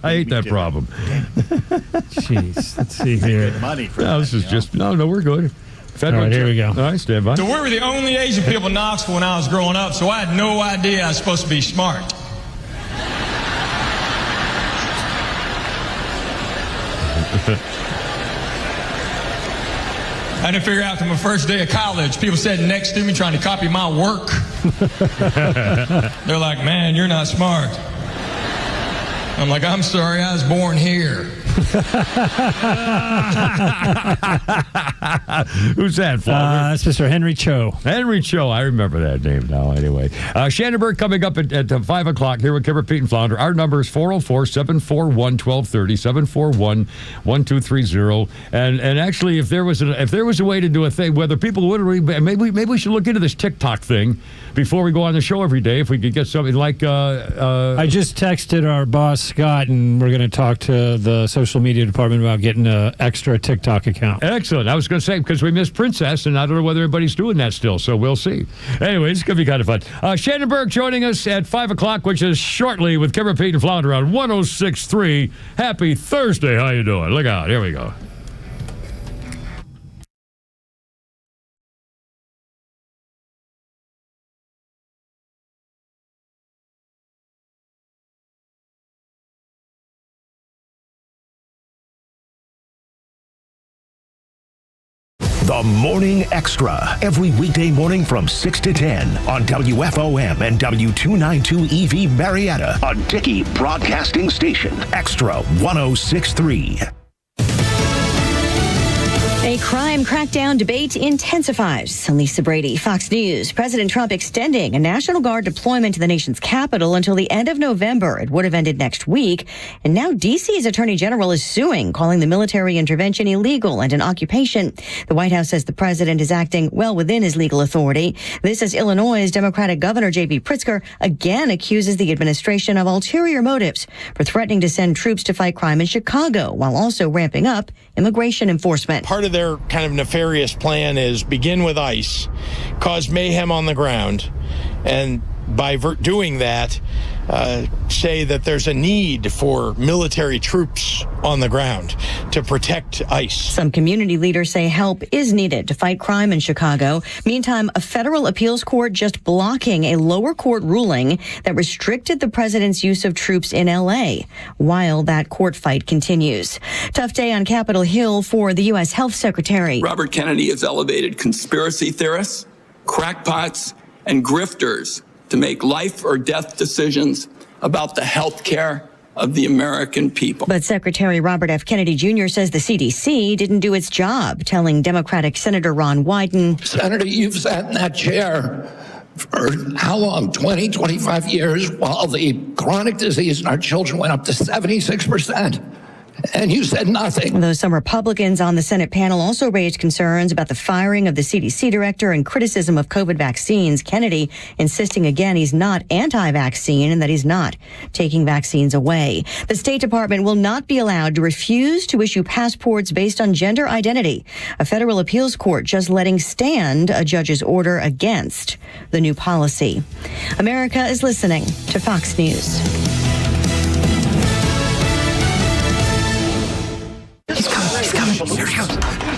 hate that problem. Jeez. Let's see here. Money for No, this is just no. We're good. All right, here we go. All right, stand by. So we were the only Asian people in Knoxville when I was growing up, so I had no idea I was supposed to be smart. I didn't figure out till my first day of college. People sitting next to me trying to copy my work. They're like, man, you're not smart. I'm like, I'm sorry, I was born here. Who's that, Flounder? That's Mr. Henry Cho. Henry Cho. I remember that name now, anyway. Shannonburg coming up at 5 o'clock here with Kimber, Pete, and Flounder. Our number is 404-741-1230, 741-1230. And actually, if there was a way to do a thing, whether people would, maybe we should look into this TikTok thing before we go on the show every day, if we could get something like... I just texted our boss, Scott, and we're going to talk to the social media department about getting an extra TikTok account. Excellent. I was going to say, because we missed Princess, and I don't know whether everybody's doing that still, so we'll see. Anyway, it's going to be kind of fun. Shannonburg joining us at 5 o'clock, which is shortly with Kimber, Pete, and Flounder on 106.3. Happy Thursday. How you doing? Look out. Here we go. The Morning Extra, every weekday morning from 6 to 10 on WFOM and W292 EV Marietta, a Dickey broadcasting station. Extra 106.3. A crime crackdown debate intensifies. Lisa Brady, Fox News. President Trump extending a National Guard deployment to the nation's capital until the end of November. It would have ended next week. And now D.C.'s Attorney General is suing, calling the military intervention illegal and an occupation. The White House says the president is acting well within his legal authority. This as Illinois' Democratic Governor J.B. Pritzker again accuses the administration of ulterior motives for threatening to send troops to fight crime in Chicago, while also ramping up immigration enforcement. Part of their kind of nefarious plan is begin with ICE, cause mayhem on the ground, and by doing that, say that there's a need for military troops on the ground to protect ICE. Some community leaders say help is needed to fight crime in Chicago. Meantime, a federal appeals court just blocking a lower court ruling that restricted the president's use of troops in L.A. while that court fight continues. Tough day on Capitol Hill for the U.S. Health Secretary. Robert Kennedy has elevated conspiracy theorists, crackpots, and grifters to make life or death decisions about the health care of the American people. But Secretary Robert F. Kennedy Jr. says the CDC didn't do its job, telling Democratic Senator Ron Wyden. Senator, you've sat in that chair for how long? 20, 25 years, while the chronic disease in our children went up to 76%. And you said nothing. Though some Republicans on the Senate panel also raised concerns about the firing of the CDC director and criticism of COVID vaccines, Kennedy insisting again he's not anti-vaccine and that he's not taking vaccines away. The State Department will not be allowed to refuse to issue passports based on gender identity. A federal appeals court just letting stand a judge's order against the new policy. America is listening to Fox News. He's coming. Here he comes.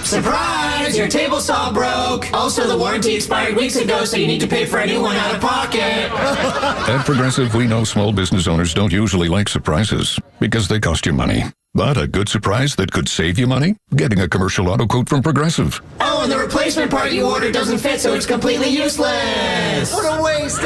Surprise! Your table saw broke. Also, the warranty expired weeks ago, so you need to pay for a new one out of pocket. At Progressive, we know small business owners don't usually like surprises because they cost you money. But a good surprise that could save you money? Getting a commercial auto quote from Progressive. Oh, and the replacement part you ordered doesn't fit, so it's completely useless. What a waste.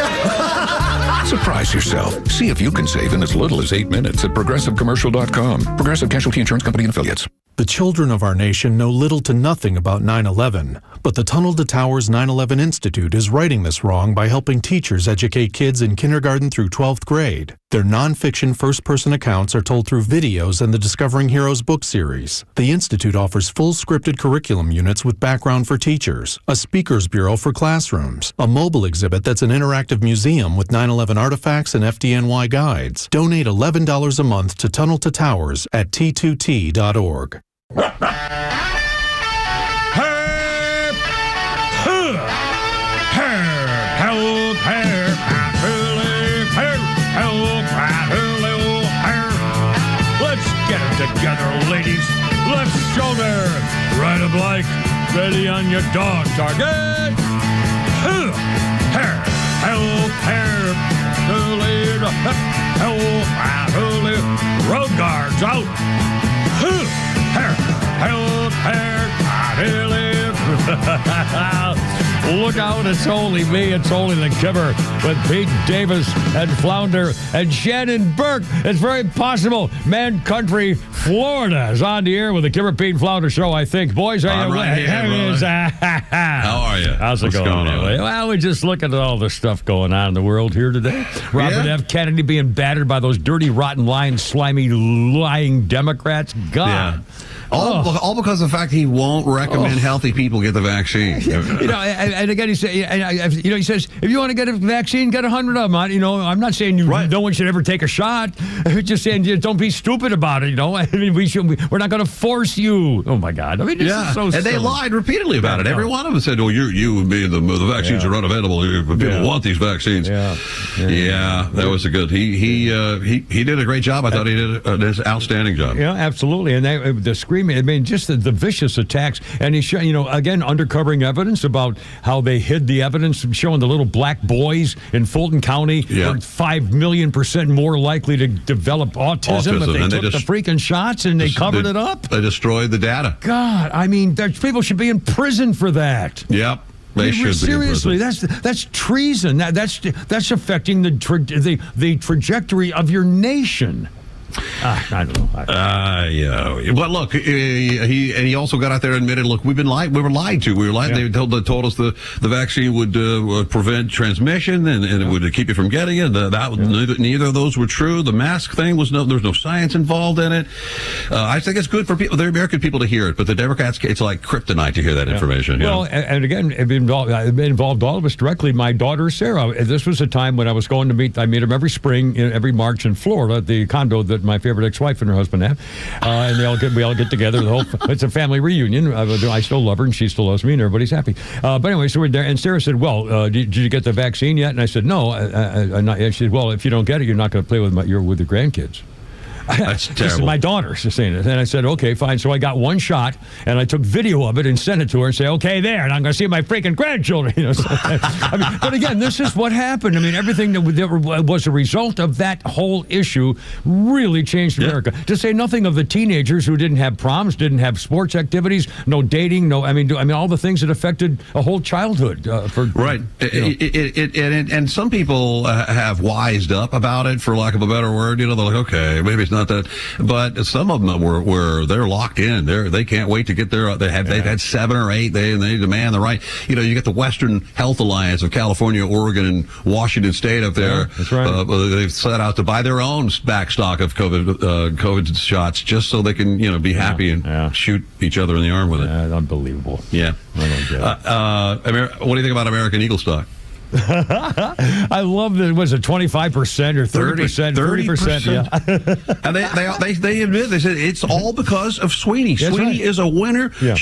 Surprise yourself. See if you can save in as little as 8 minutes at ProgressiveCommercial.com. Progressive Casualty Insurance Company and Affiliates. The children of our nation know little to nothing about 9/11, but the Tunnel to Towers 9/11 Institute is righting this wrong by helping teachers educate kids in kindergarten through 12th grade. Their nonfiction first-person accounts are told through videos and the Discovering Heroes book series. The Institute offers full scripted curriculum units with background for teachers, a speakers bureau for classrooms, a mobile exhibit that's an interactive museum with 9/11 artifacts and FDNY guides. Donate $11 a month to Tunnel to Towers at t2t.org. Hey! Let's get it together, ladies. Let's shoulder. Ride 'em like ready on your dog target. Hair. Road guards out. Look out, it's only me. It's only the Kipper with Pete Davis and Flounder and Shannon Burke. It's very possible Man Country, Florida is on the air with the Kipper, Pete, and Flounder show, I think. Boys, I'm right here, How are you? How's it going anyway? Well, we just look at all the stuff going on in the world here today. Robert F. Kennedy being battered by those dirty, rotten, lying, slimy, lying Democrats. God. Yeah. All because of the fact he won't recommend healthy people get the vaccine. And again, he says, if you want to get a vaccine, get 100 of them. I'm not saying no one should ever take a shot. I'm just saying don't be stupid about it. I mean, we're not going to force you. Oh my God! I mean, this is so and silly. they lied repeatedly about it. Every one of them said, "Oh, you being the vaccines are unavailable. People want these vaccines." Yeah, that was a good. He did a great job. I thought he did an outstanding job. Yeah, absolutely. And the screaming. I mean, just the vicious attacks. And he's again undercovering evidence about how they hid the evidence, showing the little black boys in Fulton County were 5 million% more likely to develop autism if they took the freaking shots, and they covered it up. They destroyed the data. God, I mean, people should be in prison for that. Yep. They should seriously, that's treason. That's affecting the trajectory of your nation. I don't know. Yeah. But look, he also got out there and admitted, look, we were lied to. We were lied. They told us the vaccine would prevent transmission and it would keep you from getting it. Neither of those were true. The mask thing there was no science involved in it. I think it's good for people, the American people, to hear it, but the Democrats, it's like kryptonite to hear that information. Well, and again, it involved all of us directly. My daughter Sarah. This was a time when I was going to I meet them every spring, every March in Florida at the condo that my favorite ex-wife and her husband have, and we all get together. It's a family reunion. I still love her, and she still loves me, and everybody's happy. But anyway, so we're there, and Sarah said, "Well, did you get the vaccine yet?" And I said, "No." And she said, "Well, if you don't get it, you're not going to play with your grandkids." That's terrible. My daughter is saying it. And I said, okay, fine. So I got one shot, and I took video of it and sent it to her and say, okay, there, and I'm going to see my freaking grandchildren. But again, this is what happened. I mean, everything that was a result of that whole issue really changed America. To say nothing of the teenagers who didn't have proms, didn't have sports activities, no dating, I mean, all the things that affected a whole childhood. Right. And some people have wised up about it, for lack of a better word. They're like, okay, maybe it's not that, but some of them were they're locked in. They can't wait to get their. They've had 7 or 8. They demand the right. You get the Western Health Alliance of California, Oregon, and Washington State up there. That's right. They've set out to buy their own backstock of COVID shots just so they can be happy and shoot each other in the arm with it. Unbelievable. Yeah. I don't get it. What do you think about American Eagle stock? I love that. Was it 25% or 30%? 30%. Yeah. And they admit, they said it's all because of Sweeney. That's Sweeney right. is a winner. Yeah.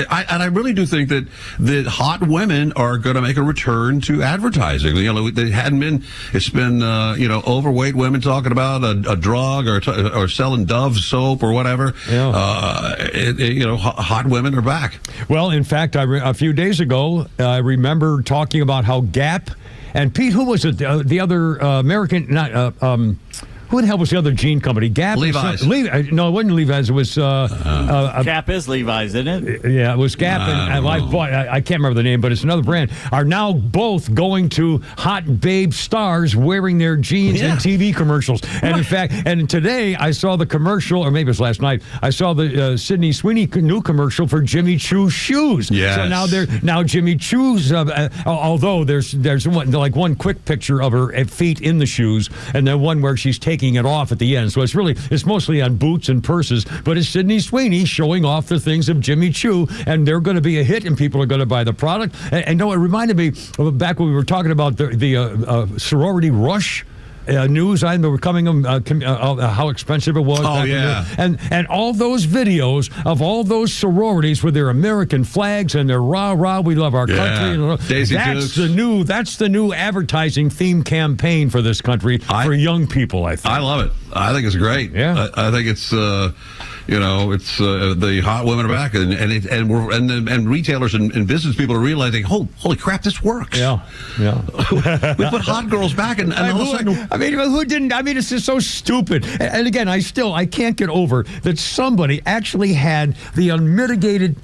I really do think that hot women are going to make a return to advertising. They hadn't been. It's been overweight women talking about a drug or selling Dove soap or whatever. Yeah. Hot women are back. Well, in fact, a few days ago, I remember talking about how Gap. And Pete, who was it? The other American, who the hell was the other jean company? Gap? Levi's. No, it wasn't Levi's. It was... Gap is Levi's, isn't it? Yeah, it was Gap. I can't remember the name, but it's another brand. Are now both going to hot babe stars wearing their jeans in TV commercials. And in fact, and today I saw the commercial, or maybe it was last night, I saw the Sydney Sweeney new commercial for Jimmy Choo shoes. Yes. So now Jimmy Choo's, although there's one quick picture of her feet in the shoes, and then one where she's taking it off at the end. So it's mostly on boots and purses, but it's Sydney Sweeney showing off the things of Jimmy Choo, and they're going to be a hit, and people are going to buy the product. And it reminded me of back when we were talking about the sorority rush news item that were coming, how expensive it was. Oh, yeah. And all those videos of all those sororities with their American flags and their rah-rah, we love our country. Daisy that's Dukes. That's the new advertising theme campaign for this country for young people, I think. I love it. I think it's great. Yeah. I think it's, it's the hot women are back, and retailers and business people are realizing, holy crap, this works. Yeah. We put hot girls back, and all of a sudden, who didn't? I mean, it's just so stupid. And again, I can't get over that somebody actually had the unmitigated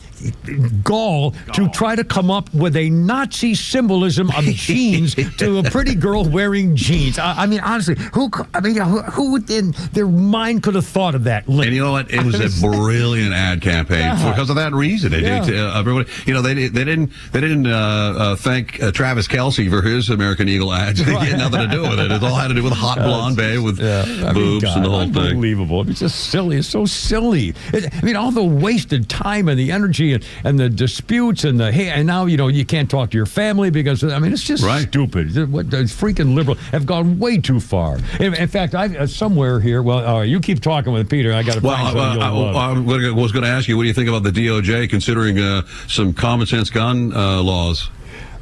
gall to try to come up with a Nazi symbolism of jeans to a pretty girl wearing jeans. I mean, honestly, who in their mind could have thought of that? And you know what? It was a brilliant ad campaign because of that reason. Everybody, they didn't thank Travis Kelce for his American Eagle ads. They had nothing to do with it. It all had to do with a hot blonde babe with boobs and the whole thing. Unbelievable. It's just silly. It's so silly. All the wasted time and the energy and the disputes and and now you can't talk to your family because it's just stupid. What the freaking liberal have gone way too far. In fact, I somewhere here. Well, all right, you keep talking with Peter. I got to find something. I was going to ask you, what do you think about the DOJ considering some common sense gun laws?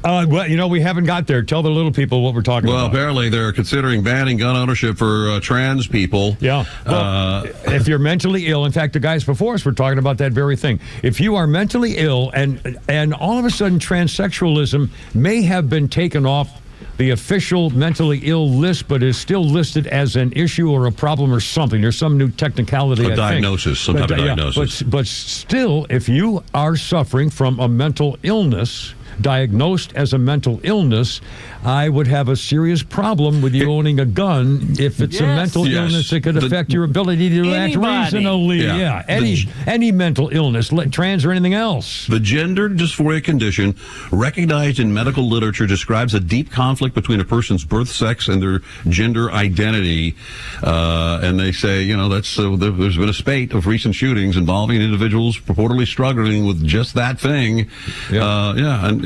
We haven't got there. Tell the little people what we're talking about. Well, apparently they're considering banning gun ownership for trans people. Yeah. Well, if you're mentally ill, in fact, the guys before us were talking about that very thing. If you are mentally ill and all of a sudden transsexualism may have been taken off the official mentally ill list, but is still listed as an issue or a problem or something. There's some new technicality. Some type of diagnosis. But still, if you are suffering from a mental illness, diagnosed as a mental illness, I would have a serious problem with you owning a gun if it's a mental illness that could affect your ability to act reasonably. Any mental illness, trans or anything else. The gender dysphoria condition recognized in medical literature describes a deep conflict between a person's birth sex and their gender identity. And they say, there's been a spate of recent shootings involving individuals purportedly struggling with just that thing.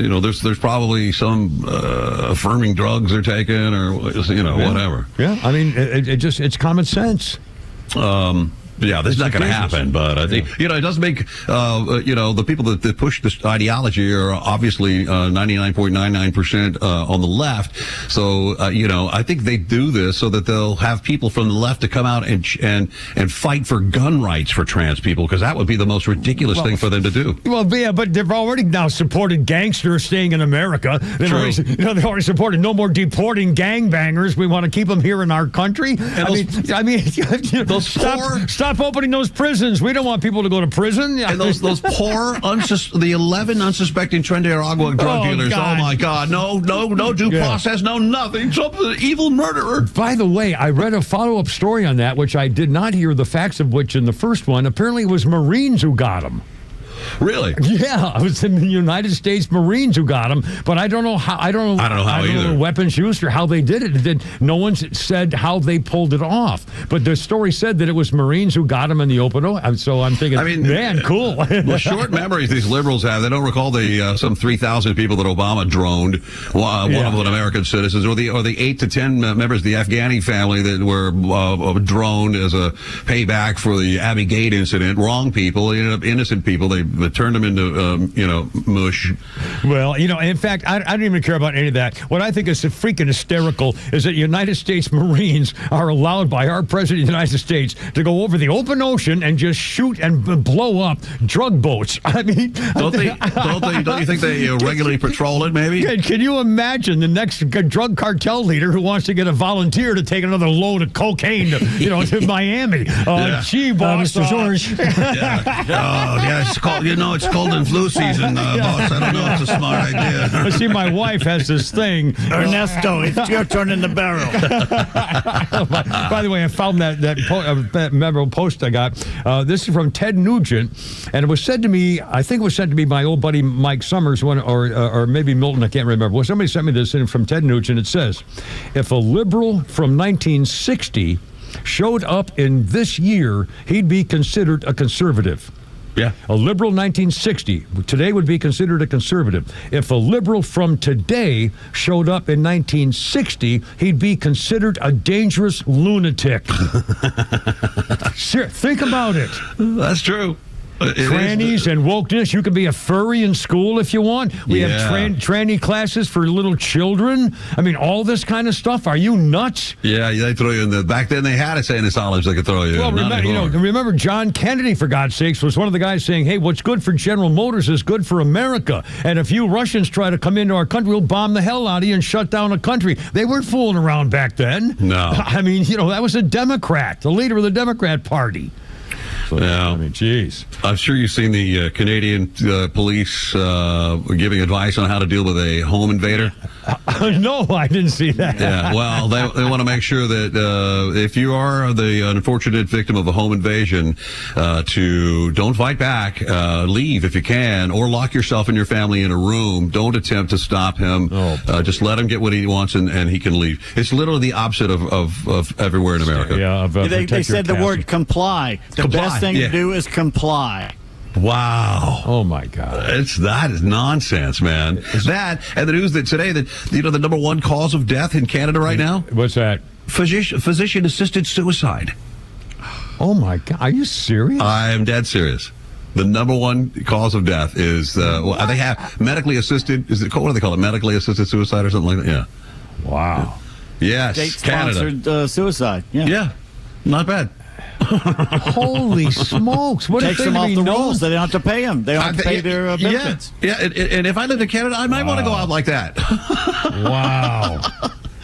There's probably some affirming drugs they're taking or whatever. Yeah, I mean, it's common sense. This is not going to happen, but I think, it does make, the people that push this ideology are obviously 99.99% on the left. So, I think they do this so that they'll have people from the left to come out and fight for gun rights for trans people, because that would be the most ridiculous thing for them to do. Well, yeah, but they've already now supported gangsters staying in America. They've already supported no more deporting gangbangers. We want to keep them here in our country. Stop opening those prisons. We don't want people to go to prison. And those poor, the 11 unsuspecting Trinidad drug dealers. God. Oh my God! No due process, no nothing. Some evil murderer. By the way, I read a follow-up story on that, which I did not hear the facts of which in the first one. Apparently, it was Marines who got him. Really? Yeah, it was in the United States Marines who got him, but I don't know how. I don't know how either. Weapons used or how they did it. No one said how they pulled it off, but the story said that it was Marines who got him in the open. So I'm thinking, man, cool. The short memories these liberals have. They don't recall the some 3,000 people that Obama droned, one of them American citizens, or the 8 to 10 members of the Afghani family that were droned as a payback for the Abbey Gate incident. Wrong people. They ended up innocent people. They turned them into mush. Well, in fact, I don't even care about any of that. What I think is freaking hysterical is that United States Marines are allowed by our president of the United States to go over the open ocean and just shoot and blow up drug boats. I mean, don't you think they regularly patrol it? Maybe. Can you imagine the next drug cartel leader who wants to get a volunteer to take another load of cocaine to Miami? Gee, boss, Mr. George. It's called. It's cold and flu season, boss. I don't know. It's a smart idea. See, my wife has this thing. Ernesto, it's your turn in the barrel. By the way, I found that memorable post I got. This is from Ted Nugent, and it was said to me, I think it was sent to me by old buddy Mike Summers, or maybe Milton, I can't remember. Well, somebody sent me this in from Ted Nugent. It says, if a liberal from 1960 showed up in this year, he'd be considered a conservative. Yeah. A liberal 1960 today would be considered a conservative. If a liberal from today showed up in 1960, he'd be considered a dangerous lunatic. Sure, think about it. That's true. Trannies and wokeness. You can be a furry in school if you want. We have tranny classes for little children. I mean, all this kind of stuff. Are you nuts? Yeah, they throw you in the... Back then, they had a saying in college they could throw you in. Well, remember John Kennedy, for God's sakes, was one of the guys saying, hey, what's good for General Motors is good for America. And if you Russians try to come into our country, we'll bomb the hell out of you and shut down a country. They weren't fooling around back then. No. I mean, that was a Democrat, the leader of the Democrat Party. Yeah. I mean, geez. I'm sure you've seen the Canadian police giving advice on how to deal with a home invader. No, I didn't see that. Yeah, well, they want to make sure that if you are the unfortunate victim of a home invasion, don't fight back, leave if you can, or lock yourself and your family in a room. Don't attempt to stop him. Just let him get what he wants and he can leave. It's literally the opposite of everywhere in America. Yeah, they said the word comply. The best thing to do is comply. Wow. Oh, my God. That is nonsense, man. That, and the news that today, that the number one cause of death in Canada right now? What's that? Physician-assisted suicide. Oh, my God. Are you serious? I am dead serious. The number one cause of death is, they have medically assisted, what do they call it? Medically assisted suicide or something like that? Yeah. Wow. Yes, state-sponsored suicide. Yeah. Not bad. Holy smokes! What takes them off the rolls? They don't have to pay them. They don't have to pay their benefits. Yeah, and if I lived in Canada, I might want to go out like that. Wow.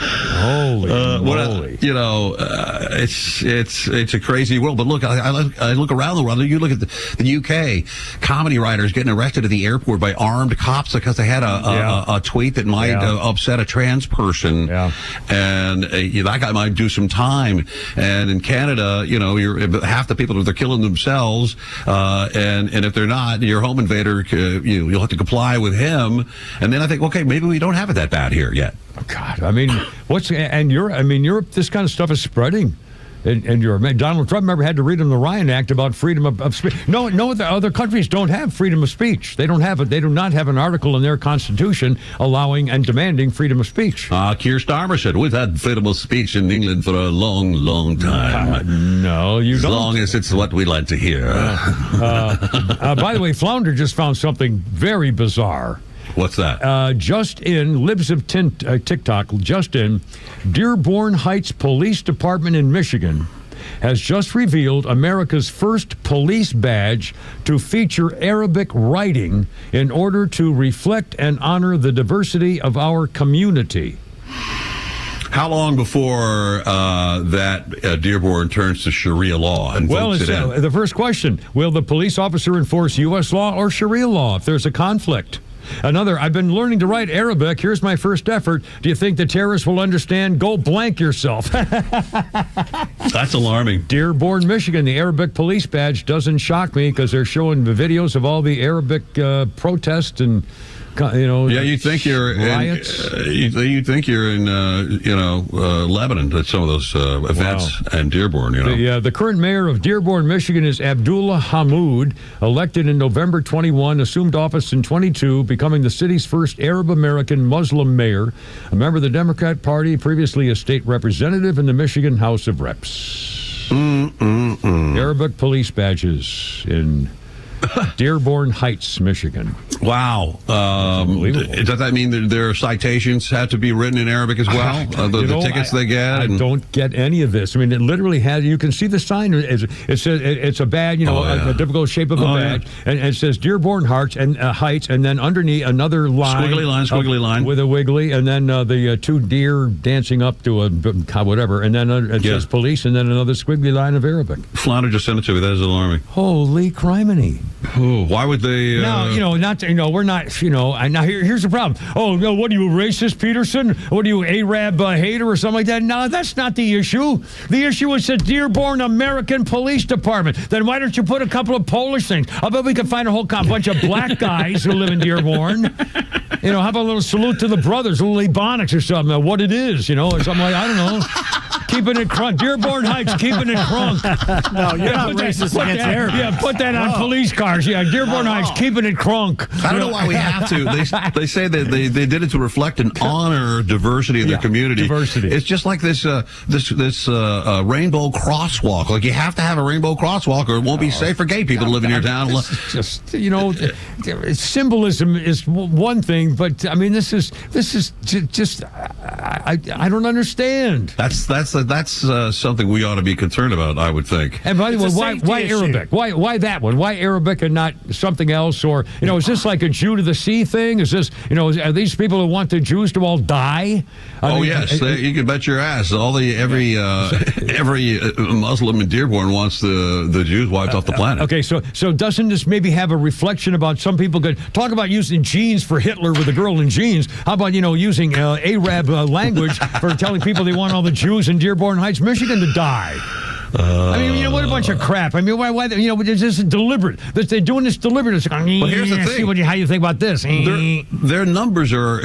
Holy moly. It's a crazy world. But look, I look around the world. You look at the UK, comedy writers getting arrested at the airport by armed cops because they had a tweet that might upset a trans person. Yeah. And that guy might do some time. And in Canada, you're half the people, they're killing themselves. And if they're not, your home invader, you'll have to comply with him. And then I think, okay, maybe we don't have it that bad here yet. Oh, God, I mean, Europe, this kind of stuff is spreading. And Donald Trump, remember, had to read him the Ryan Act about freedom of speech. No, the other countries don't have freedom of speech. They don't have it. They do not have an article in their constitution allowing and demanding freedom of speech. Keir Starmer said, we've had freedom of speech in England for a long, long time. No, you don't. As long as it's what we like to hear. By the way, Flounder just found something very bizarre. What's that? Just in Libs of TikTok, just in Dearborn Heights Police Department in Michigan has just revealed America's first police badge to feature Arabic writing in order to reflect and honor the diversity of our community. How long before that Dearborn turns to Sharia law and votes it in? The first question, will the police officer enforce U.S. law or Sharia law if there's a conflict? Another, I've been learning to write Arabic. Here's my first effort. Do you think the terrorists will understand? Go blank yourself. That's alarming. Dearborn, Michigan, the Arabic police badge doesn't shock me because they're showing the videos of all the Arabic protests and, Yeah, you think you're riots. You think you're in, Lebanon at some of those events and Dearborn. The current mayor of Dearborn, Michigan, is Abdullah Hammoud, elected in November 21, assumed office in 22, becoming the city's first Arab American Muslim mayor, a member of the Democrat Party, previously a state representative in the Michigan House of Reps. Arabic police badges in Dearborn Heights, Michigan. Wow. Does that mean their citations have to be written in Arabic as well? The tickets they get? I don't get any of this. I mean, it literally has, you can see the sign. It says it's a badge, a typical shape of a badge. And it says Dearborn Heights, and then underneath another line. Squiggly line. With a wiggly, and then the two deer dancing up to a whatever. And then it says police, and then another squiggly line of Arabic. Flounder just sent it to me. That is alarming. Holy criminy. Oh, why would they? We're not. Now here's the problem. Oh no, what are you, racist, Peterson? What are you, Arab hater or something like that? No, that's not the issue. The issue is the Dearborn American Police Department. Then why don't you put a couple of Polish things? I bet we could find a whole bunch of black guys who live in Dearborn. How about a little salute to the brothers, a little Ebonics or something? What it is, or something like, I don't know. keeping it crunk. Dearborn Heights keeping it crunk. No, you're not racist against Arabic. Yeah, put that on police cars. Yeah, Dearborn Heights keeping it crunk. I don't know why we have to. They say that they did it to reflect and honor diversity in their community. Diversity. It's just like this rainbow crosswalk. Like you have to have a rainbow crosswalk, or it won't be safe for gay people to live in your town. Just symbolism is one thing, but I mean this is just I don't understand. That's something we ought to be concerned about, I would think. And by the way, why Arabic? Why that one? Why Arabic and not something else? Or is this like a Jew to the sea thing? Is this are these people who want the Jews to all die? Yes, you can bet your ass. Every Muslim in Dearborn wants the Jews wiped off the planet. Okay, so doesn't this maybe have a reflection about some people could talk about using jeans for Hitler with a girl in jeans? How about using Arab language for telling people they want all the Jews in Dearborn Heights, Michigan to die? What a bunch of crap. Why this is deliberate. They're doing this deliberate. But here's the thing. How you think about this? Their numbers are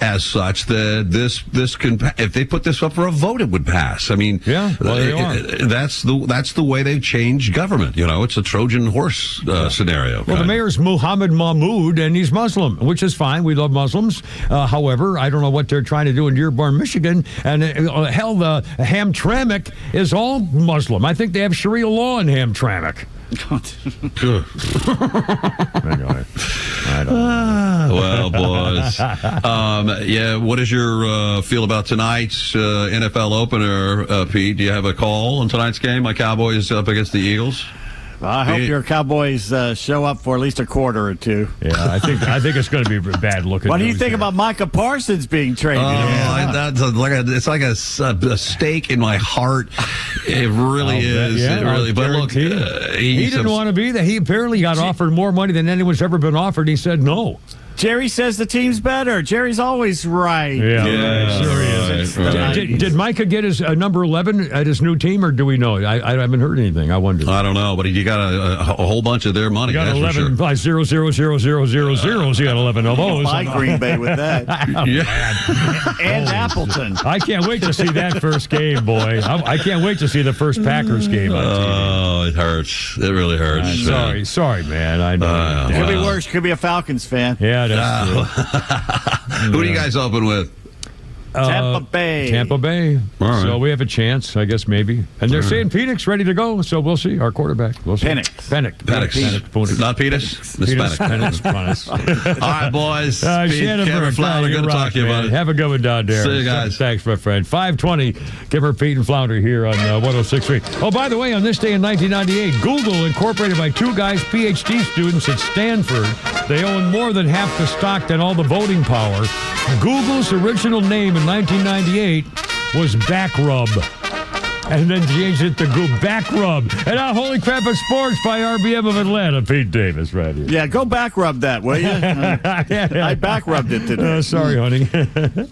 as such that this can, if they put this up for a vote, it would pass. They are. That's the way they've changed government. It's a Trojan horse scenario. Well, the mayor's Muhammad Mahmoud, and he's Muslim, which is fine. We love Muslims. However, I don't know what they're trying to do in Dearborn, Michigan. And hell, the Hamtramck is all Muslim. I think they have Sharia law in Hamtramck. I don't know. Well, boys. What is your feel about tonight's NFL opener, Pete? Do you have a call on tonight's game? My Cowboys up against the Eagles? I hope your Cowboys show up for at least a quarter or two. Yeah, I think it's going to be bad looking. What do you think about Micah Parsons being traded? It's like a stake in my heart. It really is. Yeah, it really. But look, he didn't want to be there. He apparently got offered more money than anyone's ever been offered. He said no. Jerry says the team's better. Jerry's always right. Yeah, sure he is. Right. Did Micah get his number 11 at his new team, or do we know? I haven't heard anything. I wonder. I don't know, but he got a whole bunch of their money. He got 11 by 0.00000 He got 11 of those. By Green Bay with that. And Appleton. I can't wait to see that first game, boy. I can't wait to see the first Packers game on TV. Oh, it hurts. It really hurts. Sorry, man. I know. Could be worse. Could be a Falcons fan. Yeah, that's true. Who do you guys open with? Tampa Bay. Tampa Bay. Right. So we have a chance, I guess, maybe. And they're saying Penix ready to go, so we'll see. Our quarterback. We'll see. Penix. Not Penis? Penix. All right, boys. Cameron Flounder, good to talk to you, buddy. Have a good one down there. See you guys. Thanks, my friend. 520, Kimmer, Pete, and Flounder here on 106.3. Oh, by the way, on this day in 1998, Google, incorporated by two guys, PhD students at Stanford, they own more than half the stock and all the voting power. Google's original name in 1998 was Backrub. And then changed it to Go Backrub. And now, holy crap, it's sports by RBM of Atlanta. Pete Davis right here. Yeah, go backrub that, will you? I backrubbed it today. Sorry, honey.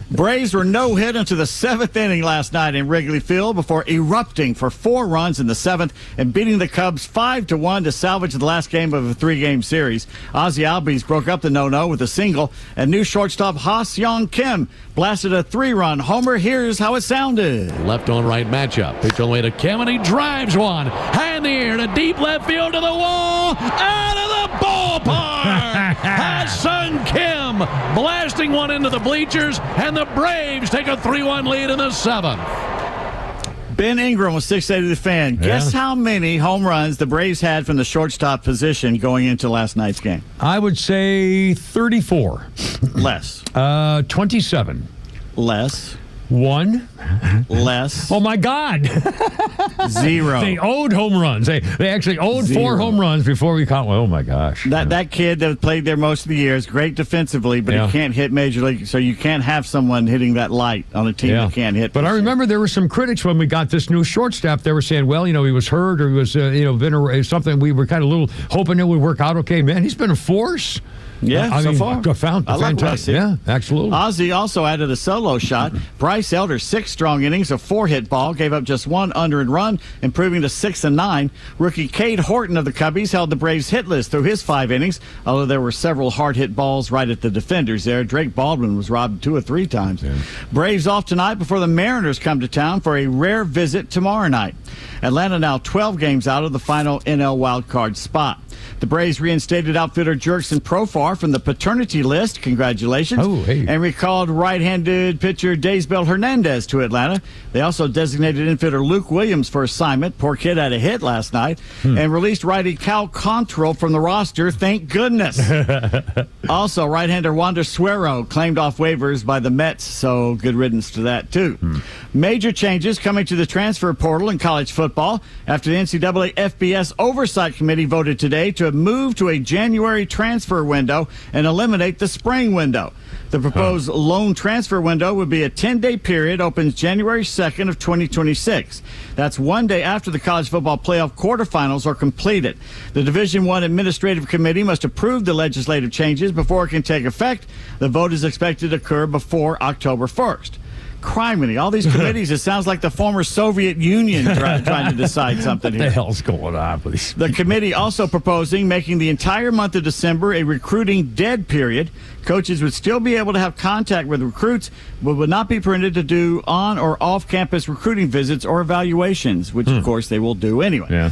Braves were no-hit into the 7th inning last night in Wrigley Field before erupting for 4 runs in the 7th and beating the Cubs 5-1 to salvage the last game of a 3-game series. Ozzie Albies broke up the no-no with a single, and new shortstop Ha-Seong Kim blasted a 3-run homer. Here's how it sounded. Left on right matchup. Pitch all the way to Kim, and he drives one. High in the air to deep left field to the wall. Out of the ballpark. Ha-Seong Kim blasting one into the bleachers, and the Braves take a 3-1 lead in the 7th. Ben Ingram was 680 the fan. Guess how many home runs the Braves had from the shortstop position going into last night's game? I would say 34. Less. 27. Less. 1. Less. Oh, my God. 0. They owed home runs. They actually owed 4 home runs before we caught one. Oh, my gosh. That kid that played there most of the year is great defensively, but he can't hit major league, so you can't have someone hitting that light on a team that can't hit. But I remember there were some critics when we got this new shortstop. They were saying, well, he was hurt or he was, been something. We were kind of a little hoping it would work out okay. Man, he's been a force. Yeah, so far. Fantastic. Yeah, absolutely. Ozzie also added a solo shot. Bryce Bryce Elder, 6 strong innings, a 4-hit ball, gave up just 1 unearned run, improving to 6-9. Rookie Cade Horton of the Cubbies held the Braves hitless through his 5 innings, although there were several hard-hit balls right at the defenders there. Drake Baldwin was robbed 2 or 3 times. Yeah. Braves off tonight before the Mariners come to town for a rare visit tomorrow night. Atlanta now 12 games out of the final NL wildcard spot. The Braves reinstated outfielder Jurickson Profar from the paternity list. Congratulations. Oh, hey. And recalled right-handed pitcher Daysbel Hernandez to Atlanta. They also designated infielder Luke Williams for assignment. Poor kid had a hit last night. And released righty Cal Quantrill from the roster. Thank goodness. Also, right-hander Wander Suero claimed off waivers by the Mets, so good riddance to that, too. Major changes coming to the transfer portal in college football after the NCAA FBS Oversight Committee voted today to move to a January transfer window and eliminate the spring window. The proposed loan transfer window would be a 10-day period, opens January 2nd of 2026. That's one day after the college football playoff quarterfinals are completed. The Division I Administrative Committee must approve the legislative changes before it can take effect. The vote is expected to occur before October 1st. Criminy, all these committees, it sounds like the former Soviet Union trying to decide something here. What the hell's going on, please? The committee also proposing making the entire month of December a recruiting dead period. Coaches would still be able to have contact with recruits, but would not be permitted to do on or off-campus recruiting visits or evaluations, which, of course, they will do anyway. Yeah.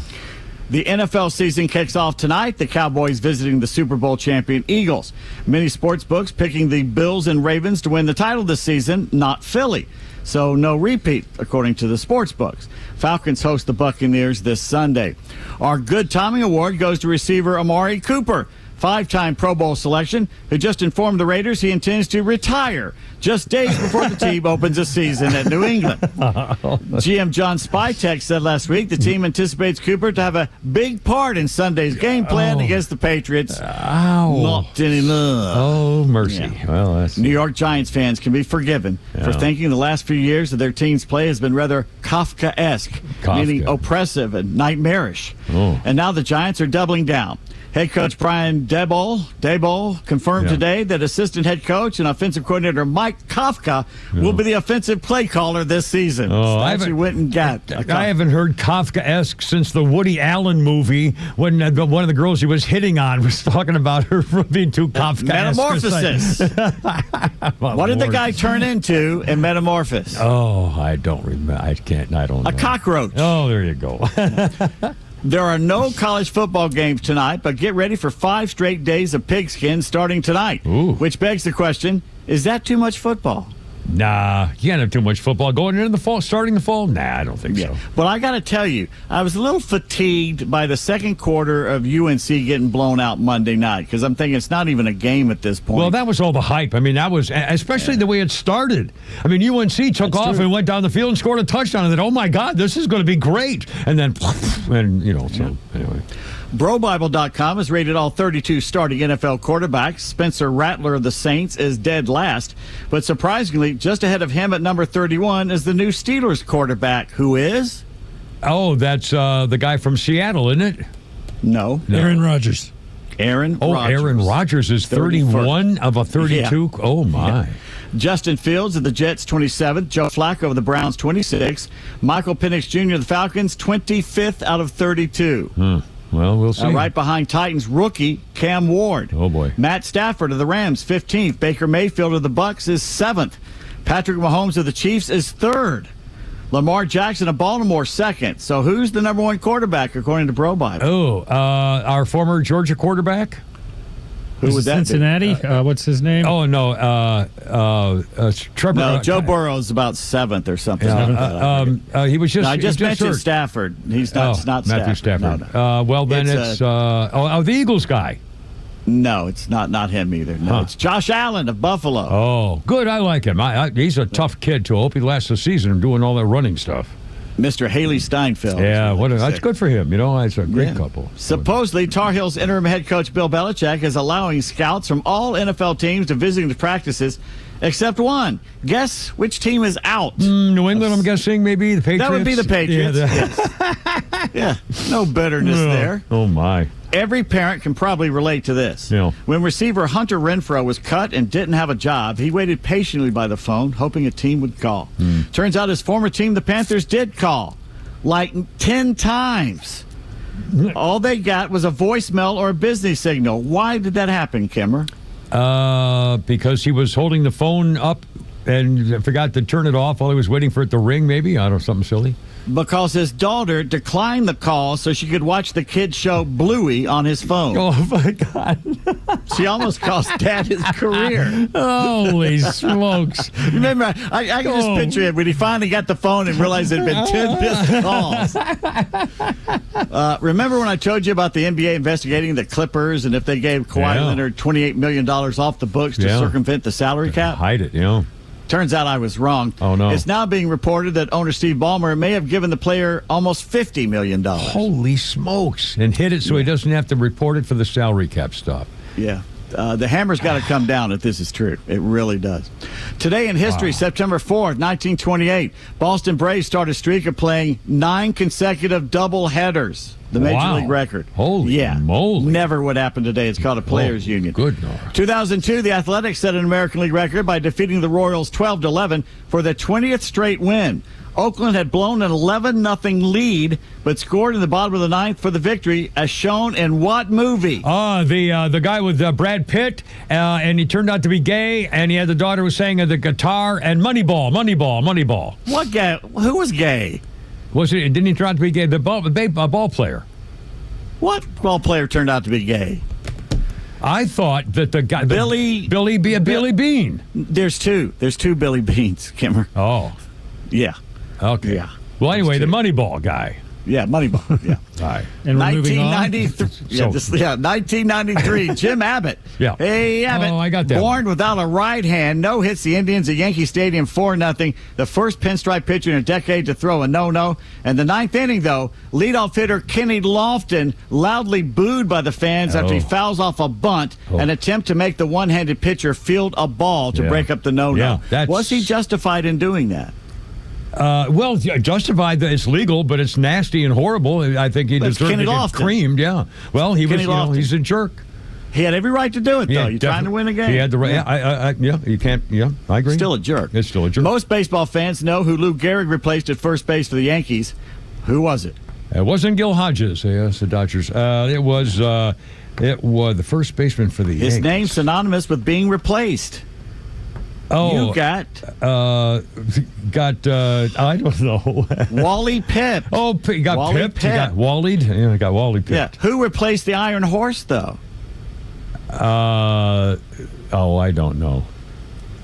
The NFL season kicks off tonight. The Cowboys visiting the Super Bowl champion Eagles. Many sports books picking the Bills and Ravens to win the title this season, not Philly. So no repeat, according to the sports books. Falcons host the Buccaneers this Sunday. Our Good Timing Award goes to receiver Amari Cooper, 5-time Pro Bowl selection, who just informed the Raiders he intends to retire just days before the team opens the season at New England. GM John Spytek said last week the team anticipates Cooper to have a big part in Sunday's game plan against the Patriots. Not any love. Oh, mercy. Yeah. Well, that's... New York Giants fans can be forgiven for thinking the last few years of their team's play has been rather Kafka-esque, meaning oppressive and nightmarish. And now the Giants are doubling down. Head coach Brian Daboll confirmed today that assistant head coach and offensive coordinator Mike Kafka will be the offensive play caller this season. So I haven't heard Kafka-esque since the Woody Allen movie when one of the girls he was hitting on was talking about her being too Kafka-esque. Metamorphosis. What did the guy turn into in Metamorphosis? Oh, I don't remember. I don't know. A cockroach. Oh, there you go. There are no college football games tonight, but get ready for 5 straight days of pigskin starting tonight. Which begs the question, is that too much football? Nah, you can't have too much football going into the fall, starting the fall. Nah, I don't think so. But I got to tell you, I was a little fatigued by the second quarter of UNC getting blown out Monday night because I'm thinking it's not even a game at this point. Well, that was all the hype. I mean, that was especially the way it started. I mean, UNC took off and went down the field and scored a touchdown, and then, oh my God, this is going to be great. And then, anyway. BroBible.com has rated all 32 starting NFL quarterbacks. Spencer Rattler of the Saints is dead last. But surprisingly, just ahead of him at number 31 is the new Steelers quarterback, who is? Oh, that's the guy from Seattle, isn't it? No. Aaron Rodgers. Aaron Rodgers is 31 of a 32? Yeah. Oh, my. Yeah. Justin Fields of the Jets, 27th. Joe Flacco of the Browns, 26th. Michael Penix Jr. of the Falcons, 25th out of 32. Well, we'll see. Right behind Titans rookie Cam Ward. Oh, boy. Matt Stafford of the Rams, 15th. Baker Mayfield of the Bucs is 7th. Patrick Mahomes of the Chiefs is 3rd. Lamar Jackson of Baltimore, 2nd. So who's the number 1 quarterback according to Bro Bible? Our former Georgia quarterback. Who would that Cincinnati? What's his name? Oh, no. Trevor. No, Joe Burrow's about 7th or something. He was just. No, I just mentioned hurt. Stafford. He's not Matthew Stafford. No. Well, then it's the Eagles guy. No, it's not him either. No, it's Josh Allen of Buffalo. Oh, good. I like him. He's a tough kid, too. I hope he lasts the season doing all that running stuff. Mr. Haley Steinfeld. Yeah, that's good for him. It's a great couple. Supposedly, Tar Heels interim head coach Bill Belichick is allowing scouts from all NFL teams to visit the practices, except one. Guess which team is out? New England, I'm guessing, maybe the Patriots. That would be the Patriots. Yeah, Yeah, no bitterness there. Oh, my. Every parent can probably relate to this. Yeah. When receiver Hunter Renfrow was cut and didn't have a job, he waited patiently by the phone, hoping a team would call. Turns out his former team, the Panthers, did call. Like 10 times. All they got was a voicemail or a business signal. Why did that happen, Kimmer? Because he was holding the phone up and forgot to turn it off while he was waiting for it to ring, maybe? I don't know, something silly. Because his daughter declined the call so she could watch the kids' show Bluey on his phone. Oh, my God. She almost cost Dad his career. Holy smokes. Remember, I can just picture it when he finally got the phone and realized there had been 10 missed calls. Remember when I told you about the NBA investigating the Clippers and if they gave Kawhi Leonard $28 million off the books to circumvent the salary cap? Hide it, yeah. Turns out I was wrong. Oh, no. It's now being reported that owner Steve Ballmer may have given the player almost $50 million. Holy smokes. And hid it so he doesn't have to report it for the salary cap stuff. Yeah. The hammer's got to come down if this is true. It really does. Today in history, September 4th, 1928, Boston Braves started a streak of playing 9 consecutive double headers. The Major League record. Holy moly. Never would happen today. It's called a players' union. Good Lord. 2002, the Athletics set an American League record by defeating the Royals 12-11 for the 20th straight win. Oakland had blown an 11-0 lead, but scored in the bottom of the ninth for the victory, as shown in what movie? The guy with Brad Pitt, and he turned out to be gay, and he had the daughter who sang the guitar, and Moneyball. What guy? Who was gay? Didn't he turn out to be gay? The ball player. What ball player turned out to be gay? I thought that the guy... Billy Bean. There's two. There's 2 Billy Beans, Kimmer. Oh. Yeah. Okay. Yeah. Well, anyway, the Moneyball guy. Yeah, Moneyball. Yeah. All right. And we're moving on? 1993. Jim Abbott. Yeah. Hey, Abbott. Oh, I got that. Born without a right hand, hits the Indians at Yankee Stadium 4-0. The first pinstripe pitcher in a decade to throw a no-no. And the ninth inning, though, leadoff hitter Kenny Lofton loudly booed by the fans after he fouls off a bunt, an attempt to make the one-handed pitcher field a ball to break up the no-no. Yeah, was he justified in doing that? Well, justified that it's legal, but it's nasty and horrible. I think he deserved to get creamed. Yeah. Well, he's a jerk. He had every right to do it, though. You're trying to win a game. He had the right. You can't. Yeah, I agree. Still a jerk. It's still a jerk. Most baseball fans know who Lou Gehrig replaced at first base for the Yankees. Who was it? It wasn't Gil Hodges. Yes, the Dodgers. It was the first baseman for the Yankees. His name's synonymous with being replaced. Oh, you got I don't know. Wally Pipp. Oh, he got Wally pipped. He got wallied. Yeah, he got Wally pipped. Yeah. Who replaced the Iron Horse, though? I don't know.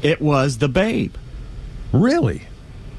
It was the Babe. Really?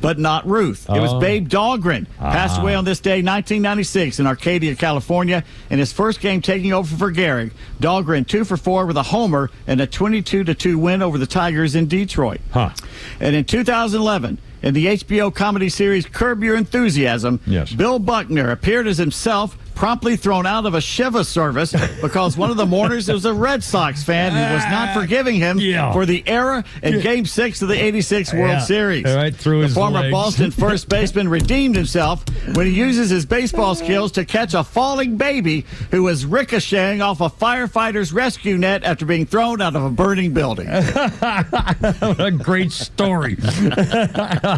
But not Ruth. It was Babe Dahlgren. Passed away on this day, 1996, in Arcadia, California. In his first game taking over for Gehrig, Dahlgren 2 for 4 with a homer and a 22-2 win over the Tigers in Detroit. And in 2011, in the HBO comedy series Curb Your Enthusiasm, Bill Buckner appeared as himself, promptly thrown out of a Shiva service because one of the mourners was a Red Sox fan who was not forgiving him for the error in Game 6 of the 86 World Series. Right through the his former legs. Boston first baseman redeemed himself when he uses his baseball skills to catch a falling baby who was ricocheting off a firefighter's rescue net after being thrown out of a burning building. What a great story.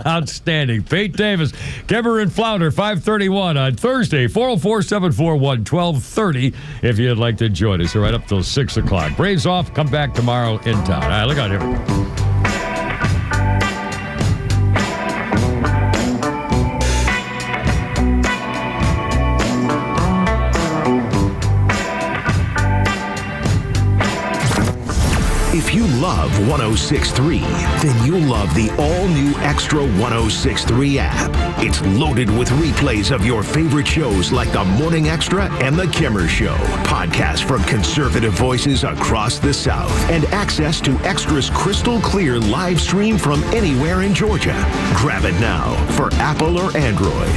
Outstanding. Pete Davis, Kimmer and Flounder, 5:31 on Thursday, 404-741-1230 if you'd like to join us. Right up till 6 o'clock. Braves off. Come back tomorrow in town. All right, look out here. If you love 106.3, then you'll love the all-new Extra 106.3 app. It's loaded with replays of your favorite shows like The Morning Extra and The Kimmer Show, podcasts from conservative voices across the South, and access to Extra's crystal clear live stream from anywhere in Georgia. Grab it now for Apple or Android.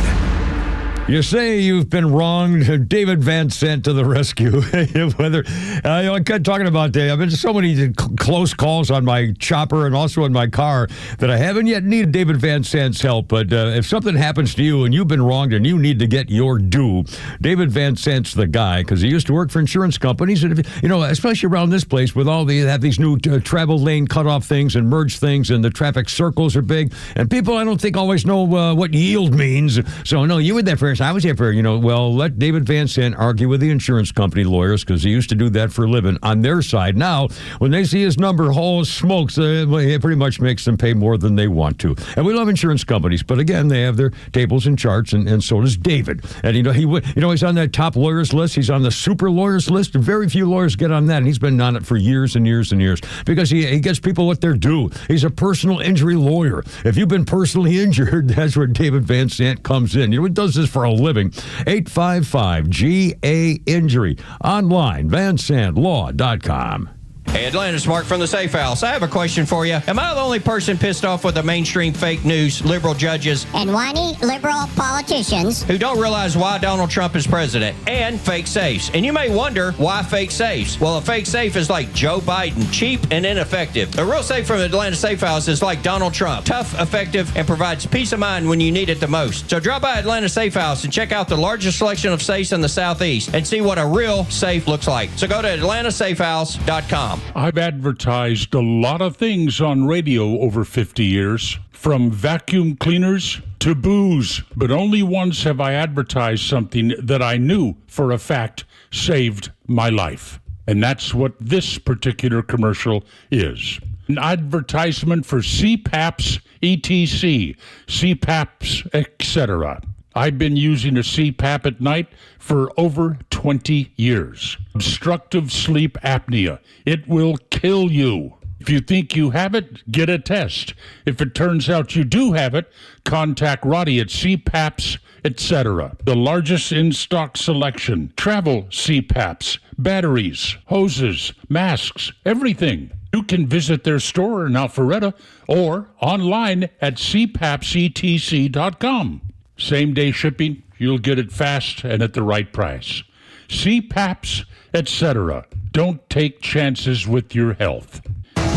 You say you've been wronged. David Van Sant to the rescue. Whether I'm talking about I've been to so many close calls on my chopper and also in my car that I haven't yet needed David Van Sant's help. But if something happens to you and you've been wronged and you need to get your due, David Van Sant's the guy, because he used to work for insurance companies, and especially around this place with all they have these new travel lane cutoff things and merge things, and the traffic circles are big, and people I don't think always know what yield means. So no, you were there first. I was here for, well, let David Van Sant argue with the insurance company lawyers, because he used to do that for a living on their side. Now, when they see his number, holy smokes, it pretty much makes them pay more than they want to. And we love insurance companies, but again, they have their tables and charts, and so does David. And he's on that top lawyers list. He's on the super lawyers list. Very few lawyers get on that, and he's been on it for years and years and years, because he gets people what they're due. He's a personal injury lawyer. If you've been personally injured, that's where David Van Sant comes in. He does this for a living. 855-GA-INJURY. Online, vansantlaw.com. Hey, Atlanta's Mark from the Safe House. I have a question for you. Am I the only person pissed off with the mainstream fake news, liberal judges, and whiny liberal politicians who don't realize why Donald Trump is president, and fake safes? And you may wonder, why fake safes? Well, a fake safe is like Joe Biden, cheap and ineffective. A real safe from the Atlanta Safe House is like Donald Trump, tough, effective, and provides peace of mind when you need it the most. So drop by Atlanta Safe House and check out the largest selection of safes in the Southeast and see what a real safe looks like. So go to atlantasafehouse.com. I've advertised a lot of things on radio over 50 years, from vacuum cleaners to booze, but only once have I advertised something that I knew for a fact saved my life. And that's what this particular commercial is. An advertisement for CPAPs, ETC, CPAPs, etc. I've been using a CPAP at night for over 20 years. Obstructive sleep apnea. It will kill you. If you think you have it, get a test. If it turns out you do have it, contact Roddy at CPAPs, etc. The largest in-stock selection. Travel CPAPs, batteries, hoses, masks, everything. You can visit their store in Alpharetta or online at cpapsetc.com. Same-day shipping, you'll get it fast and at the right price. CPAPs, etc. Don't take chances with your health.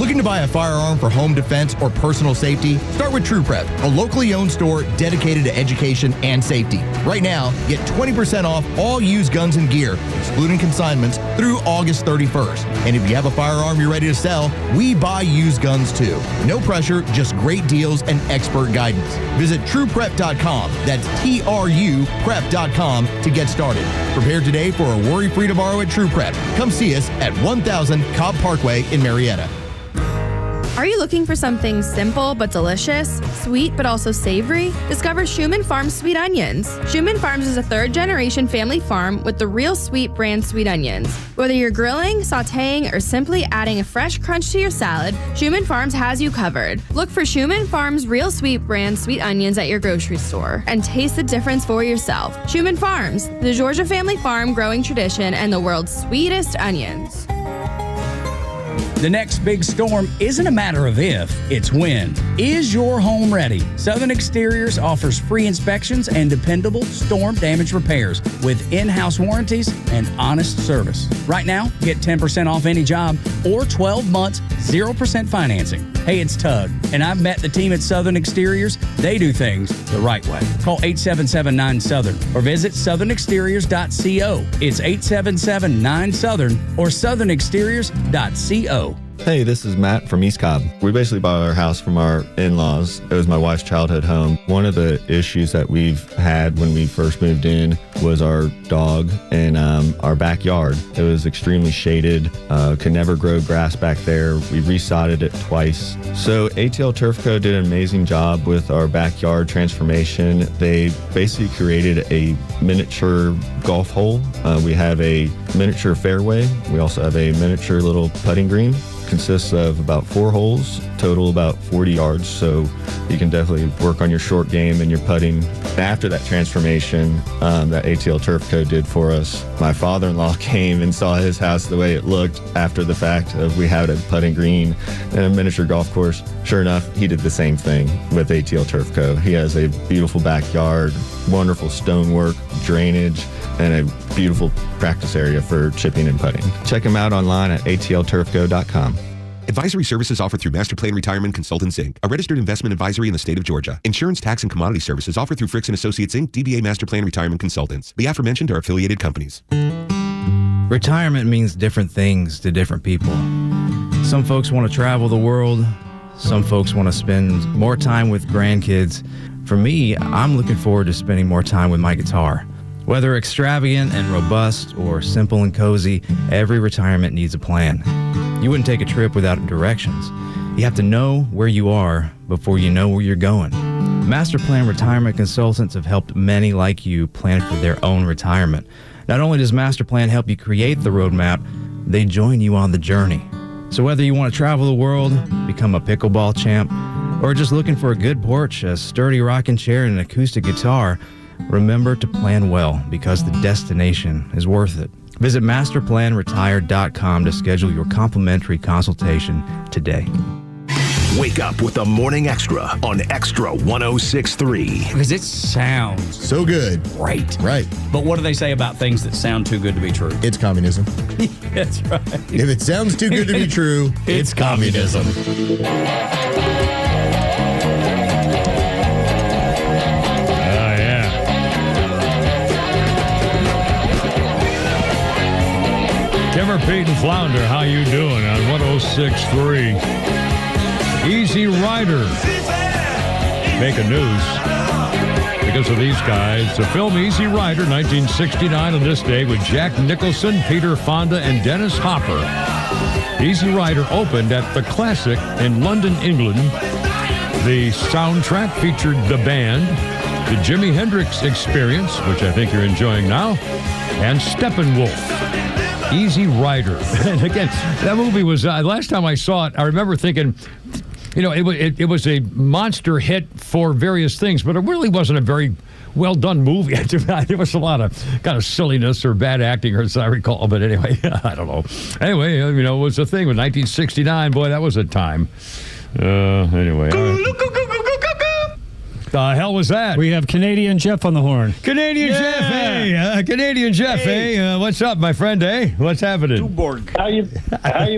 Looking to buy a firearm for home defense or personal safety? Start with True Prep, a locally owned store dedicated to education and safety. Right now, get 20% off all used guns and gear, excluding consignments, through August 31st. And if you have a firearm you're ready to sell, we buy used guns too. No pressure, just great deals and expert guidance. Visit TruePrep.com. That's TRU Prep.com to get started. Prepare today for a worry-free tomorrow at True Prep. Come see us at 1000 Cobb Parkway in Marietta. Are you looking for something simple but delicious, sweet but also savory? Discover Schumann Farms Sweet Onions. Schumann Farms is a third-generation family farm with the Real Sweet brand sweet onions. Whether you're grilling, sautéing, or simply adding a fresh crunch to your salad, Schumann Farms has you covered. Look for Schumann Farms Real Sweet brand sweet onions at your grocery store and taste the difference for yourself. Schumann Farms, the Georgia family farm growing tradition and the world's sweetest onions. The next big storm isn't a matter of if, it's when. Is your home ready? Southern Exteriors offers free inspections and dependable storm damage repairs with in-house warranties and honest service. Right now, get 10% off any job or 12 months, 0% financing. Hey, it's Tug, and I've met the team at Southern Exteriors. They do things the right way. Call 877-9-SOUTHERN or visit southernexteriors.co. It's 877-9-SOUTHERN or southernexteriors.co. Hey, this is Matt from East Cobb. We basically bought our house from our in-laws. It was my wife's childhood home. One of the issues that we've had when we first moved in was our dog in our backyard. It was extremely shaded, could never grow grass back there. We resodded it twice. So ATL Turf Co. did an amazing job with our backyard transformation. They basically created a miniature golf hole. We have a miniature fairway. We also have a miniature little putting green. consists of about 4 holes, total about 40 yards, so you can definitely work on your short game and your putting. After that transformation that ATL Turf Co. did for us, my father-in-law came and saw his house the way it looked after the fact of we had a putting green and a miniature golf course. Sure enough, he did the same thing with ATL Turf Co. He has a beautiful backyard, wonderful stonework, drainage, and a beautiful practice area for chipping and putting. Check him out online at atlturfco.com. Advisory services offered through Master Plan Retirement Consultants, Inc., a registered investment advisory in the state of Georgia. Insurance, tax, and commodity services offered through Fricks & Associates, Inc., DBA Master Plan Retirement Consultants. The aforementioned are affiliated companies. Retirement means different things to different people. Some folks want to travel the world. Some folks want to spend more time with grandkids. For me, I'm looking forward to spending more time with my guitar. Whether extravagant and robust or simple and cozy, every retirement needs a plan. You wouldn't take a trip without directions. You have to know where you are before you know where you're going. Master Plan Retirement Consultants have helped many like you plan for their own retirement. Not only does Master Plan help you create the roadmap, they join you on the journey. So whether you want to travel the world, become a pickleball champ, or just looking for a good porch, a sturdy rocking chair, and an acoustic guitar, remember to plan well because the destination is worth it. Visit masterplanretired.com to schedule your complimentary consultation today. Wake up with the Morning Extra on XTRA 106.3. Because it sounds so good. Right. Right. But what do they say about things that sound too good to be true? It's communism. That's right. If it sounds too good to be true, it's communism. Timber, Pete, and Flounder, how you doing on 106.3? Easy Rider making news because of these guys. The film Easy Rider, 1969 on this day with Jack Nicholson, Peter Fonda, and Dennis Hopper. Easy Rider opened at the Classic in London, England. The soundtrack featured the band, the Jimi Hendrix Experience, which I think you're enjoying now, and Steppenwolf. Easy Rider. And again, that movie was, last time I saw it, I remember thinking, it was a monster hit for various things, but it really wasn't a very well done movie. There was a lot of kind of silliness or bad acting, as I recall. But anyway, I don't know. Anyway, it was a thing with 1969. Boy, that was a time. Anyway. The hell was that? We have Canadian Jeff on the horn. Canadian Jeff, hey. Canadian Jeff, hey. What's up, my friend, eh? What's happening? How you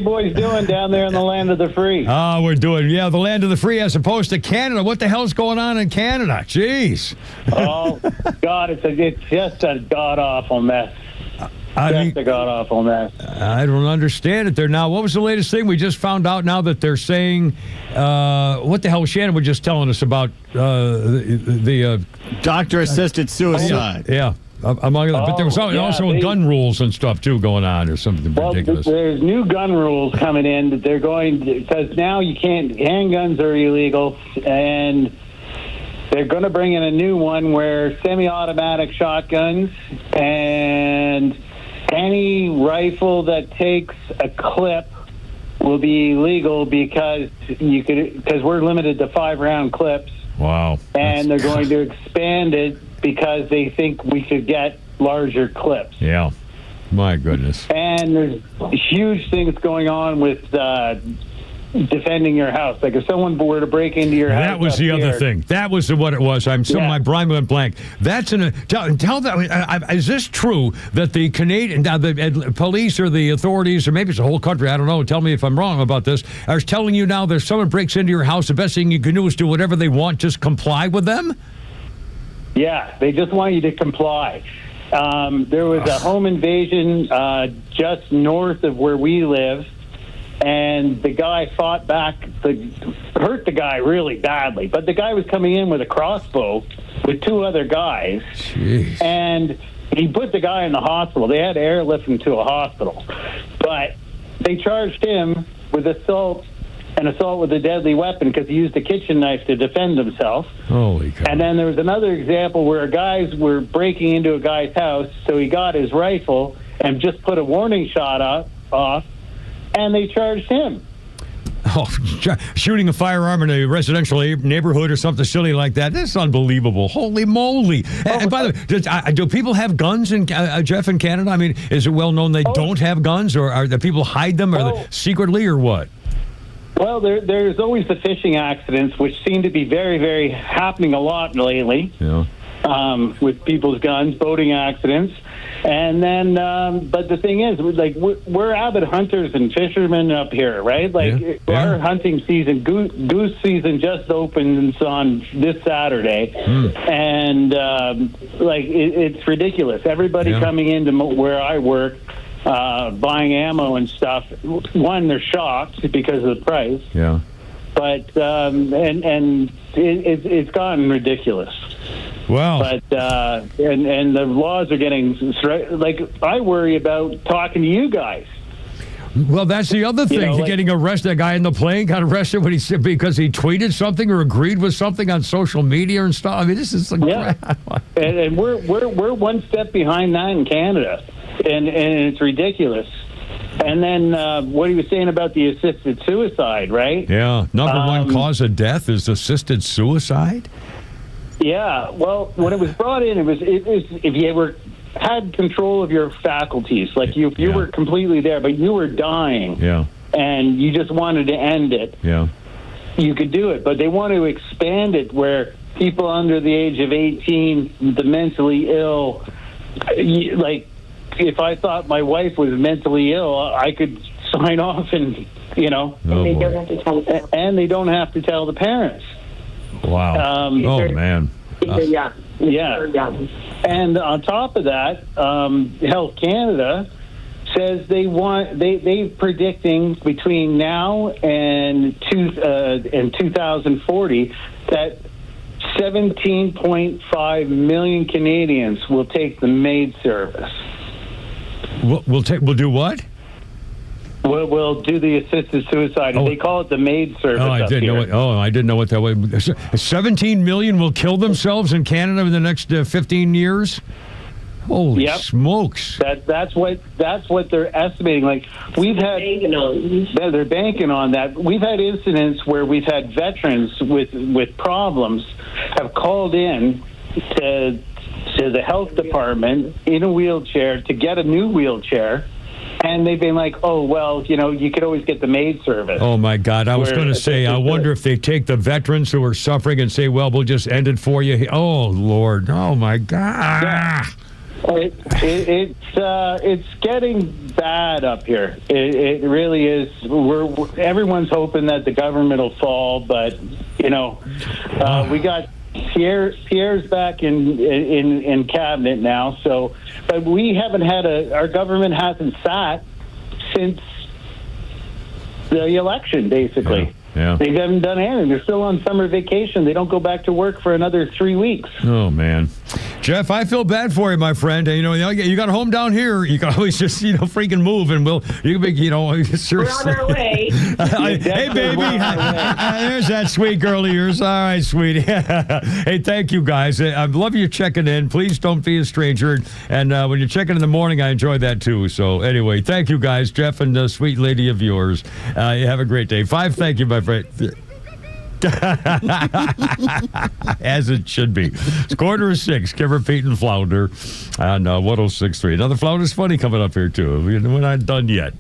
boys doing down there in the land of the free? Oh, we're doing, the land of the free as opposed to Canada. What the hell's going on in Canada? Jeez. Oh, God, it's just a god-awful mess. A god-awful mess. I don't understand it there now. What was the latest thing? We just found out now that they're saying, what the hell Shannon was just telling us about the doctor-assisted suicide. Yeah. Among them. But there was also gun rules and stuff, too, going on or something ridiculous. There's new gun rules coming in that they're because now you can't, handguns are illegal, and they're going to bring in a new one where semi-automatic shotguns and any rifle that takes a clip will be legal because we're limited to 5-round clips. Wow. And they're going to expand it because they think we could get larger clips. Yeah. My goodness. And there's huge things going on with defending your house. Like if someone were to break into your house. That was the other thing. That was what it was. My brain went blank. That's tell that. Is this true that the Canadian, the police or the authorities, or maybe it's the whole country, I don't know, tell me if I'm wrong about this, are telling you now that if someone breaks into your house, the best thing you can do is do whatever they want, just comply with them? Yeah, they just want you to comply. There was a home invasion just north of where we live, and the guy fought back, hurt the guy really badly. But the guy was coming in with a crossbow with 2 other guys. Jeez. And he put the guy in the hospital. They had to airlift him to a hospital. But they charged him with assault with a deadly weapon because he used a kitchen knife to defend himself. Holy cow. And then there was another example where guys were breaking into a guy's house, so he got his rifle and just put a warning shot off, and they charged him. shooting a firearm in a residential neighborhood or something silly like that. That's unbelievable. Holy moly. And by the way, do people have guns, in Jeff, in Canada? I mean, is it well known they don't have guns, or are the people hide them secretly, or what? Well, there's always the fishing accidents, which seem to be very, very happening a lot lately. Yeah. With people's guns, boating accidents. And then, but the thing is, like, we're avid hunters and fishermen up here, right? Like, our hunting season, goose season just opens on this Saturday. And, like, it's ridiculous. Everybody coming into where I work, buying ammo and stuff, one, they're shocked because of the price. Yeah. But, and it's gotten ridiculous. Wow. But and the laws are getting like, I worry about talking to you guys. Well, that's the other thing. Getting arrested. A guy in the plane got arrested because he tweeted something or agreed with something on social media and stuff. I mean, this is crap. And we're one step behind that in Canada, and it's ridiculous. And then what he was saying about the assisted suicide, right? Yeah, number one cause of death is assisted suicide. Yeah, well, when it was brought in, it was if you had control of your faculties, like if you were completely there, but you were dying, and you just wanted to end it, you could do it. But they want to expand it where people under the age of 18, the mentally ill, like if I thought my wife was mentally ill, I could sign off and, and they don't have to tell the parents. Wow. Man. Yeah. And on top of that, Health Canada says they're predicting between now and 2040 that 17.5 million Canadians will take the MAID service. We'll do what? We'll do the assisted suicide. They call it the MAID service. I didn't know what that was. 17 million will kill themselves in Canada in the next 15 years. Holy smokes! That's what they're estimating. Like they're banking on that. We've had incidents where we've had veterans with problems have called in to the health department in a wheelchair to get a new wheelchair. And they've been like, oh, well, you could always get the MAID service. Oh, my God. I was going to say, I wonder if they take the veterans who are suffering and say, well, we'll just end it for you. Oh, Lord. Oh, my God. Yeah. It's getting bad up here. It really is. Everyone's hoping that the government will fall, but, we got Pierre's back in cabinet now, so... But we haven't had our government hasn't sat since the election, basically. Yeah. They haven't done anything. They're still on summer vacation. They don't go back to work for another 3 weeks. Oh, man. Jeff, I feel bad for you, my friend. You got a home down here. You can always just, freaking move, and you can be, seriously. We're on our way. Hey, baby. There's that sweet girl of yours. All right, sweetie. Hey, thank you, guys. I love you checking in. Please don't be a stranger. And when you're checking in the morning, I enjoy that, too. So, anyway, thank you, guys. Jeff and the sweet lady of yours. You have a great day. 5, thank you, my friend. As it should be. It's 5:45. Kimber, Pete, and Flounder on 106.3. Another Flounder's Funny coming up here, too. We're not done yet.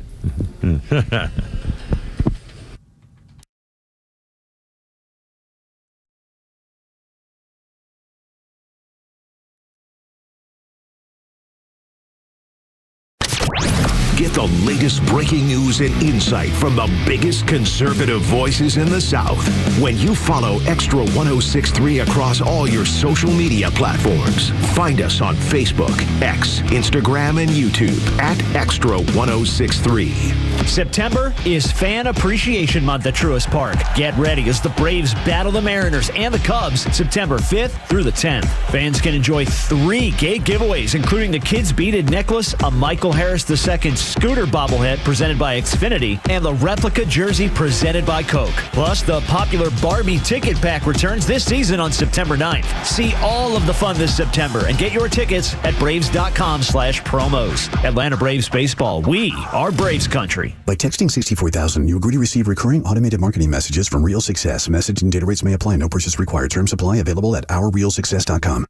Get the latest breaking news and insight from the biggest conservative voices in the South when you follow XTRA 106.3 across all your social media platforms. Find us on Facebook, X, Instagram, and YouTube at XTRA 106.3. September is Fan Appreciation Month at Truist Park. Get ready as the Braves battle the Mariners and the Cubs September 5th through the 10th. Fans can enjoy 3 gate giveaways, including the Kids Beaded Necklace, a Michael Harris II Scooter bobblehead presented by Xfinity, and the replica jersey presented by Coke. Plus, the popular Barbie ticket pack returns this season on September 9th. See all of the fun this September and get your tickets at Braves.com/promos. Atlanta Braves baseball. We are Braves country. By texting 64,000, you agree to receive recurring automated marketing messages from Real Success. Message and data rates may apply. No purchase required. Terms apply. Available at ourrealsuccess.com.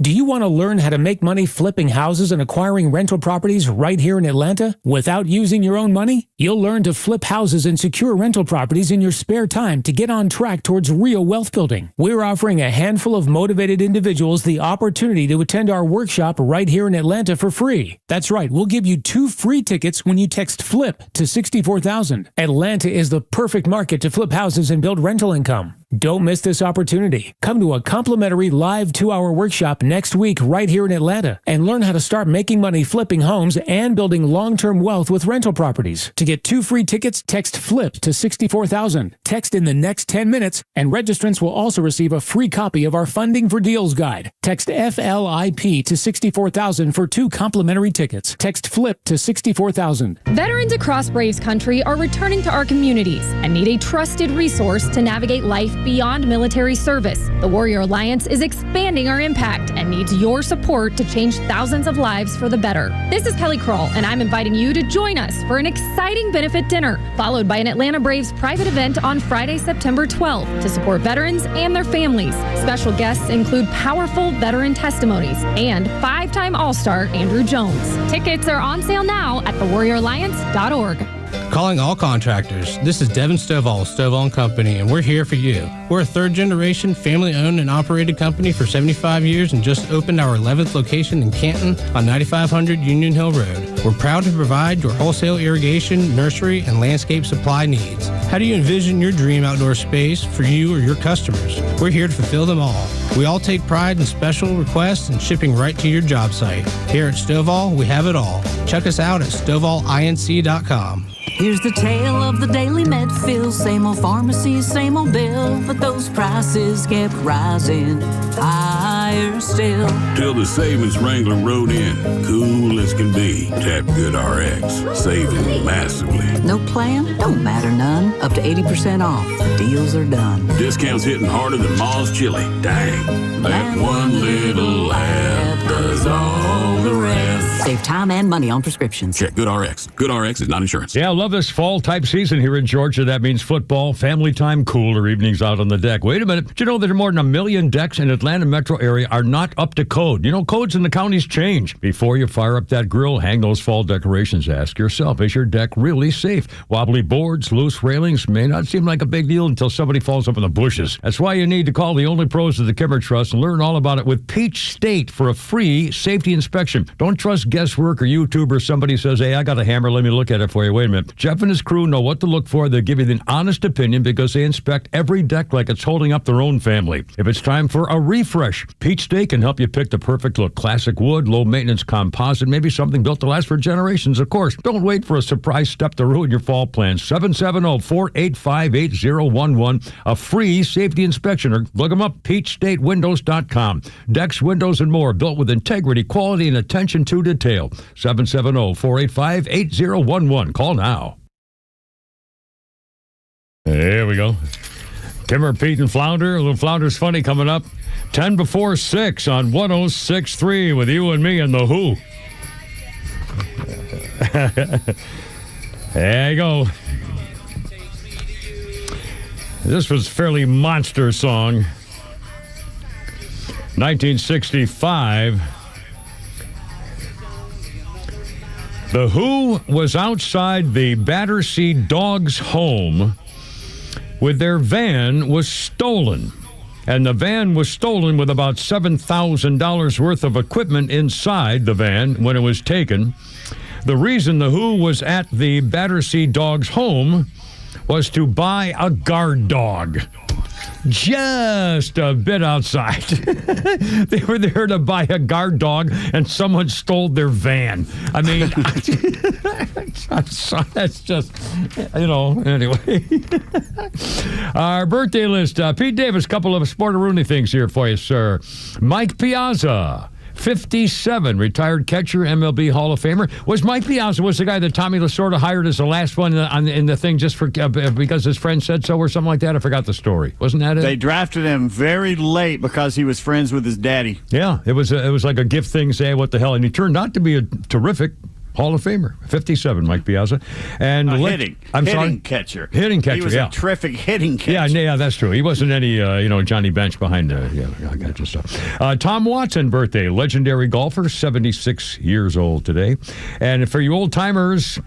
Do you want to learn how to make money flipping houses and acquiring rental properties right here in Atlanta without using your own money? You'll learn to flip houses and secure rental properties in your spare time to get on track towards real wealth building. We're offering a handful of motivated individuals the opportunity to attend our workshop right here in Atlanta for free. That's right, we'll give you 2 free tickets when you text FLIP to 64,000. Atlanta is the perfect market to flip houses and build rental income. Don't miss this opportunity. Come to a complimentary live 2-hour workshop next week right here in Atlanta and learn how to start making money flipping homes and building long-term wealth with rental properties. To get 2 free tickets, text FLIP to 64,000. Text in the next 10 minutes, and registrants will also receive a free copy of our Funding for Deals guide. Text FLIP to 64,000 for 2 complimentary tickets. Text FLIP to 64,000. Veterans across Braves country are returning to our communities and need a trusted resource to navigate life beyond military service. The Warrior Alliance is expanding our impact and needs your support to change thousands of lives for the better. This is Kelly Kroll, and I'm inviting you to join us for an exciting benefit dinner, followed by an Atlanta Braves private event on Friday, September 12th to support veterans and their families. Special guests include powerful veteran testimonies and 5-time All-Star Andrew Jones. Tickets are on sale now at thewarrioralliance.org. Calling all contractors. This is Devin Stovall, Stovall & Company, and we're here for you. We're a third-generation, family-owned and operated company for 75 years and just opened our 11th location in Canton on 9500 Union Hill Road. We're proud to provide your wholesale irrigation, nursery, and landscape supply needs. How do you envision your dream outdoor space for you or your customers? We're here to fulfill them all. We all take pride in special requests and shipping right to your job site. Here at Stovall, we have it all. Check us out at StovallINC.com. Here's the tale of the daily med fill. Same old pharmacy, same old bill, but those prices kept rising higher still. Till the savings wrangler rode in, cool as can be. Tap Good RX, saving massively. No plan? Don't matter none. Up to 80% off. The deals are done. Discounts hitting harder than Ma's chili. Dang, that one little app does all the rest. Save time and money on prescriptions. Check Good RX. Good RX is not insurance. Yeah, I love this fall type season here in Georgia. That means football, family time, cooler evenings out on the deck. Wait a minute. Did you know that more than 1 million decks in Atlanta metro area are not up to code? You know, codes in the counties change. Before you fire up that grill, hang those fall decorations, ask yourself, is your deck really safe? Wobbly boards, loose railings may not seem like a big deal until somebody falls up in the bushes. That's why you need to call the only pros of the Kimmer Trust and learn all about it with Peach State for a free safety inspection. Don't trust guesswork or YouTube or somebody says, hey, I got a hammer, let me look at it for you. Wait a minute. Jeff and his crew know what to look for. They'll give you an honest opinion because they inspect every deck like it's holding up their own family. If it's time for a refresh, Peach State can help you pick the perfect look. Classic wood, low maintenance composite, maybe something built to last for generations, of course. Don't wait for a surprise step to ruin your fall plans. 770-485-8011. A free safety inspection, or look them up, peachstatewindows.com. Decks, windows, and more built with integrity, quality, and attention to detail. 770-485-8011. Call now. There we go. Timmer, Pete, and Flounder. A little Flounder's Funny coming up. 10 before 6 on 106.3 with you and me and the Who. There you go. This was a fairly monster song. 1965. The Who was outside the Battersea Dogs home with their van was stolen. And the van was stolen with about $7,000 worth of equipment inside the van when it was taken. The reason the Who was at the Battersea Dogs home was to buy a guard dog. Just a bit outside. They were there to buy a guard dog, and someone stole their van. I mean, that's just, you know, anyway. Our birthday list. Pete Davis, couple of Sportaroonie things here for you, sir. Mike Piazza, 57, retired catcher, MLB Hall of Famer. Was Mike Piazza was the guy that Tommy Lasorda hired as the last one in the thing just for because his friend said so or something like that? I forgot the story. Wasn't that it? They drafted him very late because he was friends with his daddy. Yeah, it was like a gift thing, say what the hell, and he turned out to be a terrific Hall of Famer. 57, Mike Piazza. And hitting catcher. Hitting catcher, He was a terrific hitting catcher. Yeah, that's true. He wasn't any, Johnny Bench behind gotcha stuff. Tom Watson birthday, legendary golfer, 76 years old today. And for you old timers,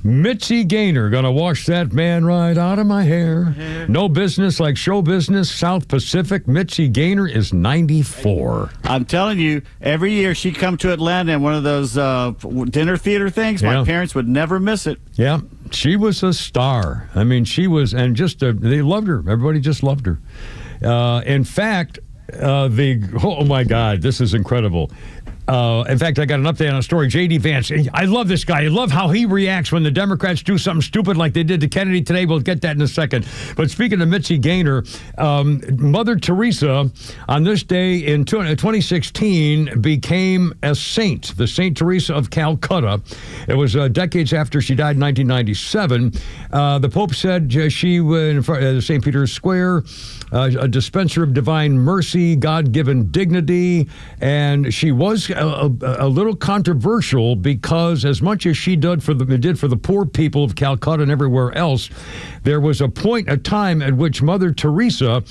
Mitzi Gaynor, gonna wash that man right out of my hair. No business like show business, South Pacific. Mitzi Gaynor is 94. I'm telling you, every year she'd come to Atlanta in one of those dinner theater things. My parents would never miss it. Yeah, she was a star. I mean, she was, and just they loved her. Everybody just loved her. In fact, oh my God, this is incredible. In fact, I got an update on a story. J.D. Vance, I love this guy. I love how he reacts when the Democrats do something stupid like they did to Kennedy today. We'll get that in a second. But speaking of Mitzi Gaynor, Mother Teresa on this day in 2016 became a saint, the Saint Teresa of Calcutta. It was decades after she died in 1997. The Pope said she, in St. Peter's Square, a dispenser of divine mercy, God-given dignity, and she was a little controversial because as much as she did for the poor people of Calcutta and everywhere else, there was a time at which Mother Teresa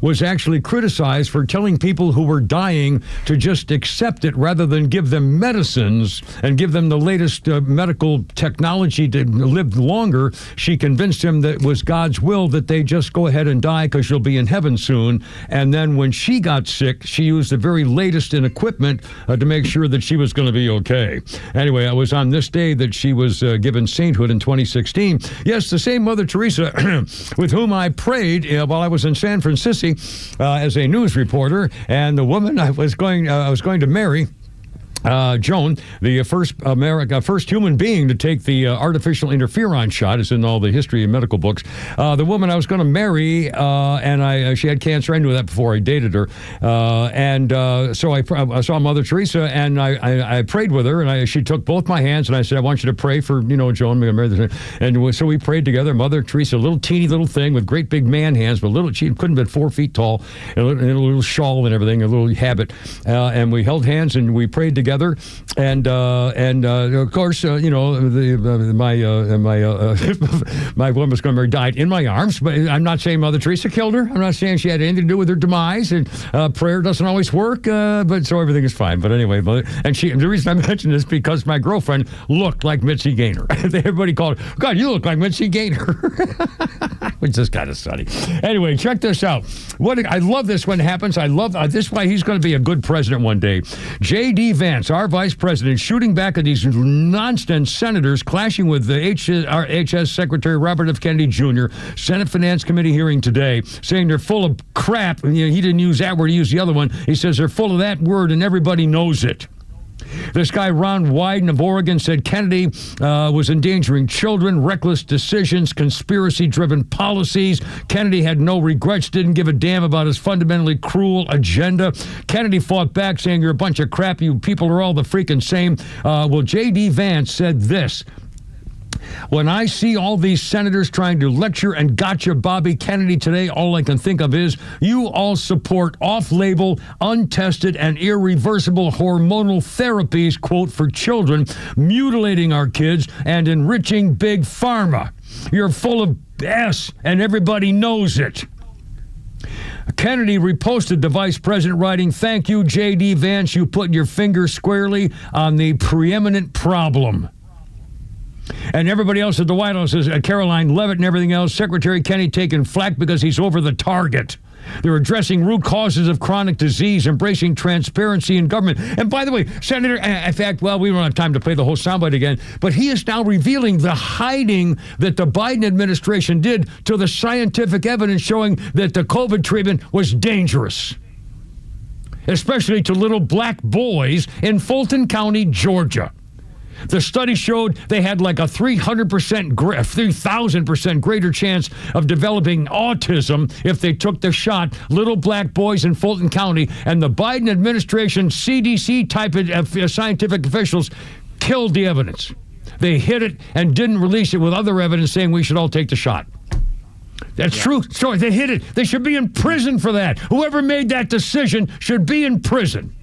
was actually criticized for telling people who were dying to just accept it rather than give them medicines and give them the latest medical technology to live longer. She convinced him that it was God's will that they just go ahead and die because you'll be in heaven soon. And then when she got sick, she used the very latest in equipment to make sure that she was going to be okay. Anyway, it was on this day that she was given sainthood in 2016. Yes, the same Mother Teresa with whom I prayed while I was in San Francisco as a news reporter, and the woman I was going to marry. Joan, the first human being to take the artificial interferon shot, is in all the history of medical books. The woman I was going to marry, and she had cancer. I knew that before I dated her. So I saw Mother Teresa, and I prayed with her, and she took both my hands, and I said, I want you to pray for, Joan, I'm going to marry this. And so we prayed together. Mother Teresa, a little teeny little thing with great big man hands, but she couldn't have been 4 feet tall, and a little shawl and everything, a little habit. And we held hands, and we prayed together. And of course, my woman was going to marry died in my arms. But I'm not saying Mother Teresa killed her. I'm not saying she had anything to do with her demise. And prayer doesn't always work. But so everything is fine. But anyway, the reason I mention this is because my girlfriend looked like Mitzi Gaynor. Everybody called her, God, you look like Mitzi Gaynor. Which is kind of funny. Anyway, check this out. I love this when it happens. I love this is why he's going to be a good president one day. J.D. Vance, our vice president, shooting back at these nonsense senators clashing with the HS Secretary Robert F. Kennedy Jr. Senate Finance Committee hearing today, saying they're full of crap. He didn't use that word, he used the other one. He says they're full of that word and everybody knows it. This guy, Ron Wyden of Oregon, said Kennedy was endangering children, reckless decisions, conspiracy-driven policies. Kennedy had no regrets, didn't give a damn about his fundamentally cruel agenda. Kennedy fought back, saying, you're a bunch of crap. You people are all the freaking same. Well, J.D. Vance said this. When I see all these senators trying to lecture and gotcha Bobby Kennedy today, all I can think of is you all support off-label, untested, and irreversible hormonal therapies, quote, for children, mutilating our kids and enriching big pharma. You're full of S, and everybody knows it. Kennedy reposted the vice president, writing, thank you, J.D. Vance. You put your finger squarely on the preeminent problem. And everybody else at the White House is Caroline Leavitt and everything else. Secretary Kennedy taking flack because he's over the target. They're addressing root causes of chronic disease, embracing transparency in government. And by the way, Senator, in fact, well, we don't have time to play the whole soundbite again, but he is now revealing the hiding that the Biden administration did to the scientific evidence showing that the COVID treatment was dangerous, especially to little black boys in Fulton County, Georgia. The study showed they had like a 3,000% greater chance of developing autism if they took the shot. Little black boys in Fulton County and the Biden administration CDC type of scientific officials killed the evidence. They hid it and didn't release it with other evidence saying we should all take the shot. That's true. So they hid it. They should be in prison for that. Whoever made that decision should be in prison.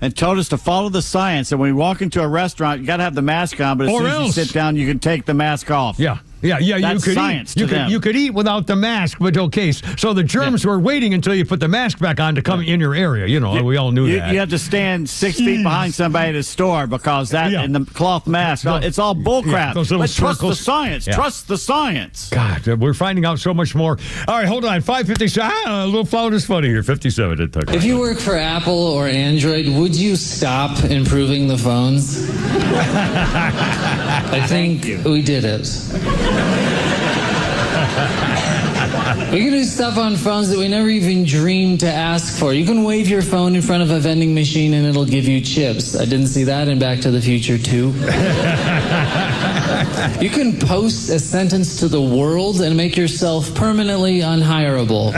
And told us to follow the science. And when you walk into a restaurant, you got to have the mask on, but as soon as you sit down, you can take the mask off. Yeah. That's science to them. You could eat without the mask, but okay. So the germs were waiting until you put the mask back on to come in your area. You know, we all knew that. You have to stand 6 feet behind somebody at a store because that and the cloth mask, it's all bullcrap. Those little trust the circles. science. Trust the science. God, we're finding out so much more. All right, hold on. 5:57. A little Florida's funny here. 57 at Tucker. If you work for Apple or Android, would you stop improving the phones? I think we did it. We can do stuff on phones that we never even dreamed to ask for. You can wave your phone in front of a vending machine and it'll give you chips. I didn't see that in Back to the Future 2. You can post a sentence to the world and make yourself permanently unhireable.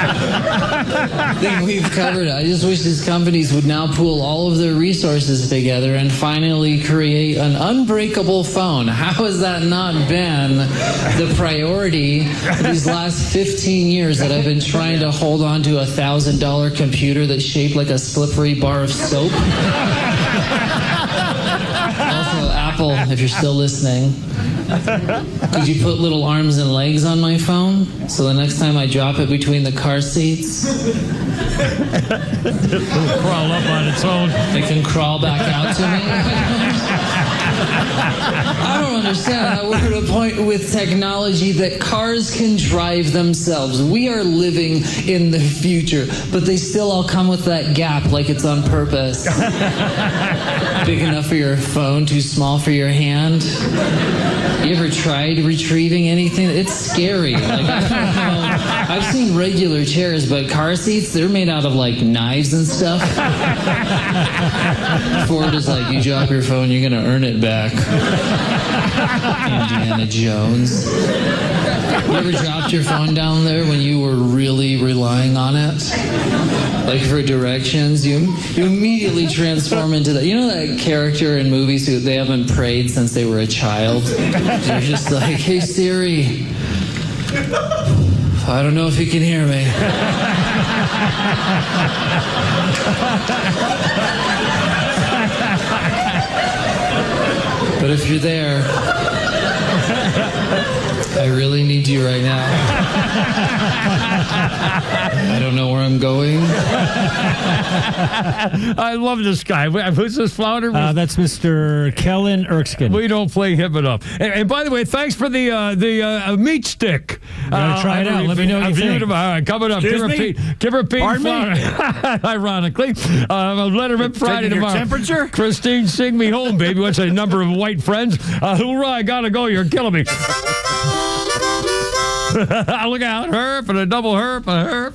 I think we've covered it. I just wish these companies would now pool all of their resources together and finally create an unbreakable phone. How has that not been the priority these last 15 years that I've been trying to hold on to a $1,000 computer that's shaped like a slippery bar of soap? Also, Apple, if you're still listening, could you put little arms and legs on my phone so the next time I drop it between the car seats, it'll crawl up on its own. It can crawl back out to me? I don't understand how we're at a point with technology that cars can drive themselves. We are living in the future, but they still all come with that gap like it's on purpose. Big enough for your phone, too small for your hand. You ever tried retrieving anything? It's scary. Like, I don't know. I've seen regular chairs, but car seats, they're made out of like knives and stuff. Ford is like, you drop your phone, you're going to earn it back. Indiana Jones. You ever dropped your phone down there when you were really relying on it? Like for directions, you immediately transform into that. You know that character in movies who they haven't prayed since they were a child? They're just like, hey Siri, I don't know if you can hear me. But if you're there, I really need you right now. I don't know where I'm going. I love this guy. Who's this flounder? That's Mr. Kellen Erskine. We don't play him enough. And by the way, thanks for the meat stick. Try it out. Let me know what you think. All right, coming up. Give her Pete flounder. Ironically. Let her rip Friday tomorrow. Temperature? Christine, sing me home, baby. What's a number of white friends? Hoorah, I gotta go. You're killing me. Look out, herp, and a double herp, a herp.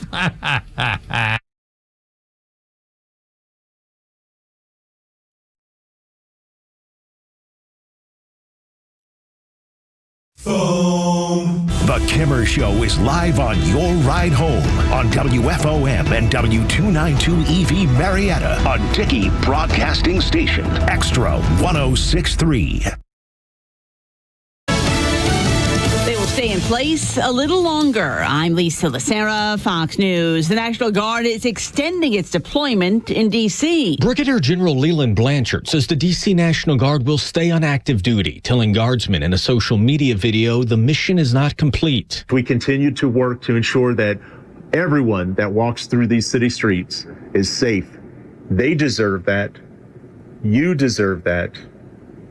The Kimmer Show is live on your ride home on WFOM and W292 EV Marietta, a Dickey Broadcasting Station, XTRA 106.3. They will stay in place a little longer. I'm Lisa Lacera, Fox News. The National Guard is extending its deployment in D.C. Brigadier General Leland Blanchard says the D.C. National Guard will stay on active duty, telling guardsmen in a social media video the mission is not complete. We continue to work to ensure that everyone that walks through these city streets is safe. They deserve that. You deserve that.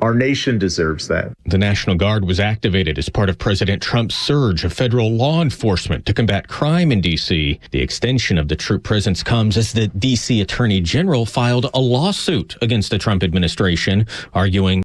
Our nation deserves that. The National Guard was activated as part of President Trump's surge of federal law enforcement to combat crime in D.C. The extension of the troop presence comes as the D.C. Attorney General filed a lawsuit against the Trump administration, arguing